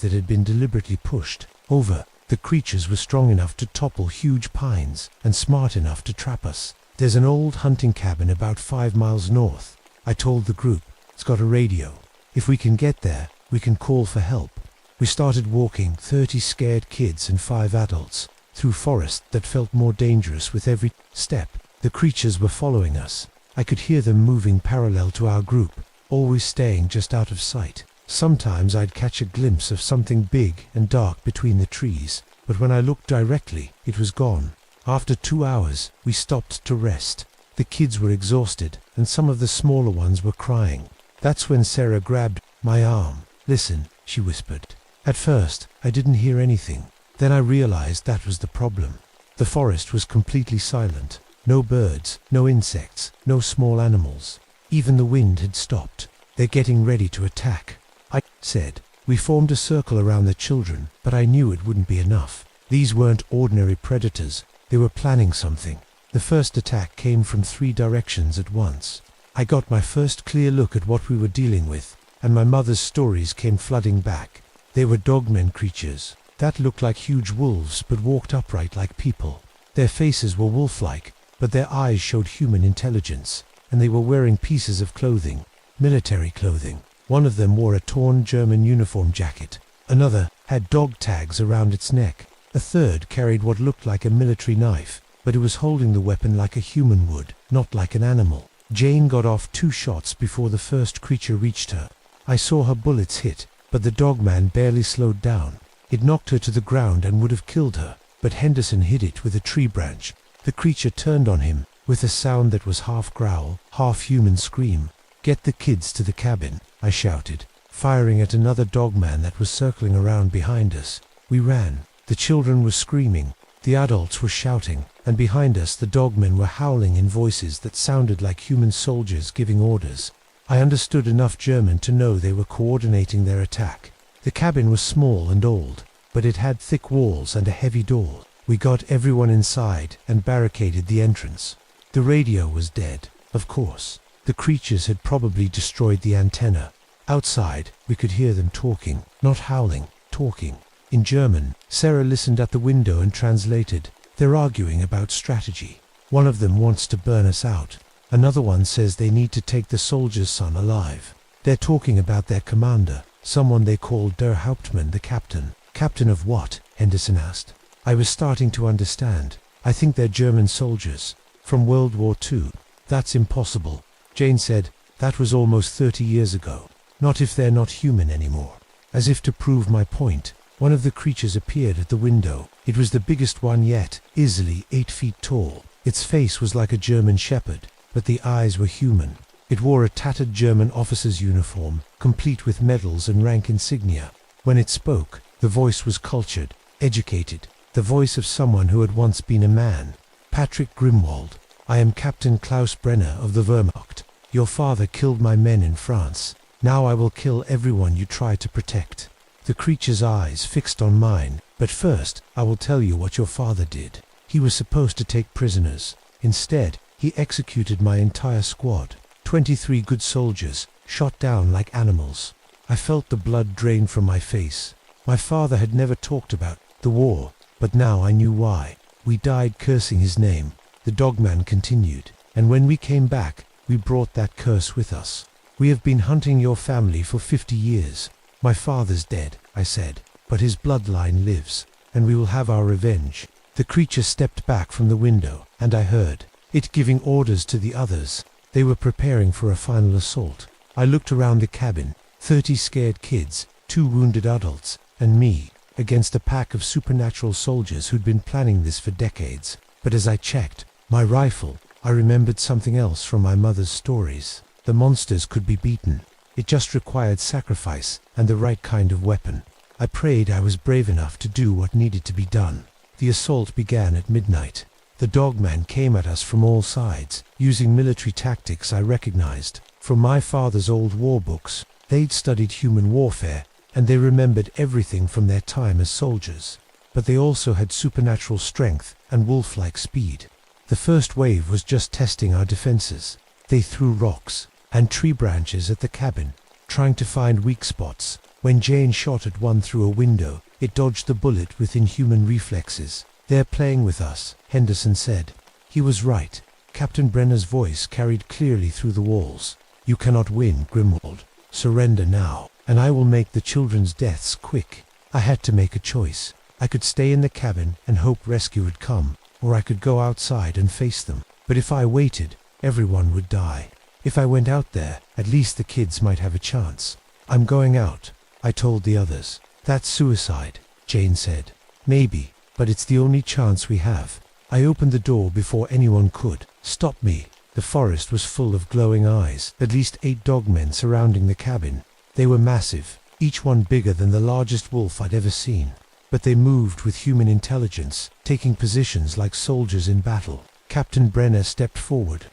that had been deliberately pushed over. The creatures were strong enough to topple huge pines and smart enough to trap us. There's an old hunting cabin about 5 miles north. I told the group, it's got a radio. If we can get there, we can call for help. We started walking, 30 scared kids and 5 adults, through forest that felt more dangerous with every step. The creatures were following us. I could hear them moving parallel to our group, always staying just out of sight. Sometimes I'd catch a glimpse of something big and dark between the trees, but when I looked directly, it was gone. After 2 hours, we stopped to rest. The kids were exhausted, and some of the smaller ones were crying. That's when Sarah grabbed my arm. "Listen," she whispered. At first, I didn't hear anything. Then I realized that was the problem. The forest was completely silent. No birds, no insects, no small animals. Even the wind had stopped. "They're getting ready to attack," I said. We formed a circle around the children, but I knew it wouldn't be enough. These weren't ordinary predators. They were planning something. The first attack came from 3 directions at once. I got my first clear look at what we were dealing with, and my mother's stories came flooding back. They were dogmen creatures that looked like huge wolves but walked upright like people. Their faces were wolf-like, but their eyes showed human intelligence, and they were wearing pieces of clothing, military clothing. One of them wore a torn German uniform jacket. Another had dog tags around its neck. A third carried what looked like a military knife, but it was holding the weapon like a human would, not like an animal. Jane got off 2 shots before the first creature reached her. I saw her bullets hit, but the dogman barely slowed down. It knocked her to the ground and would have killed her, but Henderson hit it with a tree branch. The creature turned on him, with a sound that was half growl, half human scream. "Get the kids to the cabin," I shouted, firing at another dogman that was circling around behind us. We ran. The children were screaming, the adults were shouting, and behind us the dogmen were howling in voices that sounded like human soldiers giving orders. I understood enough German to know they were coordinating their attack. The cabin was small and old, but it had thick walls and a heavy door. We got everyone inside and barricaded the entrance. The radio was dead, of course. The creatures had probably destroyed the antenna. Outside, we could hear them talking, not howling, talking. In German, Sarah listened at the window and translated. They're arguing about strategy. One of them wants to burn us out. Another one says they need to take the soldier's son alive. They're talking about their commander, someone they called Der Hauptmann, the captain. Captain of what? Henderson asked. I was starting to understand. I think they're German soldiers. From World War II. That's impossible. Jane said, that was almost 30 years ago. Not if they're not human anymore. As if to prove my point, one of the creatures appeared at the window. It was the biggest one yet, easily 8 feet tall. Its face was like a German shepherd, but the eyes were human. It wore a tattered German officer's uniform, complete with medals and rank insignia. When it spoke, the voice was cultured, educated, the voice of someone who had once been a man. Patrick Grimwald. I am Captain Klaus Brenner of the Wehrmacht. Your father killed my men in France. Now I will kill everyone you try to protect. The creature's eyes fixed on mine. But first, I will tell you what your father did. He was supposed to take prisoners. Instead, he executed my entire squad. 23 good soldiers, shot down like animals. I felt the blood drain from my face. My father had never talked about the war, but now I knew why. We died cursing his name. The dogman continued. And when we came back, we brought that curse with us. We have been hunting your family for 50 years. My father's dead, I said, but his bloodline lives, and we will have our revenge. The creature stepped back from the window, and I heard it giving orders to the others. They were preparing for a final assault. I looked around the cabin, 30 scared kids, 2 wounded adults, and me, against a pack of supernatural soldiers who'd been planning this for decades. But as I checked my rifle, I remembered something else from my mother's stories. The monsters could be beaten. It just required sacrifice and the right kind of weapon. I prayed I was brave enough to do what needed to be done. The assault began at midnight. The dogman came at us from all sides, using military tactics I recognized from my father's old war books. They'd studied human warfare, and they remembered everything from their time as soldiers. But they also had supernatural strength and wolf-like speed. The first wave was just testing our defenses. They threw rocks and tree branches at the cabin, trying to find weak spots. When Jane shot at one through a window, it dodged the bullet with inhuman reflexes. They're playing with us, Henderson said. He was right. Captain Brenner's voice carried clearly through the walls. You cannot win, Grimwald. Surrender now, and I will make the children's deaths quick. I had to make a choice. I could stay in the cabin and hope rescue would come, or I could go outside and face them. But if I waited, everyone would die. If I went out there, at least the kids might have a chance. I'm going out, I told the others. That's suicide, Jane said. Maybe, but it's the only chance we have. I opened the door before anyone could stop me. The forest was full of glowing eyes, at least 8 dogmen surrounding the cabin. They were massive, each one bigger than the largest wolf I'd ever seen. But they moved with human intelligence, taking positions like soldiers in battle. Captain Brenner stepped forward.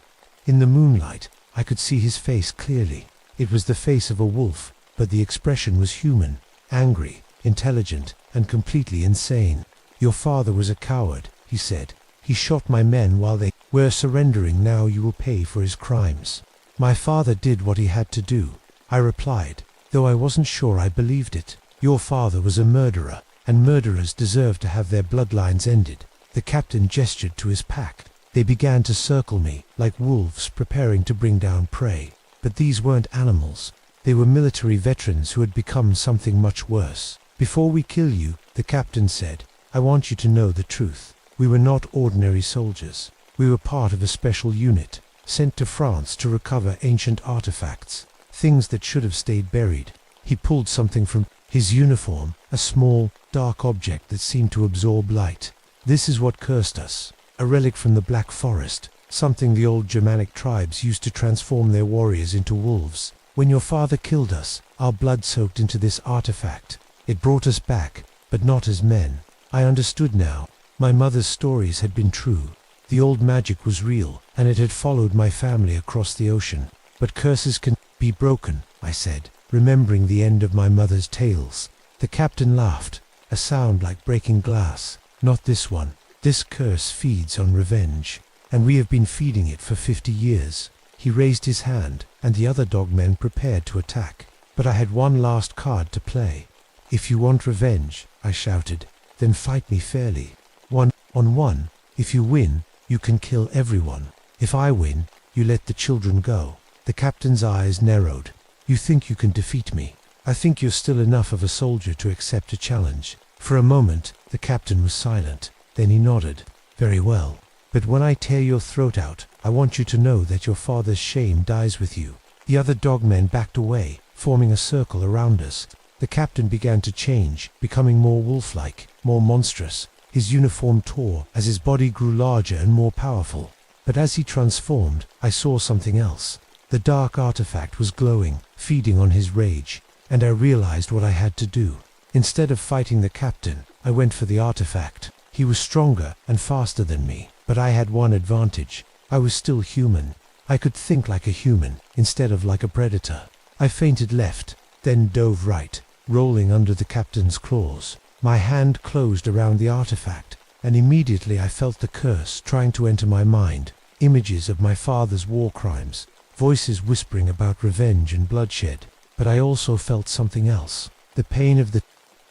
In the moonlight, I could see his face clearly. It was the face of a wolf, but the expression was human, angry, intelligent, and completely insane. Your father was a coward, he said. He shot my men while they were surrendering. Now you will pay for his crimes." "My father did what he had to do," I replied, though I wasn't sure I believed it. "Your father was a murderer, and murderers deserve to have their bloodlines ended." The captain gestured to his pack. They began to circle me, like wolves preparing to bring down prey. But these weren't animals. They were military veterans who had become something much worse. "Before we kill you," the captain said, "I want you to know the truth. We were not ordinary soldiers. We were part of a special unit, sent to France to recover ancient artifacts, things that should have stayed buried." He pulled something from his uniform, a small, dark object that seemed to absorb light. "This is what cursed us. A relic from the Black Forest, something the old Germanic tribes used to transform their warriors into wolves. When your father killed us, our blood soaked into this artifact. It brought us back, but not as men." I understood now. My mother's stories had been true. The old magic was real, and it had followed my family across the ocean. "But curses can be broken," I said, remembering the end of my mother's tales. The captain laughed, a sound like breaking glass. "Not this one. This curse feeds on revenge, and we have been feeding it for 50 years. He raised his hand, and the other dogmen prepared to attack. But I had one last card to play. "If you want revenge," I shouted, "then fight me fairly. 1-on-1. If you win, you can kill everyone. If I win, you let the children go." The captain's eyes narrowed. "You think you can defeat me? I think you're still enough of a soldier to accept a challenge." For a moment, the captain was silent. Then he nodded. "Very well. But when I tear your throat out, I want you to know that your father's shame dies with you." The other dogmen backed away, forming a circle around us. The captain began to change, becoming more wolf-like, more monstrous. His uniform tore as his body grew larger and more powerful. But as he transformed, I saw something else. The dark artifact was glowing, feeding on his rage, and I realized what I had to do. Instead of fighting the captain, I went for the artifact. He was stronger and faster than me, but I had one advantage. I was still human. I could think like a human, instead of like a predator. I feinted left, then dove right, rolling under the captain's claws. My hand closed around the artifact, and immediately I felt the curse trying to enter my mind. Images of my father's war crimes, voices whispering about revenge and bloodshed. But I also felt something else. The pain of the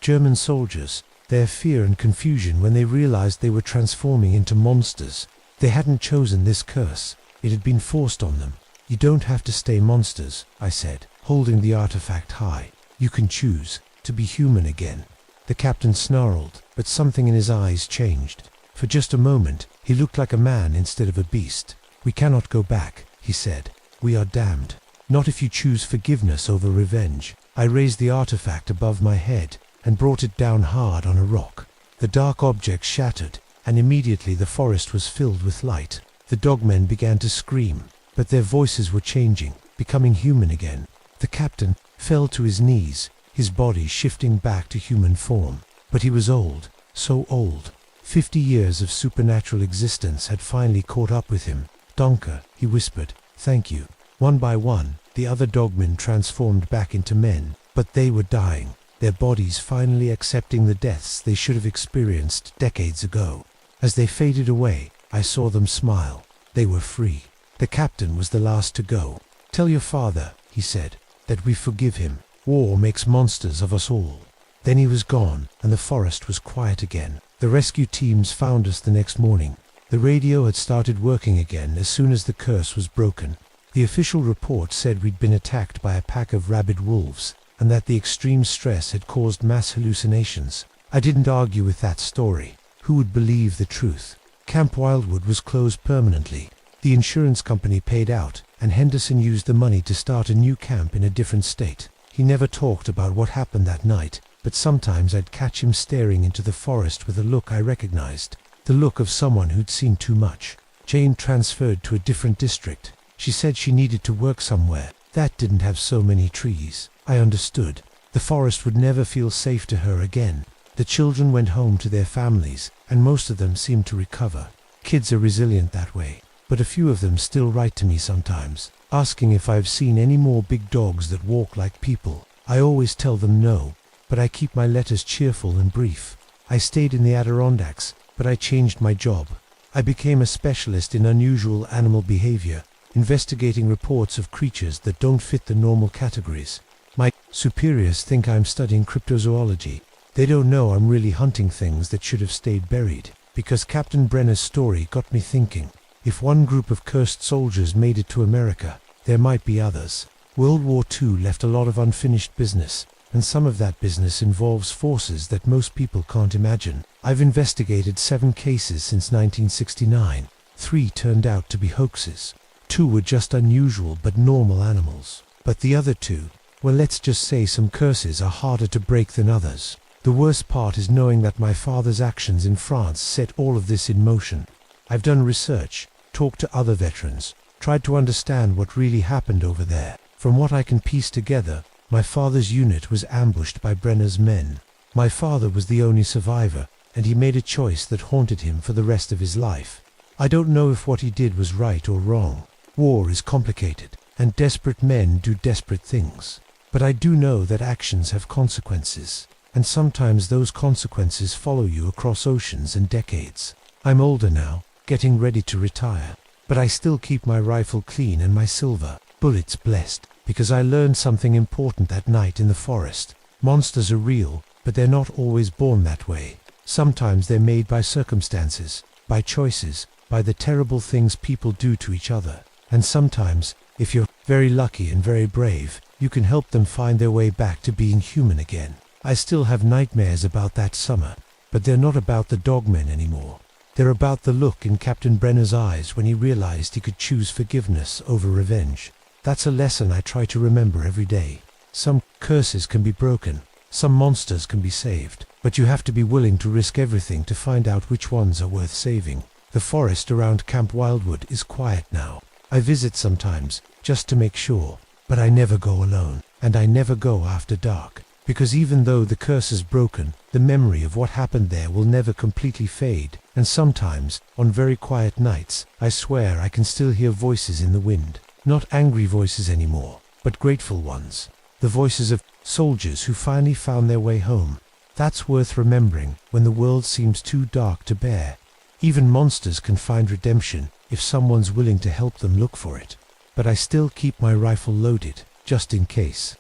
German soldiers, their fear and confusion when they realized they were transforming into monsters. They hadn't chosen this curse. It had been forced on them. "You don't have to stay monsters," I said, holding the artifact high. "You can choose to be human again." The captain snarled, but something in his eyes changed. For just a moment, he looked like a man instead of a beast. "We cannot go back," he said. "We are damned. Not if you choose forgiveness over revenge." I raised the artifact above my head and brought it down hard on a rock. The dark object shattered, and immediately the forest was filled with light. The dogmen began to scream, but their voices were changing, becoming human again. The captain fell to his knees, his body shifting back to human form. But he was old, so old. 50 years of supernatural existence had finally caught up with him. "Danke," he whispered. "Thank you." One by one, the other dogmen transformed back into men, but they were dying, their bodies finally accepting the deaths they should have experienced decades ago. As they faded away, I saw them smile. They were free. The captain was the last to go. "Tell your father," he said, "that we forgive him. War makes monsters of us all." Then he was gone, and the forest was quiet again. The rescue teams found us the next morning. The radio had started working again as soon as the curse was broken. The official report said we'd been attacked by a pack of rabid wolves, and that the extreme stress had caused mass hallucinations. I didn't argue with that story. Who would believe the truth? Camp Wildwood was closed permanently. The insurance company paid out, and Henderson used the money to start a new camp in a different state. He never talked about what happened that night, but sometimes I'd catch him staring into the forest with a look I recognized. The look of someone who'd seen too much. Jane transferred to a different district. She said she needed to work somewhere that didn't have so many trees. I understood. The forest would never feel safe to her again. The children went home to their families, and most of them seemed to recover. Kids are resilient that way, but a few of them still write to me sometimes, asking if I've seen any more big dogs that walk like people. I always tell them no, but I keep my letters cheerful and brief. I stayed in the Adirondacks, but I changed my job. I became a specialist in unusual animal behavior, investigating reports of creatures that don't fit the normal categories. My superiors think I'm studying cryptozoology. They don't know I'm really hunting things that should have stayed buried. Because Captain Brenner's story got me thinking, if one group of cursed soldiers made it to America, there might be others. World War II left a lot of unfinished business, and some of that business involves forces that most people can't imagine. I've investigated 7 cases since 1969. 3 turned out to be hoaxes. 2 were just unusual but normal animals. But the other 2, well, let's just say some curses are harder to break than others. The worst part is knowing that my father's actions in France set all of this in motion. I've done research, talked to other veterans, tried to understand what really happened over there. From what I can piece together, my father's unit was ambushed by Brenner's men. My father was the only survivor, and he made a choice that haunted him for the rest of his life. I don't know if what he did was right or wrong. War is complicated, and desperate men do desperate things. But I do know that actions have consequences, and sometimes those consequences follow you across oceans and decades. I'm older now, getting ready to retire, but I still keep my rifle clean and my silver bullets blessed, because I learned something important that night in the forest. Monsters are real, but they're not always born that way. Sometimes they're made by circumstances, by choices, by the terrible things people do to each other. And sometimes, if you're very lucky and very brave, you can help them find their way back to being human again. I still have nightmares about that summer, but they're not about the dogmen anymore. They're about the look in Captain Brenner's eyes when he realized he could choose forgiveness over revenge. That's a lesson I try to remember every day. Some curses can be broken, some monsters can be saved, but you have to be willing to risk everything to find out which ones are worth saving. The forest around Camp Wildwood is quiet now. I visit sometimes, just to make sure, but I never go alone, and I never go after dark, because even though the curse is broken, the memory of what happened there will never completely fade, and sometimes, on very quiet nights, I swear I can still hear voices in the wind. Not angry voices anymore, but grateful ones. The voices of soldiers who finally found their way home. That's worth remembering when the world seems too dark to bear. Even monsters can find redemption if someone's willing to help them look for it. But I still keep my rifle loaded, just in case.